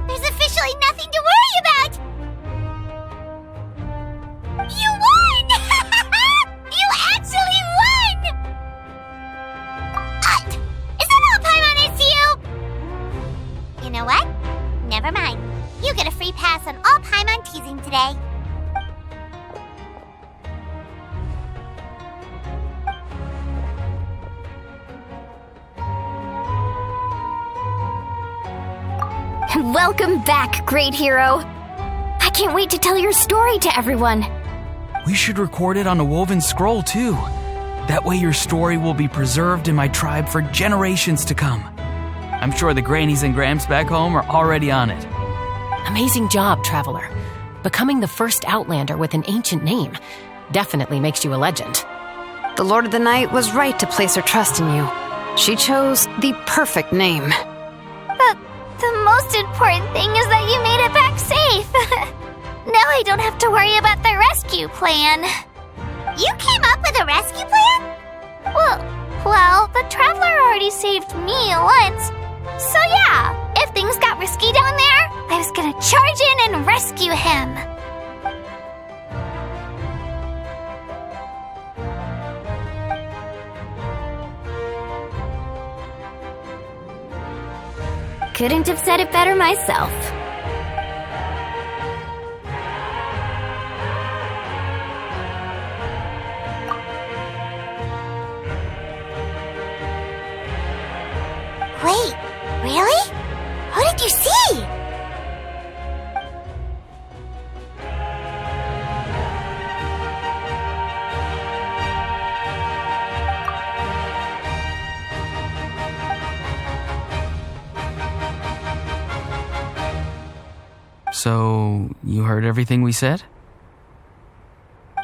there's officially nothing to worry about! You won! You actually won! Is that all Paimon is to you? You know what? Never mind. You get a free pass on all Paimon teasing today. Welcome back, great hero. I can't wait to tell your story to everyone. We should record it on a woven scroll, too. That way your story will be preserved in my tribe for generations to come. I'm sure the grannies and gramps back home are already on it. Amazing job, Traveler. Becoming the first Outlander with an ancient name definitely makes you a legend. The Lord of the Night was right to place her trust in you. She chose the perfect name. The most important thing is that you made it back safe. Now I don't have to worry about the rescue plan. You came up with a rescue plan? Well, the Traveler already saved me once. So yeah, if things got risky down there, I was gonna charge in and rescue him. Couldn't have said it better myself. Wait, really? Who did you see? So, you heard everything we said?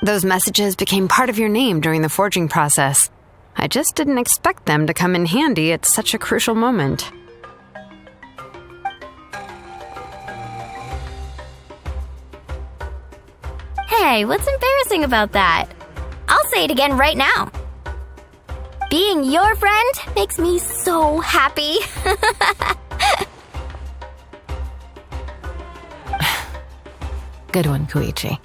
Those messages became part of your name during the forging process. I just didn't expect them to come in handy at such a crucial moment. Hey, what's embarrassing about that? I'll say it again right now. Being your friend makes me so happy. Good one, Koichi.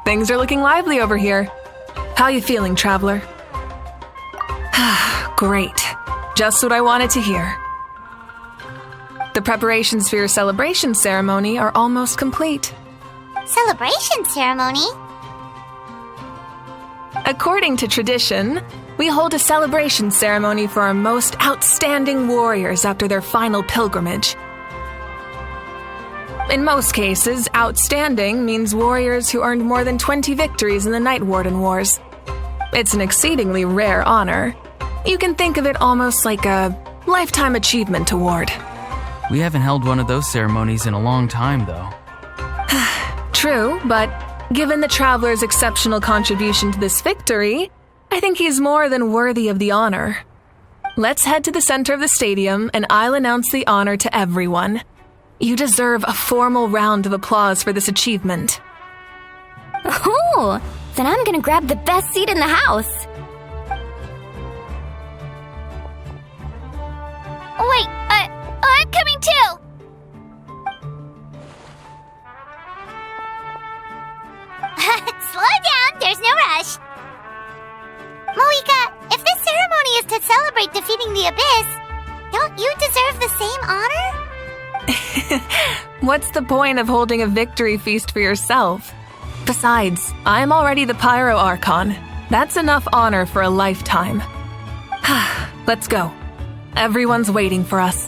Things are looking lively over here. How you feeling, Traveler? Great. Just what I wanted to hear. The preparations for your celebration ceremony are almost complete. Celebration ceremony? According to tradition, we hold a celebration ceremony for our most outstanding warriors after their final pilgrimage. In most cases, outstanding means warriors who earned more than 20 victories in the Night Warden Wars. It's an exceedingly rare honor. You can think of it almost like a lifetime achievement award. We haven't held one of those ceremonies in a long time, though. True, but given the Traveler's exceptional contribution to this victory, I think he's more than worthy of the honor. Let's head to the center of the stadium and I'll announce the honor to everyone. You deserve a formal round of applause for this achievement. Oh, then I'm gonna grab the best seat in the house. Wait, I'm coming too! Slow down, there's no rush. Moika, if this ceremony is to celebrate defeating the Abyss, don't you deserve the same honor? What's the point of holding a victory feast for yourself? Besides, I'm already the Pyro Archon. That's enough honor for a lifetime. Let's go. Everyone's waiting for us.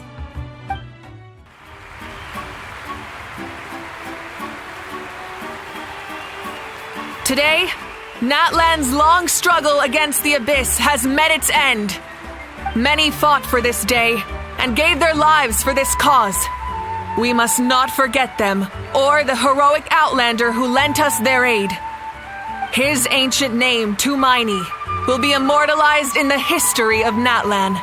Today, Natlan's long struggle against the Abyss has met its end. Many fought for this day and gave their lives for this cause. We must not forget them or the heroic Outlander who lent us their aid. His ancient name, Tumaini, will be immortalized in the history of Natlan.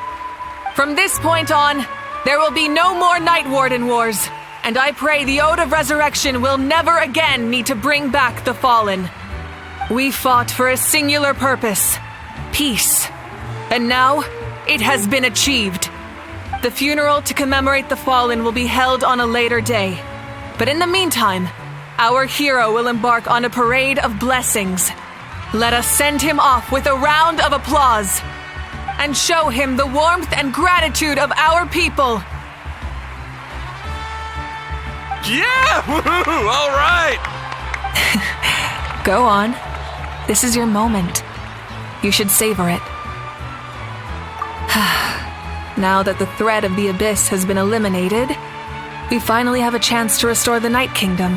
From this point on, There will be no more Night Warden wars, and I pray the Ode of Resurrection will never again need to bring back the fallen. We fought for a singular purpose, peace, and now it has been achieved. The funeral to commemorate the fallen will be held on a later day, but in the meantime, our hero will embark on a parade of blessings. Let us send him off with a round of applause and show him the warmth and gratitude of our people. Yeah! Woohoo! All right! Go on. This is your moment. You should savor it. Now that the threat of the abyss has been eliminated, we finally have a chance to restore the Night Kingdom.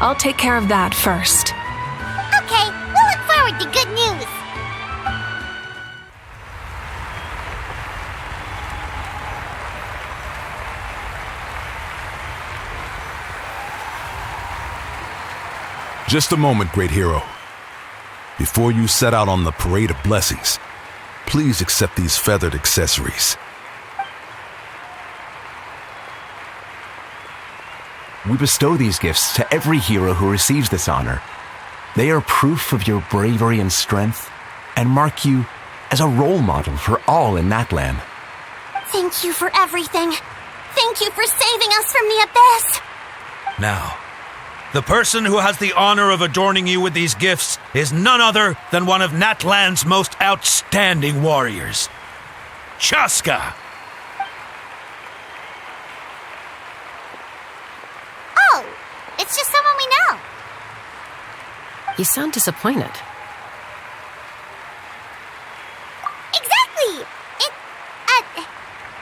I'll take care of that first. Okay, we'll look forward to good news. Just a moment, great hero. Before you set out on the parade of blessings, please accept these feathered accessories. We bestow these gifts to every hero who receives this honor. They are proof of your bravery and strength, and mark you as a role model for all in Natlan. Thank you for everything. Thank you for saving us from the abyss. Now, the person who has the honor of adorning you with these gifts is none other than one of Natlan's most outstanding warriors, Chaska. Oh, it's just someone we know. You sound disappointed. Exactly! It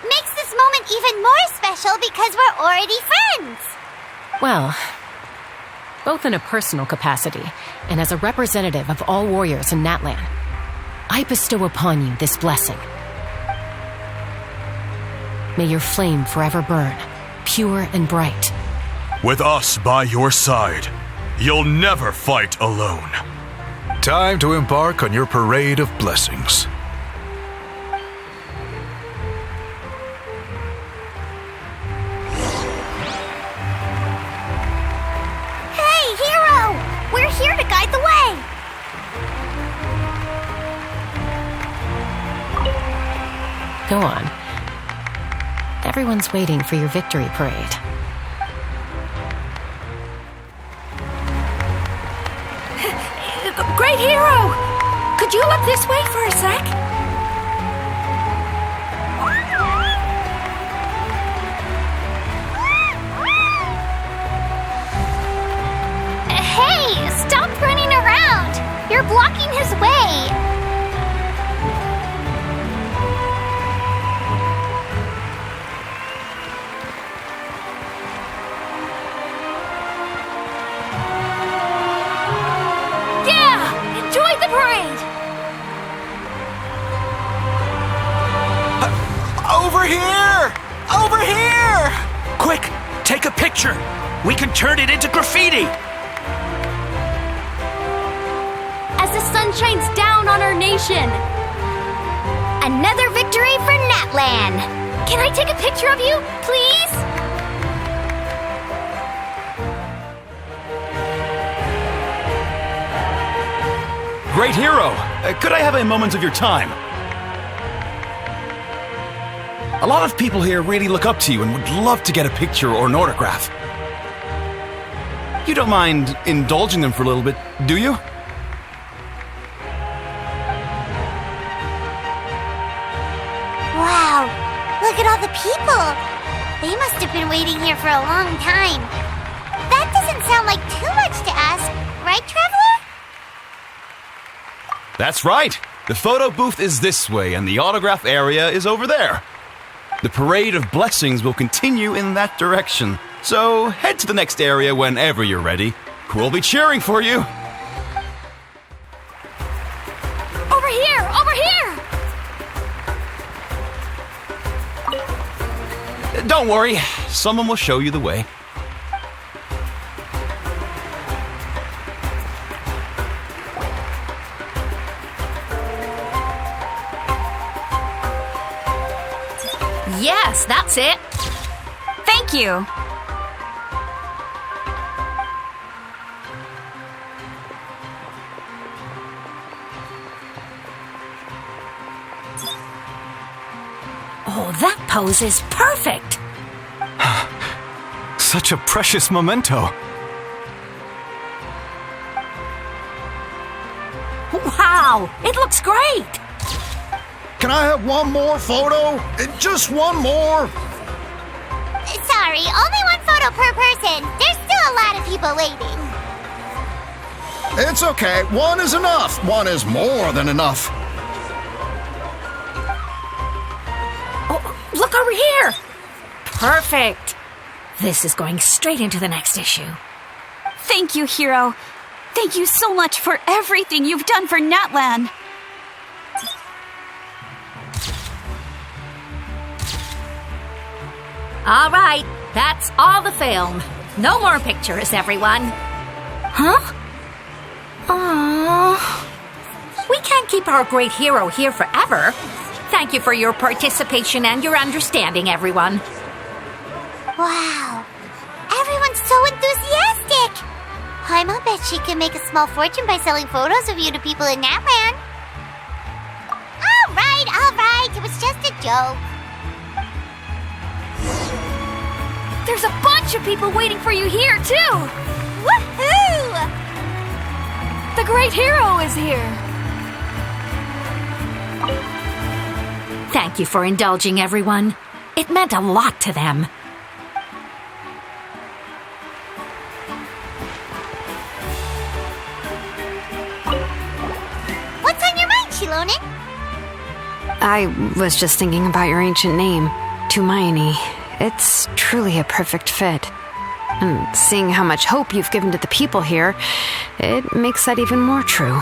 makes this moment even more special because we're already friends. Well, both in a personal capacity and as a representative of all warriors in Natlan, I bestow upon you this blessing. May your flame forever burn, pure and bright. With us by your side, you'll never fight alone. Time to embark on your parade of blessings. We're here to guide the way! Go on. Everyone's waiting for your victory parade. Great hero! Could you look this way for a sec? Hey, stop running around! You're blocking his way! Yeah! Enjoy the parade! Over here! Over here! Quick, take a picture. We can turn it into graffiti. As the sun shines down on our nation. Another victory for Natlan. Can I take a picture of you, please? Great hero! Could I have a moment of your time? A lot of people here really look up to you and would love to get a picture or an autograph. You don't mind indulging them for a little bit, do you? Wow, look at all the people! They must have been waiting here for a long time. That doesn't sound like too much to ask, right, Traveler? That's right! The photo booth is this way and the autograph area is over there. The parade of blessings will continue in that direction, so head to the next area whenever you're ready. We'll be cheering for you! Over here! Over here! Don't worry, someone will show you the way. Yes, that's That's it. Thank you. Oh, that pose is perfect! Such a precious memento. Wow! It looks great! Can I have one more photo? Just one more? Sorry, only one photo per person. There's still a lot of people waiting. It's okay. One is enough. One is more than enough. Oh, look over here! Perfect! This is going straight into the next issue. Thank you, Hero. Thank you so much for everything you've done for Natlan. All right, that's all the film. No more pictures, everyone. Huh? Aww. We can't keep our great hero here forever. Thank you for your participation and your understanding, everyone. Wow. Everyone's so enthusiastic. Paimon bet she can make a small fortune by selling photos of you to people in Natlan. All right. It was just a joke. There's a bunch of people waiting for you here, too! Woohoo! The great hero is here! Thank you for indulging, everyone. It meant a lot to them. What's on your mind, Shilonen? I was just thinking about your ancient name, Tumaini. It's truly a perfect fit. And seeing how much hope you've given to the people here, it makes that even more true.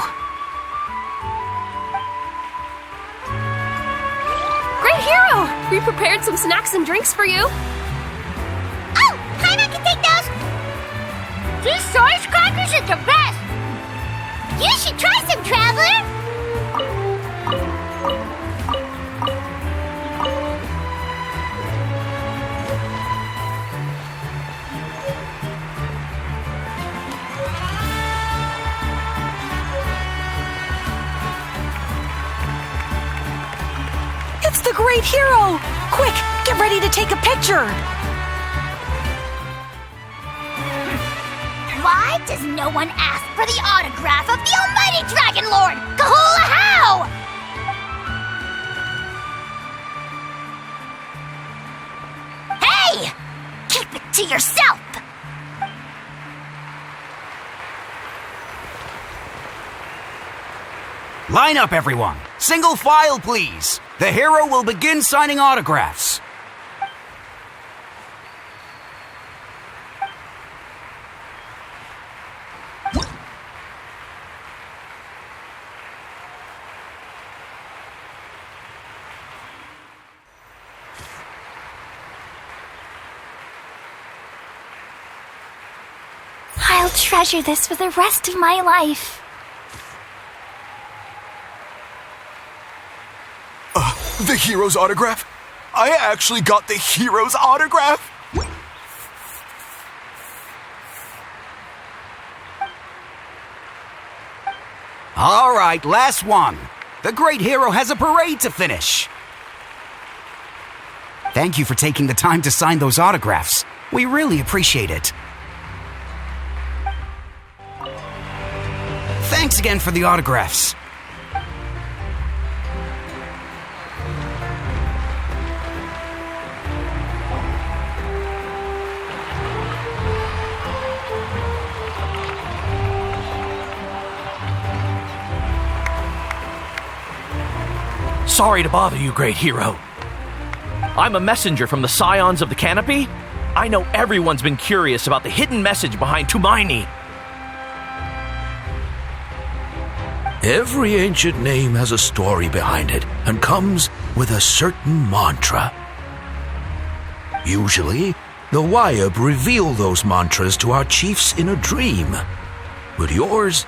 Great hero! We prepared some snacks and drinks for you. Oh, Paimon can take those. These source crackers are the best. You should try some, Traveler. It's the great hero! Quick, get ready to take a picture! Why does no one ask for the autograph of the almighty Dragon Lord, Kahula How? Hey! Keep it to yourself! Line up, everyone. Single file, please. The hero will begin signing autographs. I'll treasure this for the rest of my life. The hero's autograph? I actually got the hero's autograph? All right, last one. The great hero has a parade to finish. Thank you for taking the time to sign those autographs. We really appreciate it. Thanks again for the autographs. Sorry to bother you, great hero. I'm a messenger from the Scions of the Canopy. I know everyone's been curious about the hidden message behind Tumaini. Every ancient name has a story behind it and comes with a certain mantra. Usually, the Wayab reveal those mantras to our chiefs in a dream, but yours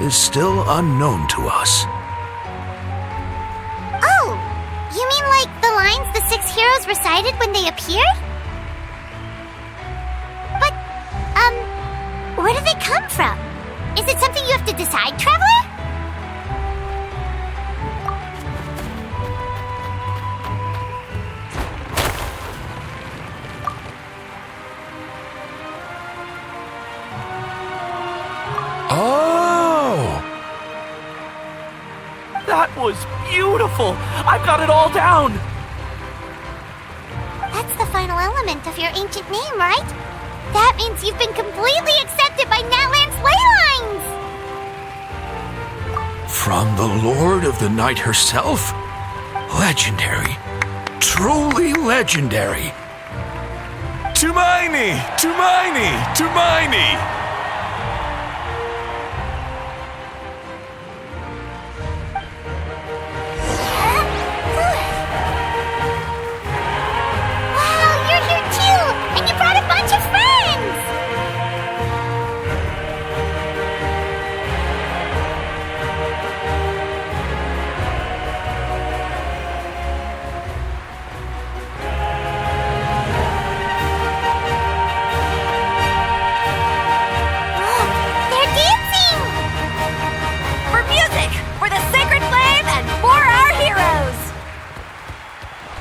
is still unknown to us. Oh, you mean like the lines the 6 heroes recited when they appeared? But, where do they come from? Is it something you have to decide, Traveler? Oh! That was beautiful! I've got it all down! That's the final element of your ancient name, right? That means you've been completely accepted by Natlan's ley lines! From the Lord of the Night herself? Legendary. Truly legendary. Tumaini! Tumaini! Tumaini!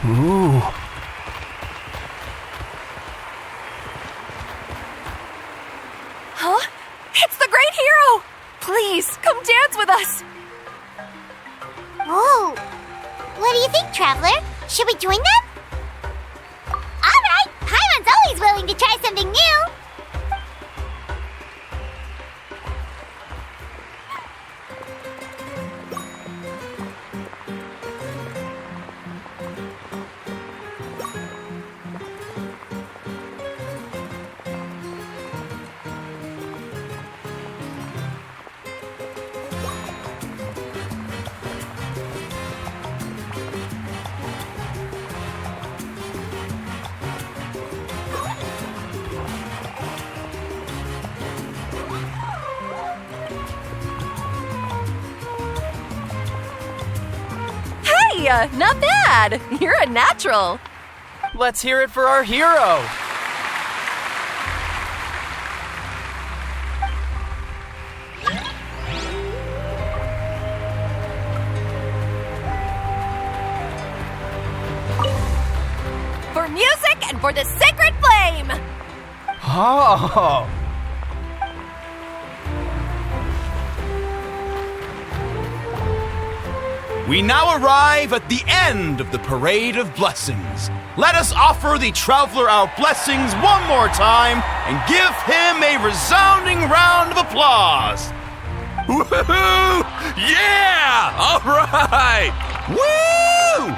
Ooh. Huh? It's the great hero! Please, come dance with us! Whoa! What do you think, Traveler? Should we join them? Alright! Paimon's always willing to try something new! Not bad! You're a natural! Let's hear it for our hero! For music and for the sacred flame! Oh! We now arrive at the end of the Parade of Blessings. Let us offer the traveler our blessings one more time and give him a resounding round of applause. Woohoo! Yeah! All right! Woo!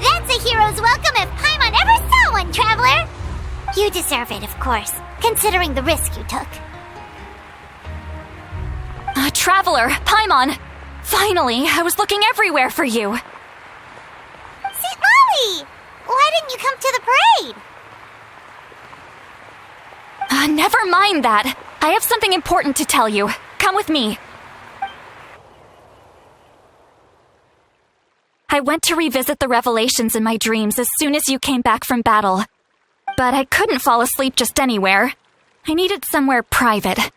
That's a hero's welcome if Paimon ever saw one, Traveler! You deserve it, of course, considering the risk you took. Traveler, Paimon! Finally, I was looking everywhere for you! St. Molly! Why didn't you come to the parade? Never mind that. I have something important to tell you. Come with me. I went to revisit the revelations in my dreams as soon as you came back from battle. But I couldn't fall asleep just anywhere. I needed somewhere private.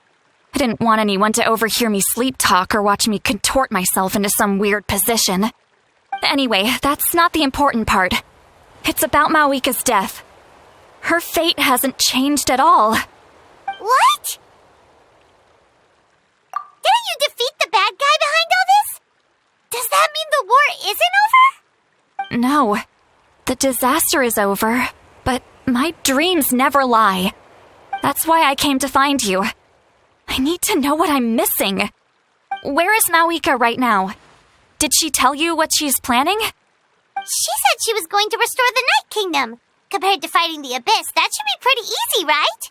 I didn't want anyone to overhear me sleep talk or watch me contort myself into some weird position. Anyway, that's not the important part. It's about Mawika's death. Her fate hasn't changed at all. What? Didn't you defeat the bad guy behind all this? Does that mean the war isn't over? No. The disaster is over, but my dreams never lie. That's why I came to find you. I need to know what I'm missing. Where is Mawika right now? Did she tell you what she's planning? She said she was going to restore the Night Kingdom. Compared to fighting the Abyss, that should be pretty easy, right?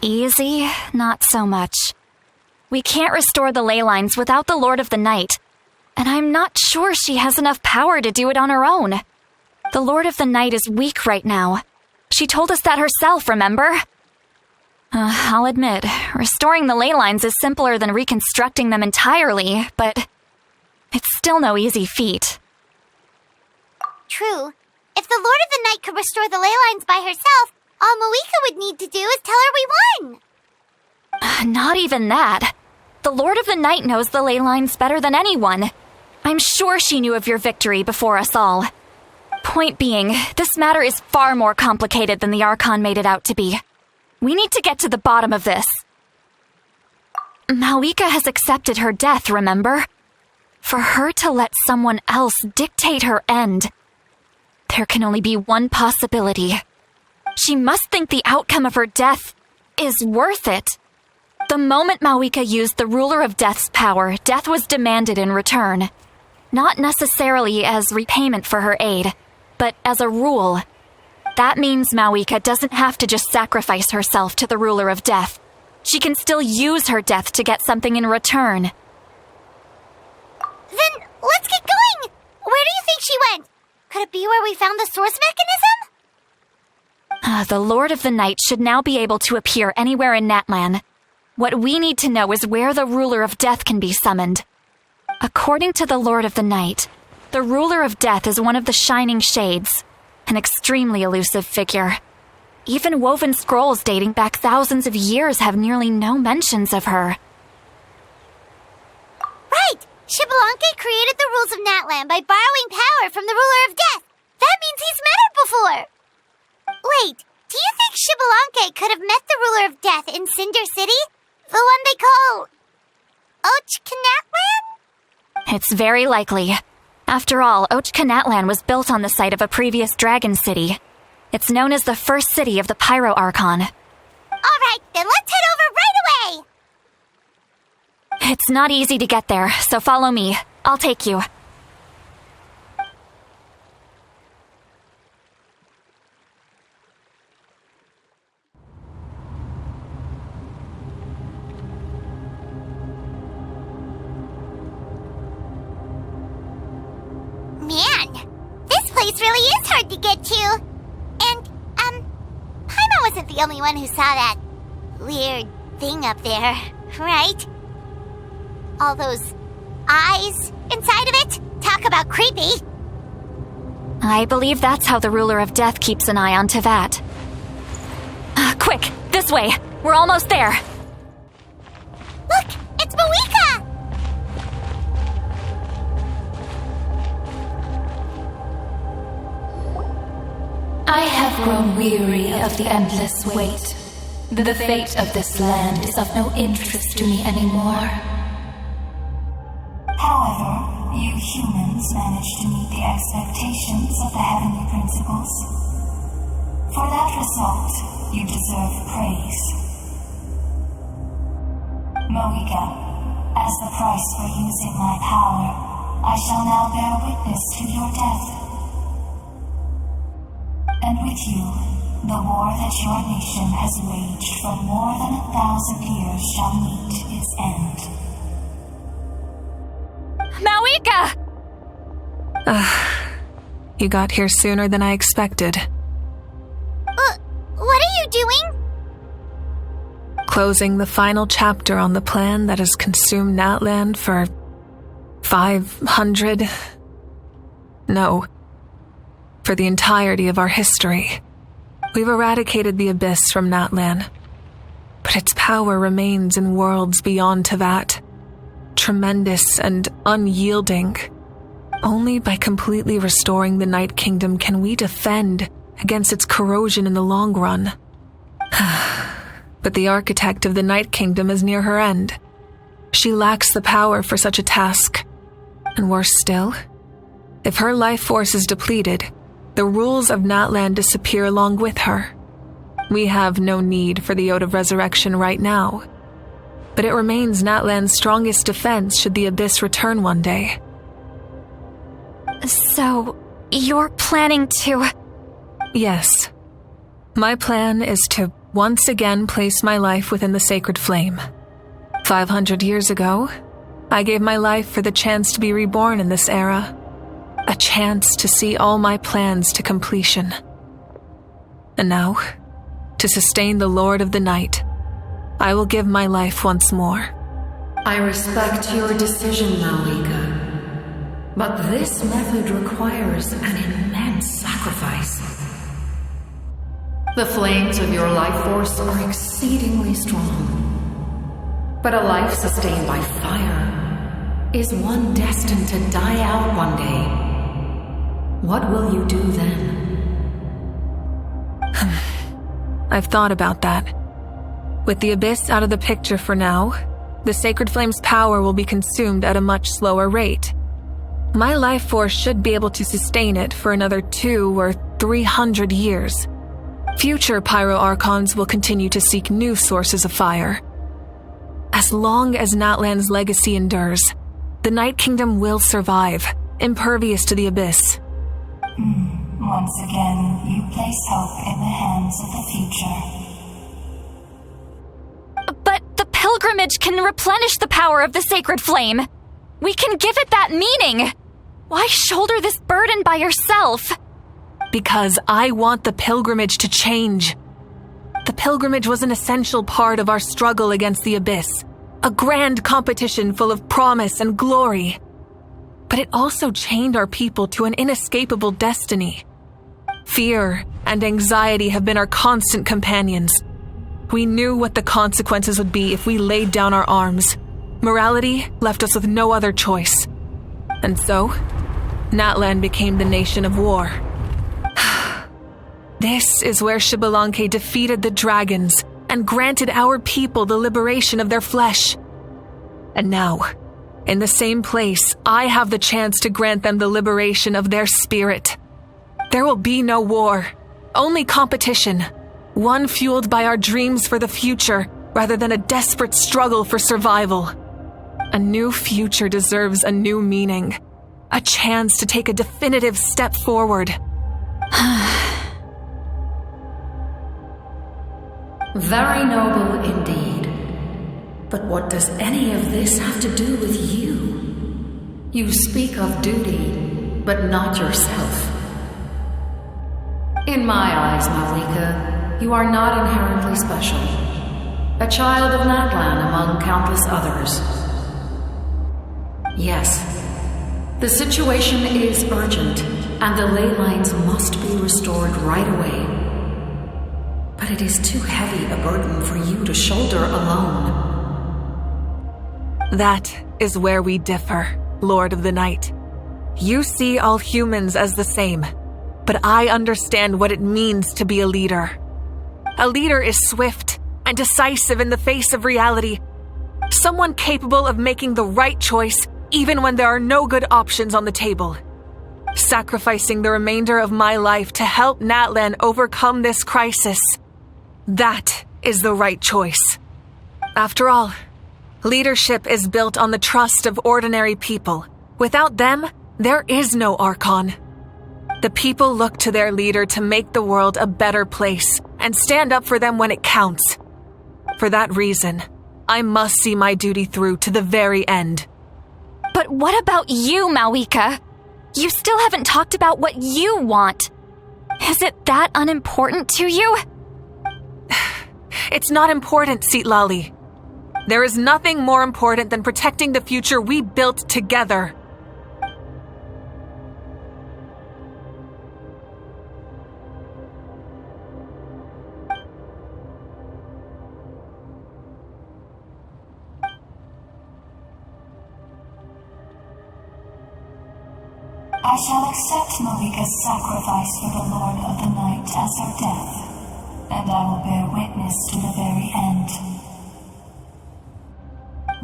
Easy? Not so much. We can't restore the ley lines without the Lord of the Night. And I'm not sure she has enough power to do it on her own. The Lord of the Night is weak right now. She told us that herself, remember? I'll admit, restoring the ley lines is simpler than reconstructing them entirely, but It's still no easy feat. True. If the Lord of the Night could restore the ley lines by herself, all Mawika would need to do is tell her we won. Not even that. The Lord of the Night knows the ley lines better than anyone. I'm sure she knew of your victory before us all. Point being, this matter is far more complicated than the Archon made it out to be. We need to get to the bottom of this. Mawika has accepted her death, remember? For her to let someone else dictate her end, there can only be one possibility. She must think the outcome of her death is worth it. The moment Mawika used the Ruler of Death's power, death was demanded in return. Not necessarily as repayment for her aid, but as a rule. That means Mawika doesn't have to just sacrifice herself to the Ruler of Death. She can still use her death to get something in return. Then let's get going! Where do you think she went? Could it be where we found the source mechanism? The Lord of the Night should now be able to appear anywhere in Natlan. What we need to know is where the Ruler of Death can be summoned. According to the Lord of the Night, the Ruler of Death is one of the Shining Shades, an extremely elusive figure. Even woven scrolls dating back thousands of years have nearly no mentions of her. Right! Xbalanque created the rules of Natlan by borrowing power from the Ruler of Death. That means he's met her before! Wait, do you think Xbalanque could have met the Ruler of Death in Cinder City? The one they call... Ochkanatlan? It's very likely. After all, Ochkanatlan was built on the site of a previous dragon city. It's known as the first city of the Pyro Archon. Alright, then let's head over right away! It's not easy to get there, so follow me. I'll take you. Man, this place really is hard to get to. And, Paimon wasn't the only one who saw that weird thing up there, right? All those eyes inside of it? Talk about creepy. I believe that's how the Ruler of Death keeps an eye on Tevat. Quick, this way. We're almost there. Look, it's Mawika! I have grown weary of the endless wait. The fate of this land is of no interest to me anymore. However, you humans managed to meet the expectations of the heavenly principles. For that result, you deserve praise. Mawika, as the price for using my power, I shall now bear witness to your death. And with you, the war that your nation has waged for more than 1,000 years shall meet its end. Mawika! You got here sooner than I expected. What are you doing? Closing the final chapter on the plan that has consumed Natlan for 500... No. For the entirety of our history. We've eradicated the abyss from Natlan, but its power remains in worlds beyond Tevat. Tremendous and unyielding. Only by completely restoring the Night Kingdom can we defend against its corrosion in the long run. But the architect of the Night Kingdom is near her end. She lacks the power for such a task. And worse still, if her life force is depleted, the rules of Natlan disappear along with her. We have no need for the Ode of Resurrection right now, but it remains Natlan's strongest defense should the Abyss return one day. So, you're planning to... Yes. My plan is to once again place my life within the sacred flame. 500 years ago, I gave my life for the chance to be reborn in this era. A chance to see all my plans to completion. And now, to sustain the Lord of the Night, I will give my life once more. I respect your decision, Mawika. But this method requires an immense sacrifice. The flames of your life force are exceedingly strong. But a life sustained by fire is one destined to die out one day. What will you do then? I've thought about that. With the Abyss out of the picture for now, the Sacred Flame's power will be consumed at a much slower rate. My life force should be able to sustain it for another 200 or 300 years. Future Pyro Archons will continue to seek new sources of fire. As long as Natlan's legacy endures, the Night Kingdom will survive, impervious to the Abyss. Once again, you place hope in the hands of the future. But the pilgrimage can replenish the power of the sacred flame. We can give it that meaning. Why shoulder this burden by yourself? Because I want the pilgrimage to change. The pilgrimage was an essential part of our struggle against the Abyss, a grand competition full of promise and glory. But it also chained our people to an inescapable destiny. Fear and anxiety have been our constant companions. We knew what the consequences would be if we laid down our arms. Morality left us with no other choice. And so, Natlan became the nation of war. This is where Xbalanque defeated the dragons and granted our people the liberation of their flesh. And now, in the same place, I have the chance to grant them the liberation of their spirit. There will be no war, only competition, one fueled by our dreams for the future rather than a desperate struggle for survival. A new future deserves a new meaning, a chance to take a definitive step forward. Very noble indeed. But what does any of this have to do with you? You speak of duty, but not yourself. In my eyes, Malika, you are not inherently special. A child of Natlan among countless others. Yes, the situation is urgent, and the ley lines must be restored right away. But it is too heavy a burden for you to shoulder alone. That is where we differ, Lord of the Night. You see all humans as the same, but I understand what it means to be a leader. A leader is swift and decisive in the face of reality. Someone capable of making the right choice even when there are no good options on the table. Sacrificing the remainder of my life to help Natlan overcome this crisis. That is the right choice. After all, leadership is built on the trust of ordinary people. Without them, there is no Archon. The people look to their leader to make the world a better place and stand up for them when it counts. For that reason, I must see my duty through to the very end. But what about you, Malika? You still haven't talked about what you want. Is it that unimportant to you? It's not important, Citlali. There is nothing more important than protecting the future we built together. I shall accept Malika's sacrifice for the Lord of the Night as her death, and I will bear witness to the very end.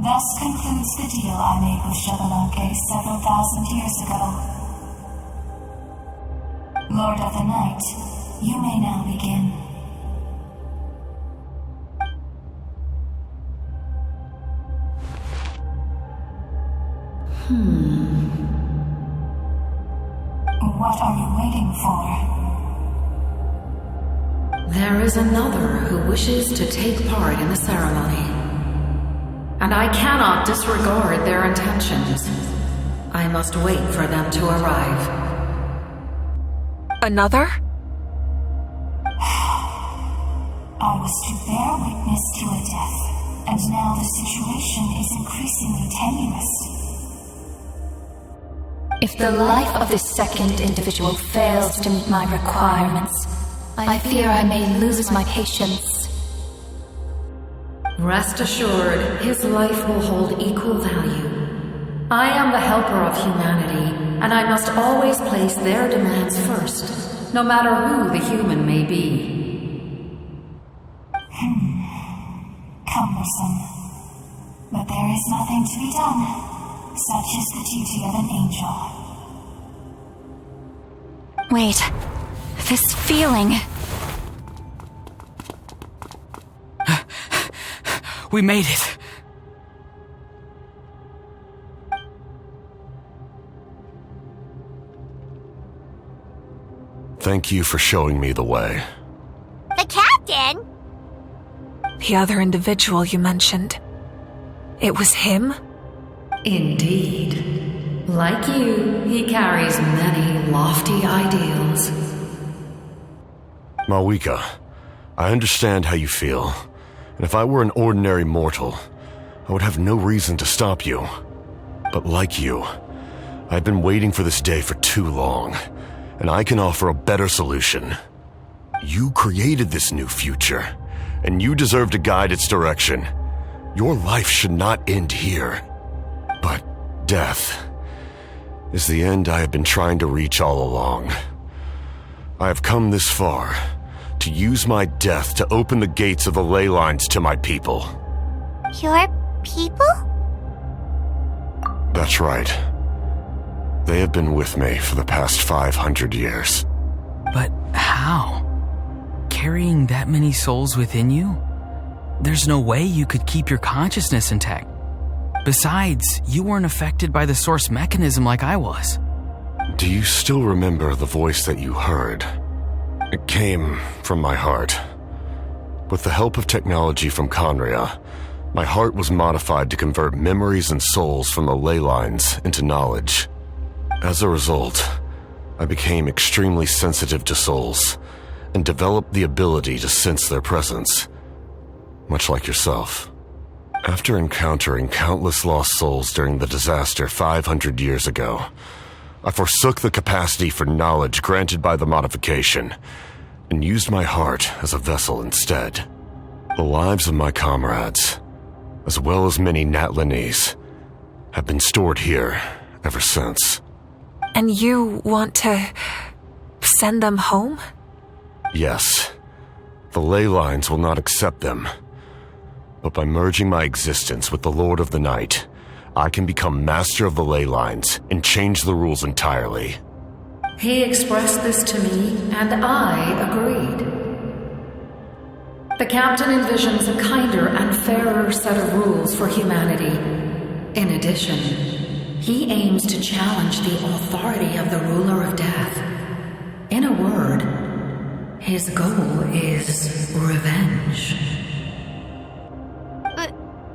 Thus concludes the deal I made with Xbalanque several thousand years ago. Lord of the Night, you may now begin. What are you waiting for? There is another who wishes to take part in the ceremony. And I cannot disregard their intentions. I must wait for them to arrive. Another? I was to bear witness to a death, and now the situation is increasingly tenuous. If the life of this second individual fails to meet my requirements, I fear I may lose my patience. Rest assured, his life will hold equal value. I am the helper of humanity, and I must always place their demands first, no matter who the human may be. Cumbersome. But there is nothing to be done. Such is the duty of an angel. Wait. This feeling. We made it. Thank you for showing me the way. The captain? The other individual you mentioned. It was him? Indeed. Like you, he carries many lofty ideals. Malwika, I understand how you feel, and if I were an ordinary mortal, I would have no reason to stop you. But like you, I've been waiting for this day for too long, and I can offer a better solution. You created this new future, and you deserve to guide its direction. Your life should not end here. But death is the end I have been trying to reach all along. I have come this far to use my death to open the gates of the ley lines to my people. Your people? That's right. They have been with me for the past 500 years. But how? Carrying that many souls within you? There's no way you could keep your consciousness intact. Besides, you weren't affected by the source mechanism like I was. Do you still remember the voice that you heard? It came from my heart. With the help of technology from Conria, my heart was modified to convert memories and souls from the ley lines into knowledge. As a result, I became extremely sensitive to souls and developed the ability to sense their presence, much like yourself. After encountering countless lost souls during the disaster 500 years ago, I forsook the capacity for knowledge granted by the modification and used my heart as a vessel instead. The lives of my comrades, as well as many Natlanese, have been stored here ever since. And you want to send them home? Yes. The ley lines will not accept them. But by merging my existence with the Lord of the Night, I can become master of the ley lines and change the rules entirely. He expressed this to me, and I agreed. The captain envisions a kinder and fairer set of rules for humanity. In addition, he aims to challenge the authority of the ruler of death. In a word, his goal is revenge.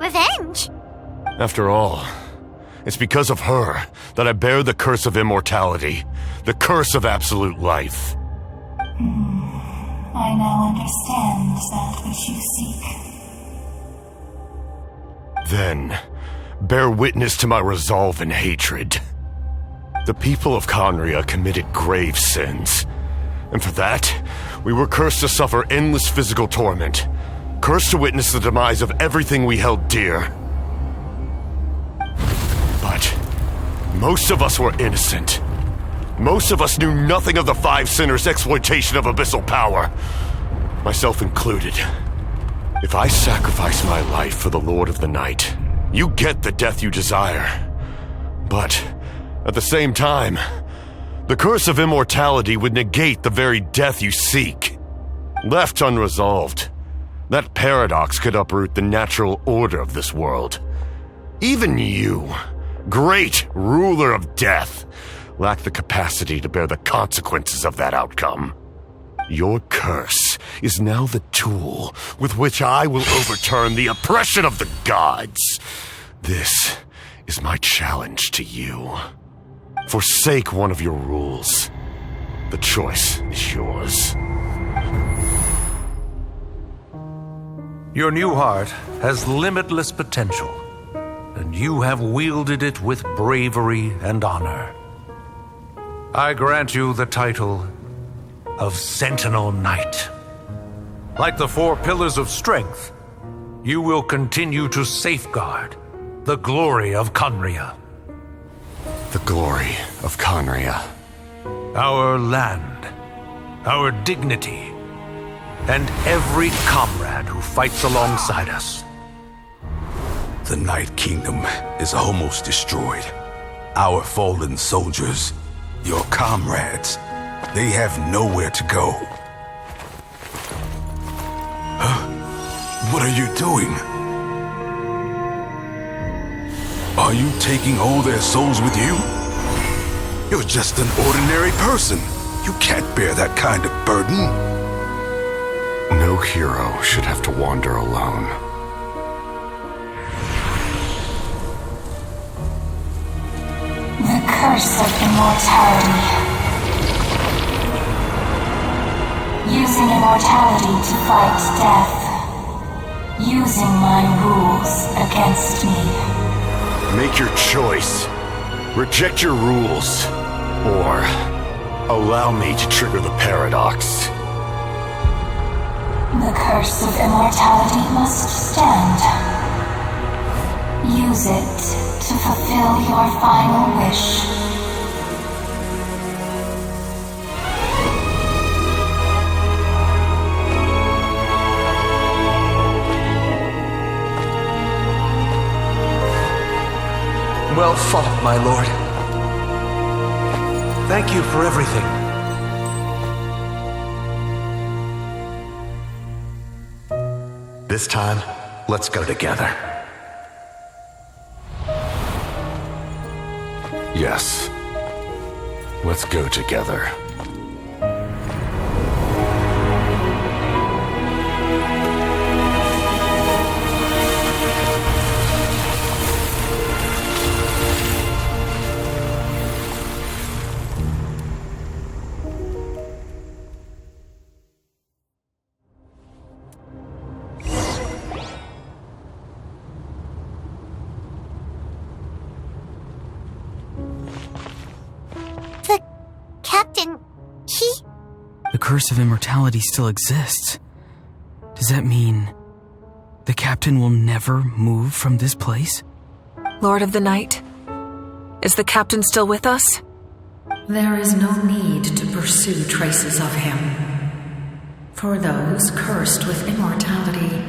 Revenge? After all, it's because of her that I bear the curse of immortality, the curse of absolute life. I now understand that which you seek. Then, bear witness to my resolve and hatred. The people of Conria committed grave sins, and for that, we were cursed to suffer endless physical torment, cursed to witness the demise of everything we held dear. But most of us were innocent. Most of us knew nothing of the Five Sinners' exploitation of abyssal power, myself included. If I sacrifice my life for the Lord of the Night, you get the death you desire. But at the same time, the curse of immortality would negate the very death you seek. Left unresolved, that paradox could uproot the natural order of this world. Even you, great ruler of death, lack the capacity to bear the consequences of that outcome. Your curse is now the tool with which I will overturn the oppression of the gods. This is my challenge to you. Forsake one of your rules. The choice is yours. Your new heart has limitless potential, and you have wielded it with bravery and honor. I grant you the title of Sentinel Knight. Like the 4 pillars of strength, you will continue to safeguard the glory of Conria. The glory of Conria. Our land, our dignity, and every comrade who fights alongside us. The Night Kingdom is almost destroyed. Our fallen soldiers, your comrades, they have nowhere to go. Huh? What are you doing? Are you taking all their souls with you? You're just an ordinary person. You can't bear that kind of burden. No hero should have to wander alone. The curse of immortality. Using immortality to fight death. Using my rules against me. Make your choice. Reject your rules. Or allow me to trigger the paradox. The curse of immortality must stand. Use it to fulfill your final wish. Well fought, my lord. Thank you for everything. This time, let's go together. Yes. Let's go together. The curse of immortality still exists. Does that mean the captain will never move from this place? Lord of the Night, is the captain still with us? There is no need to pursue traces of him. For those cursed with immortality,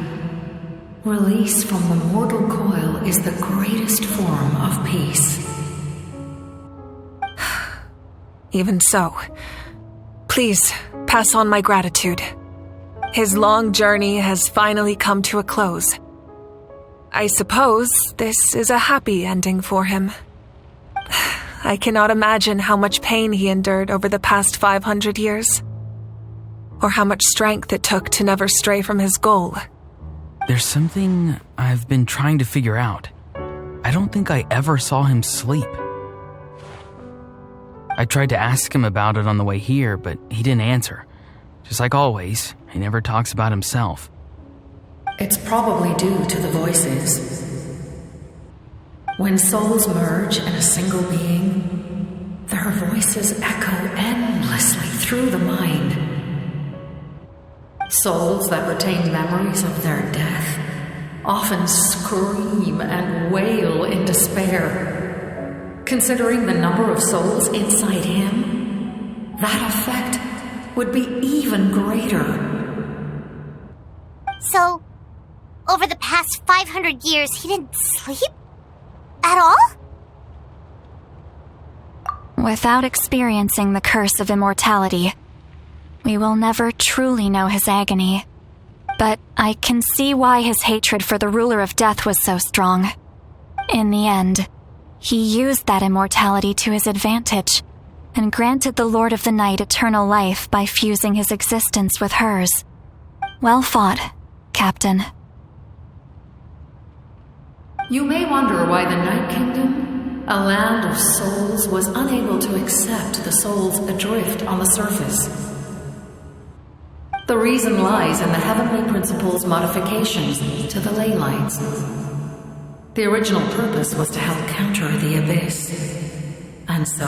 release from the mortal coil is the greatest form of peace. Even so, please pass on my gratitude. His long journey has finally come to a close. I suppose this is a happy ending for him. I cannot imagine how much pain he endured over the past 500 years, or how much strength it took to never stray from his goal. There's something I've been trying to figure out. I don't think I ever saw him sleep. I tried to ask him about it on the way here, but he didn't answer. Just like always, he never talks about himself. It's probably due to the voices. When souls merge in a single being, their voices echo endlessly through the mind. Souls that retain memories of their death often scream and wail in despair. Considering the number of souls inside him, that effect would be even greater. So, over the past 500 years, he didn't sleep? At all? Without experiencing the curse of immortality, we will never truly know his agony. But I can see why his hatred for the ruler of death was so strong. In the end, he used that immortality to his advantage, and granted the Lord of the Night eternal life by fusing his existence with hers. Well fought, Captain. You may wonder why the Night Kingdom, a land of souls, was unable to accept the souls adrift on the surface. The reason lies in the Heavenly Principle's modifications to the ley lines. The original purpose was to help counter the abyss. And so,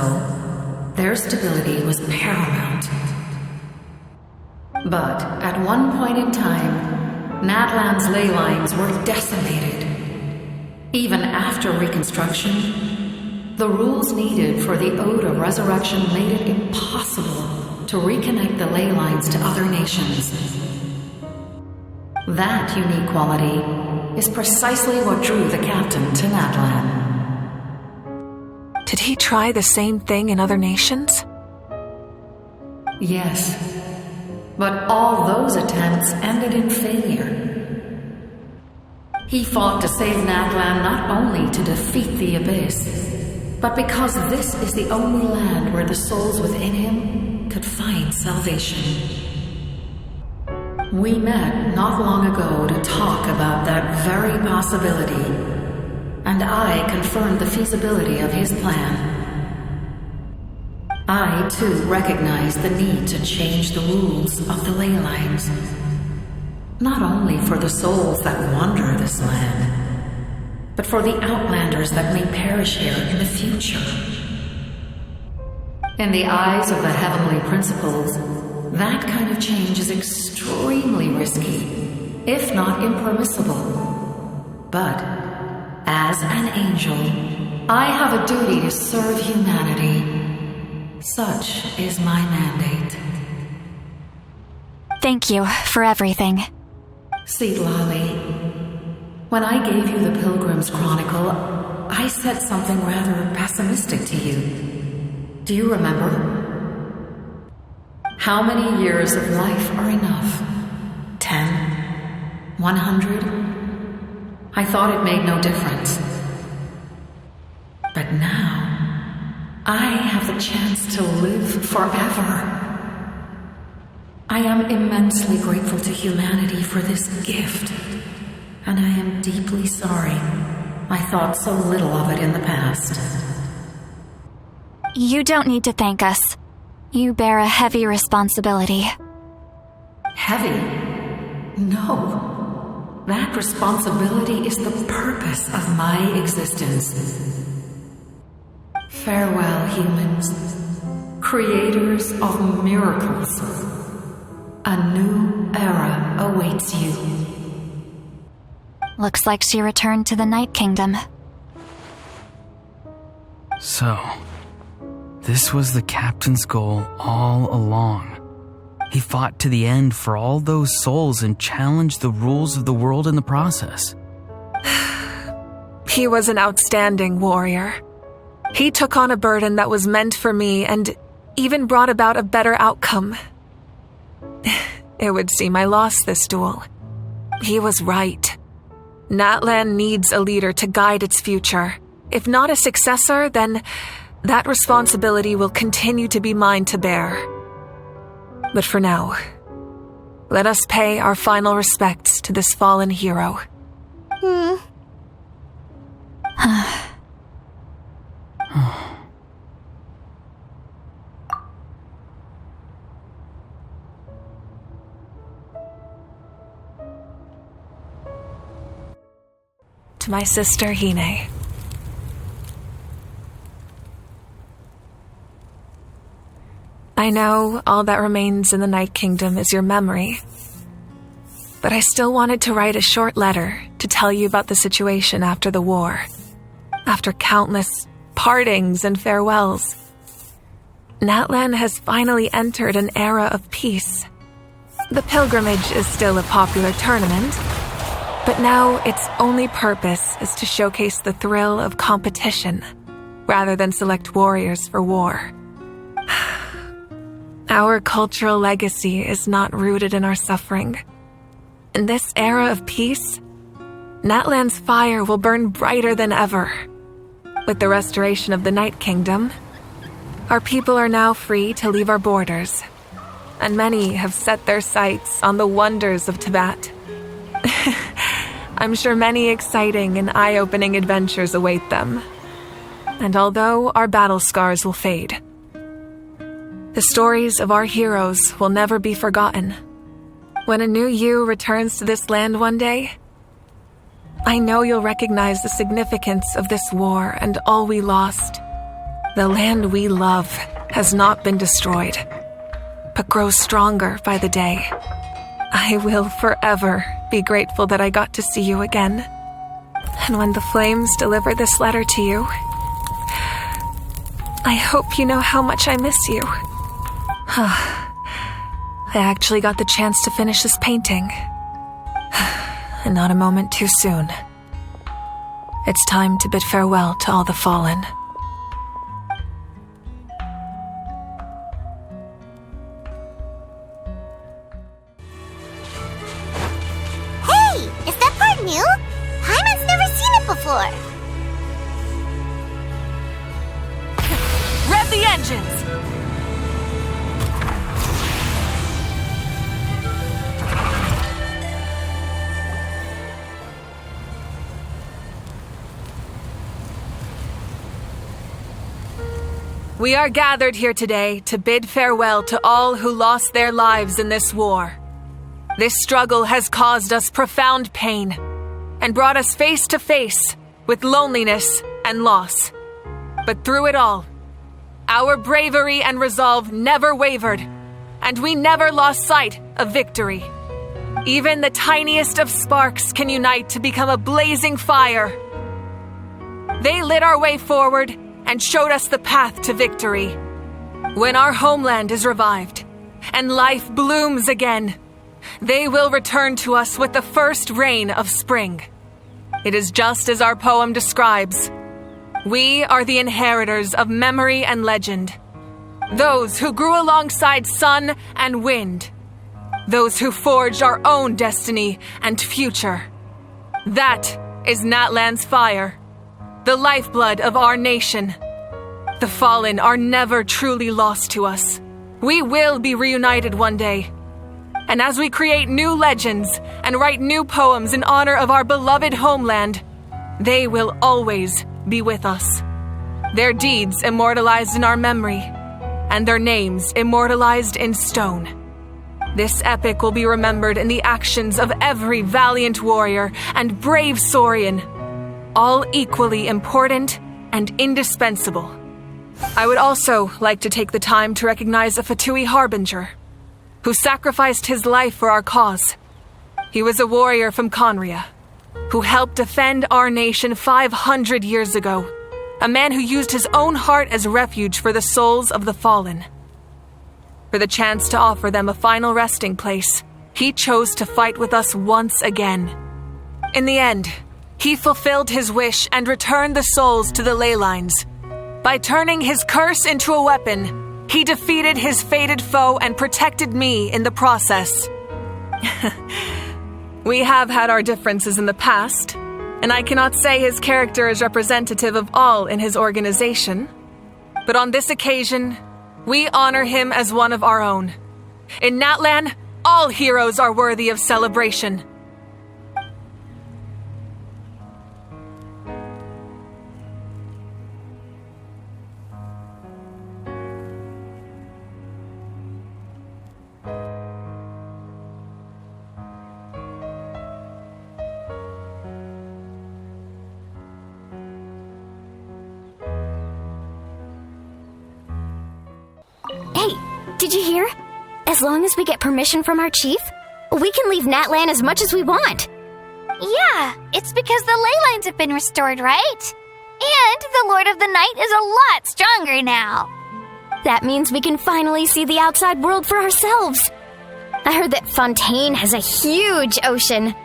their stability was paramount. But at one point in time, Natlan's ley lines were decimated. Even after reconstruction, the rules needed for the Ode of Resurrection made it impossible to reconnect the ley lines to other nations. That unique quality is precisely what drew the captain to Natlan. Did he try the same thing in other nations? Yes, but all those attempts ended in failure. He fought to save Natlan not only to defeat the Abyss, but because this is the only land where the souls within him could find salvation. We met not long ago to talk about that very possibility, and I confirmed the feasibility of his plan. I, too, recognize the need to change the rules of the ley lines, not only for the souls that wander this land, but for the outlanders that may perish here in the future. In the eyes of the heavenly principles, that kind of change is extremely risky, if not impermissible. But, as an angel, I have a duty to serve humanity. Such is my mandate. Thank you for everything. Lali, when I gave you the Pilgrim's Chronicle, I said something rather pessimistic to you. Do you remember? How many years of life are enough? 10? 100? I thought it made no difference. But now, I have the chance to live forever. I am immensely grateful to humanity for this gift, and I am deeply sorry I thought so little of it in the past. You don't need to thank us. You bear a heavy responsibility. Heavy? No. That responsibility is the purpose of my existence. Farewell, humans. Creators of miracles. A new era awaits you. Looks like she returned to the Night Kingdom. So, this was the captain's goal all along. He fought to the end for all those souls and challenged the rules of the world in the process. He was an outstanding warrior. He took on a burden that was meant for me and even brought about a better outcome. It would seem I lost this duel. He was right. Natlan needs a leader to guide its future. If not a successor, then that responsibility will continue to be mine to bear. But for now, let us pay our final respects to this fallen hero. To my sister Hine. I know all that remains in the Night Kingdom is your memory, but I still wanted to write a short letter to tell you about the situation after the war. After countless partings and farewells, Natlan has finally entered an era of peace. The pilgrimage is still a popular tournament, but now its only purpose is to showcase the thrill of competition, rather than select warriors for war. Our cultural legacy is not rooted in our suffering. In this era of peace, Natlan's fire will burn brighter than ever. With the restoration of the Night Kingdom, our people are now free to leave our borders, and many have set their sights on the wonders of Tibet. I'm sure many exciting and eye-opening adventures await them. And although our battle scars will fade, the stories of our heroes will never be forgotten. When a new you returns to this land one day, I know you'll recognize the significance of this war and all we lost. The land we love has not been destroyed, but grows stronger by the day. I will forever be grateful that I got to see you again. And when the flames deliver this letter to you, I hope you know how much I miss you. I actually got the chance to finish this painting. And not a moment too soon. It's time to bid farewell to all the fallen. Hey! Is that part new? Paimon's never seen it before. Rev the engines! We are gathered here today to bid farewell to all who lost their lives in this war. This struggle has caused us profound pain and brought us face to face with loneliness and loss. But through it all, our bravery and resolve never wavered, and we never lost sight of victory. Even the tiniest of sparks can unite to become a blazing fire. They lit our way forward and showed us the path to victory. When our homeland is revived and life blooms again, they will return to us with the first rain of spring. It is just as our poem describes. We are the inheritors of memory and legend. Those who grew alongside sun and wind. Those who forged our own destiny and future. That is Natlan's fire, the lifeblood of our nation. The fallen are never truly lost to us. We will be reunited one day. And as we create new legends and write new poems in honor of our beloved homeland, they will always be with us. Their deeds immortalized in our memory, and their names immortalized in stone. This epic will be remembered in the actions of every valiant warrior and brave Saurian, all equally important and indispensable. I would also like to take the time to recognize a Fatui harbinger who sacrificed his life for our cause. He was a warrior from Conria who helped defend our nation 500 years ago, a man who used his own heart as refuge for the souls of the fallen. For the chance to offer them a final resting place, he chose to fight with us once again. In the end, he fulfilled his wish and returned the souls to the ley lines. By turning his curse into a weapon, he defeated his fated foe and protected me in the process. We have had our differences in the past, and I cannot say his character is representative of all in his organization. But on this occasion, we honor him as one of our own. In Natlan, all heroes are worthy of celebration. Did you hear? As long as we get permission from our chief, we can leave Natlan as much as we want. Yeah, it's because the ley lines have been restored, right? And the Lord of the Night is a lot stronger now. That means we can finally see the outside world for ourselves. I heard that Fontaine has a huge ocean.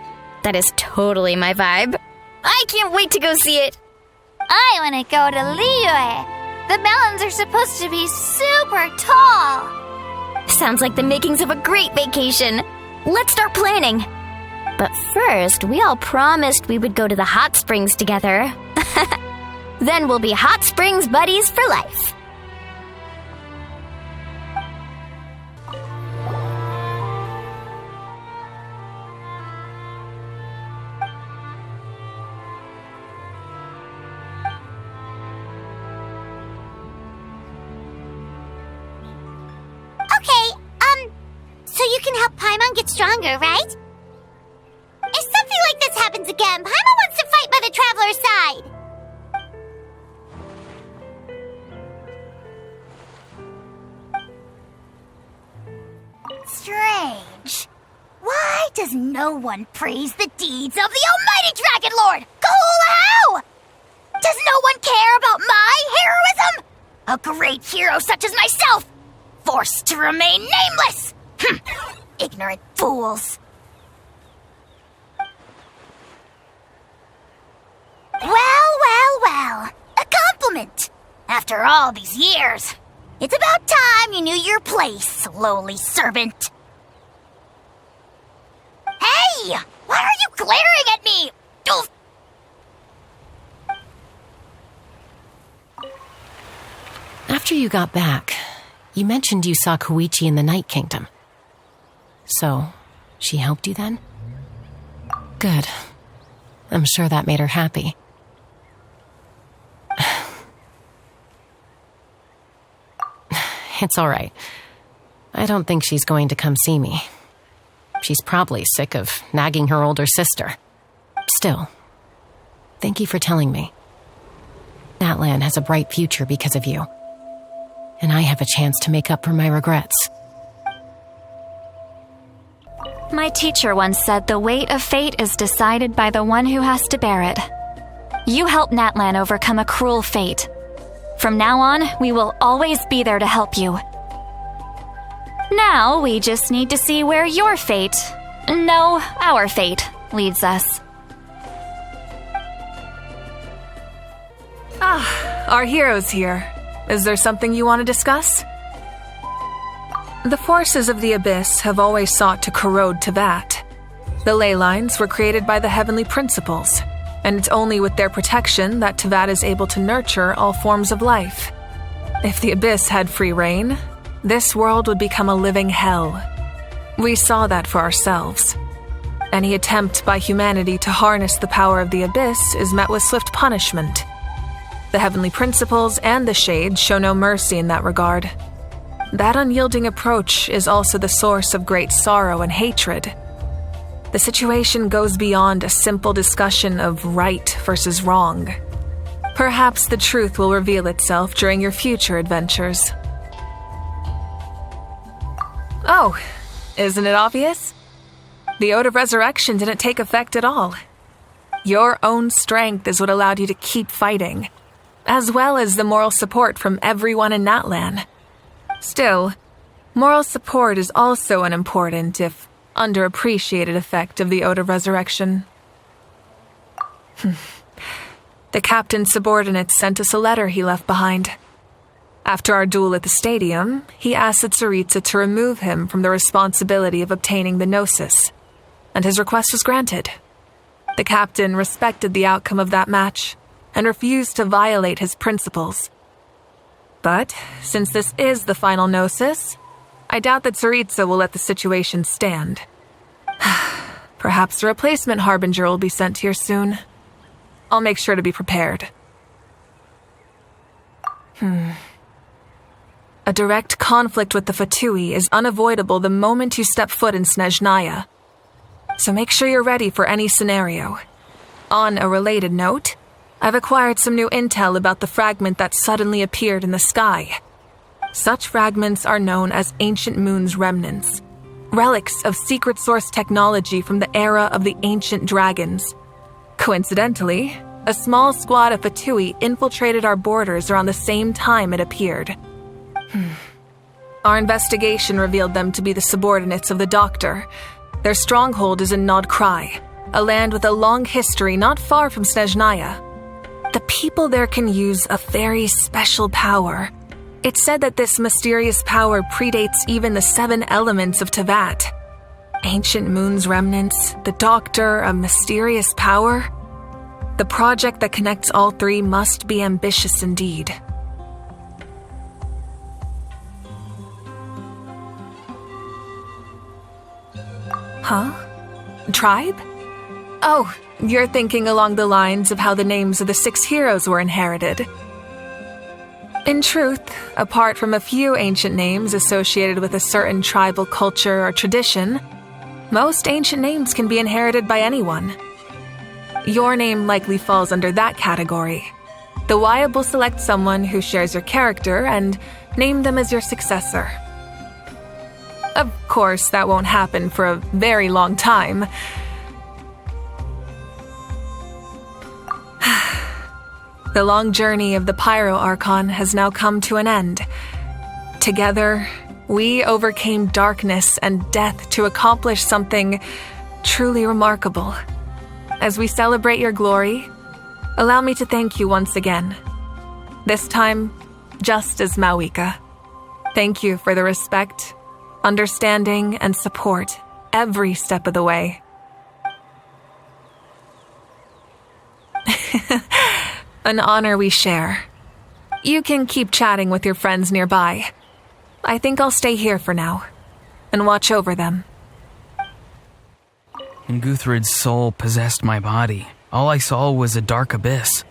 That is totally my vibe. I can't wait to go see it. I want to go to Liyue. The mountains are supposed to be super tall. Sounds like the makings of a great vacation. Let's start planning. But first, we all promised we would go to the hot springs together. Then we'll be hot springs buddies for life. So you can help Paimon get stronger, right? If something like this happens again, Paimon wants to fight by the Traveler's side. strange. Why does no one praise the deeds of the almighty Dragon Lord, Kahula-Hau? Does no one care about my heroism? A great hero such as myself, forced to remain nameless. Ignorant fools. Well. A compliment. After all these years, it's about time you knew your place, lowly servant. Hey! Why are you glaring at me? Oof. After you got back, you mentioned you saw Koichi in the Night Kingdom. So, she helped you then? Good. I'm sure that made her happy. It's all right. I don't think she's going to come see me. She's probably sick of nagging her older sister. Still, thank you for telling me. Natlan has a bright future because of you. And I have a chance to make up for my regrets. My teacher once said the weight of fate is decided by the one who has to bear it. You helped Natlan overcome a cruel fate. From now on, we will always be there to help you. Now, we just need to see where your fate, no, our fate, leads us. Our hero's here. Is there something you want to discuss? The forces of the Abyss have always sought to corrode Teyvat. The ley lines were created by the heavenly principles, and it's only with their protection that Teyvat is able to nurture all forms of life. If the Abyss had free reign, this world would become a living hell. We saw that for ourselves. Any attempt by humanity to harness the power of the Abyss is met with swift punishment. The heavenly principles and the Shade show no mercy in that regard. That unyielding approach is also the source of great sorrow and hatred. The situation goes beyond a simple discussion of right versus wrong. Perhaps the truth will reveal itself during your future adventures. Oh, isn't it obvious? The Ode of Resurrection didn't take effect at all. Your own strength is what allowed you to keep fighting, as well as the moral support from everyone in Natlan. Still, moral support is also an important, if underappreciated effect of the Ode of Resurrection. The captain's subordinates sent us a letter he left behind. After our duel at the stadium, he asked the Tsaritsa to remove him from the responsibility of obtaining the Gnosis, and his request was granted. The captain respected the outcome of that match and refused to violate his principles. But, since this is the final Gnosis, I doubt that Tsaritsa will let the situation stand. Perhaps a replacement Harbinger will be sent here soon. I'll make sure to be prepared. A direct conflict with the Fatui is unavoidable the moment you step foot in Snezhnaya. So make sure you're ready for any scenario. On a related note, I've acquired some new intel about the fragment that suddenly appeared in the sky. Such fragments are known as Ancient Moon's remnants, relics of secret source technology from the era of the ancient dragons. Coincidentally, a small squad of Fatui infiltrated our borders around the same time it appeared. Our investigation revealed them to be the subordinates of the Doctor. Their stronghold is in Nod Krai, a land with a long history not far from Snezhnaya. The people there can use a very special power. It's said that this mysterious power predates even the 7 elements of Teyvat. Ancient Moon's remnants, the Doctor, a mysterious power. The project that connects all 3 must be ambitious indeed. Huh? Tribe? Oh, you're thinking along the lines of how the names of the 6 heroes were inherited. In truth, apart from a few ancient names associated with a certain tribal culture or tradition, most ancient names can be inherited by anyone. Your name likely falls under that category. The Wyab will select someone who shares your character and name them as your successor. Of course, that won't happen for a very long time. The long journey of the Pyro Archon has now come to an end. Together, we overcame darkness and death to accomplish something truly remarkable. As we celebrate your glory, allow me to thank you once again. This time, just as Mawika. Thank you for the respect, understanding, and support every step of the way. An honor we share. You can keep chatting with your friends nearby. I think I'll stay here for now and watch over them. When Guthred's soul possessed my body, all I saw was a dark abyss.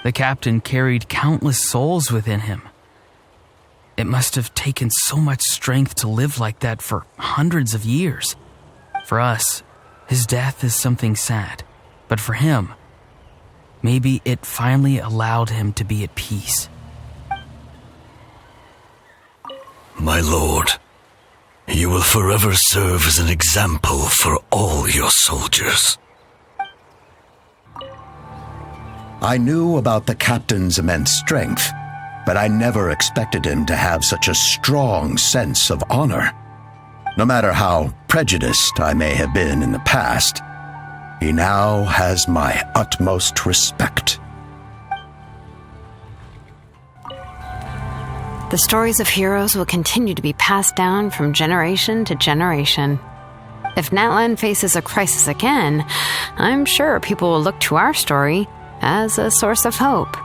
The captain carried countless souls within him. It must have taken so much strength to live like that for hundreds of years. For us, his death is something sad, but for him, maybe it finally allowed him to be at peace. My lord, you will forever serve as an example for all your soldiers. I knew about the captain's immense strength, but I never expected him to have such a strong sense of honor. No matter how prejudiced I may have been in the past, he now has my utmost respect. The stories of heroes will continue to be passed down from generation to generation. If Natlan faces a crisis again, I'm sure people will look to our story as a source of hope.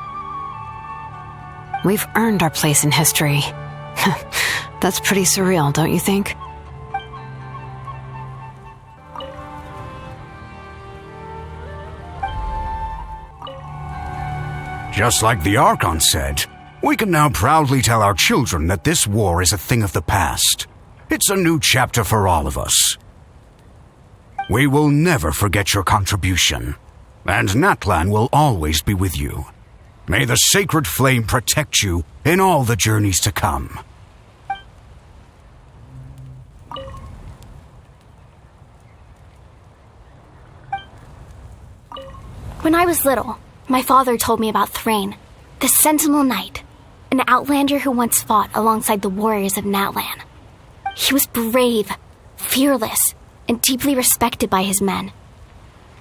We've earned our place in history. That's pretty surreal, don't you think? Just like the Archon said, we can now proudly tell our children that this war is a thing of the past. It's a new chapter for all of us. We will never forget your contribution, and Natlan will always be with you. May the sacred flame protect you in all the journeys to come. When I was little, my father told me about Thrain, the Sentinel Knight, an outlander who once fought alongside the warriors of Natlan. He was brave, fearless, and deeply respected by his men.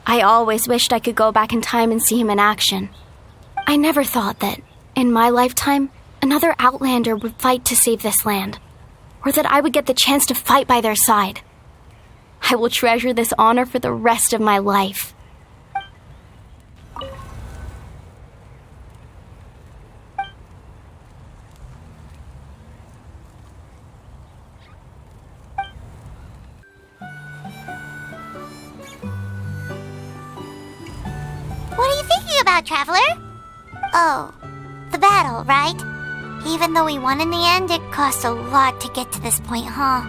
I always wished I could go back in time and see him in action. I never thought that, in my lifetime, another outlander would fight to save this land, or that I would get the chance to fight by their side. I will treasure this honor for the rest of my life. What are you thinking about, Traveler? Oh, the battle, right? Even though we won in the end, it cost a lot to get to this point, huh?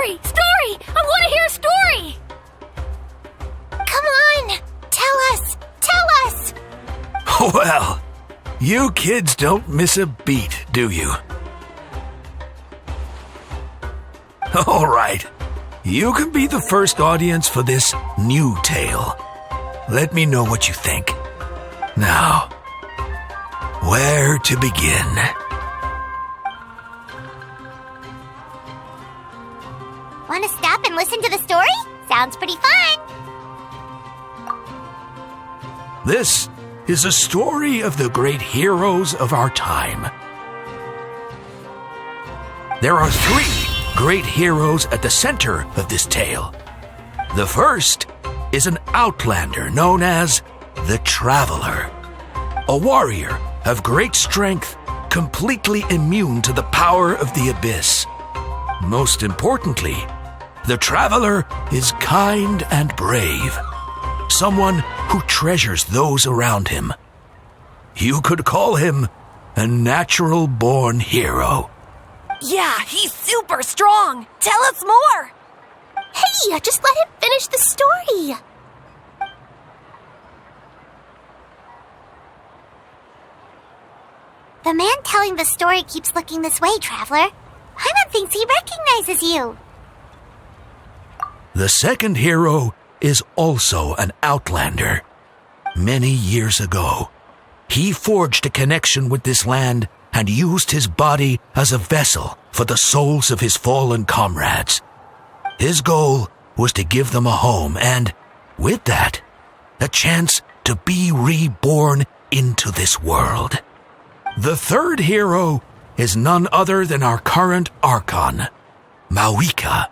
Story! I want to hear a story! Come on! Tell us! Well, you kids don't miss a beat, do you? All right. You can be the first audience for this new tale. Let me know what you think. Now, where to begin? Want to stop and listen to the story? Sounds pretty fun! This is a story of the great heroes of our time. There are 3 great heroes at the center of this tale. The first is an outlander known as the Traveler, a warrior of great strength, completely immune to the power of the abyss. Most importantly, The traveler is kind and brave. Someone who treasures those around him. You could call him a natural-born hero. Yeah, he's super strong. Tell us more. Hey, just let him finish the story. The man telling the story keeps looking this way, Traveler. Paimon thinks he recognizes you. The second hero is also an outlander. Many years ago, he forged a connection with this land and used his body as a vessel for the souls of his fallen comrades. His goal was to give them a home and, with that, a chance to be reborn into this world. The third hero is none other than our current Archon, Mawika.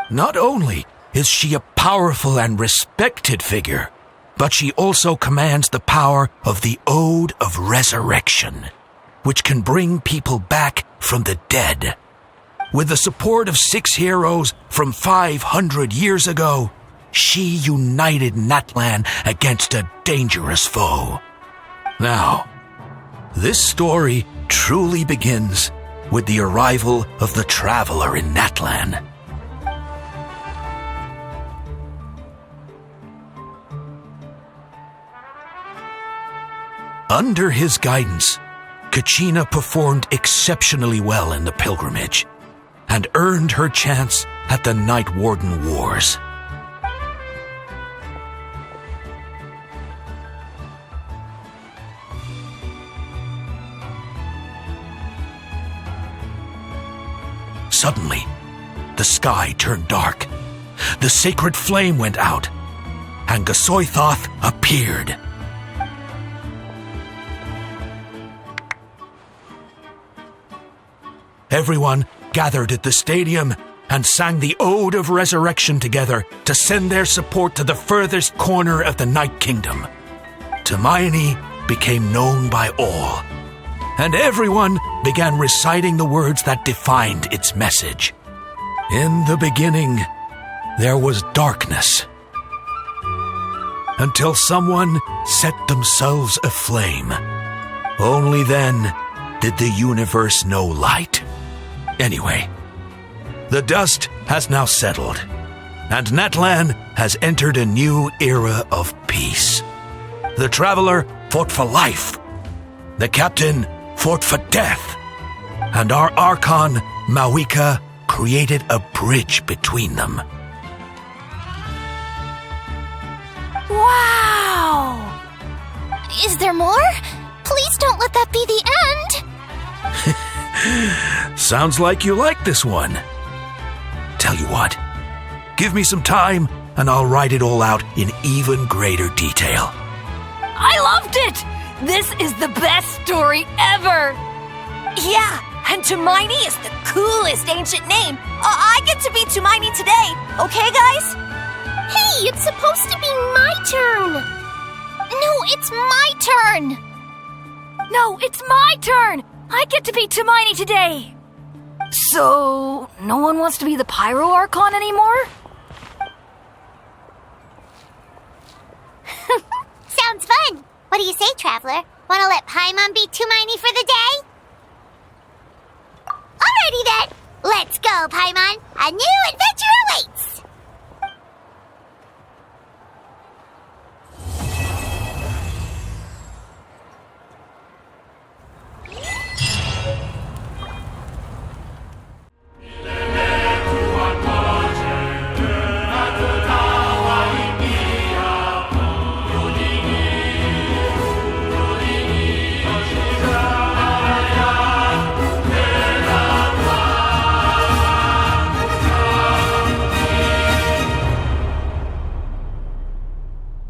Not only is she a powerful and respected figure, but she also commands the power of the Ode of Resurrection, which can bring people back from the dead. With the support of 6 heroes from 500 years ago, she united Natlan against a dangerous foe. Now, this story truly begins with the arrival of the traveler in Natlan. Under his guidance, Kachina performed exceptionally well in the pilgrimage and earned her chance at the Night Warden Wars. Suddenly, the sky turned dark, the sacred flame went out, and Gasoithoth appeared. Everyone gathered at the stadium and sang the Ode of Resurrection together to send their support to the furthest corner of the Night Kingdom. Hermione became known by all, and everyone began reciting the words that defined its message. In the beginning, there was darkness, until someone set themselves aflame. Only then did the universe know light. Anyway, the dust has now settled, and Natlan has entered a new era of peace. The traveler fought for life, the captain fought for death, and our Archon, Mawika, created a bridge between them. Wow! Is there more? Please don't let that be the end! Sounds like you like this one. Tell you what, give me some time and I'll write it all out in even greater detail. I loved it! This is the best story ever! Yeah, and Hermione is the coolest ancient name. I get to be Hermione today, okay guys? Hey, it's supposed to be my turn! No, it's my turn! No, it's my turn! I get to be Hermione today! So, no one wants to be the Pyro Archon anymore? Sounds fun! What do you say, Traveler? Wanna let Paimon be Hermione for the day? Alrighty then! Let's go, Paimon! A new adventure awaits!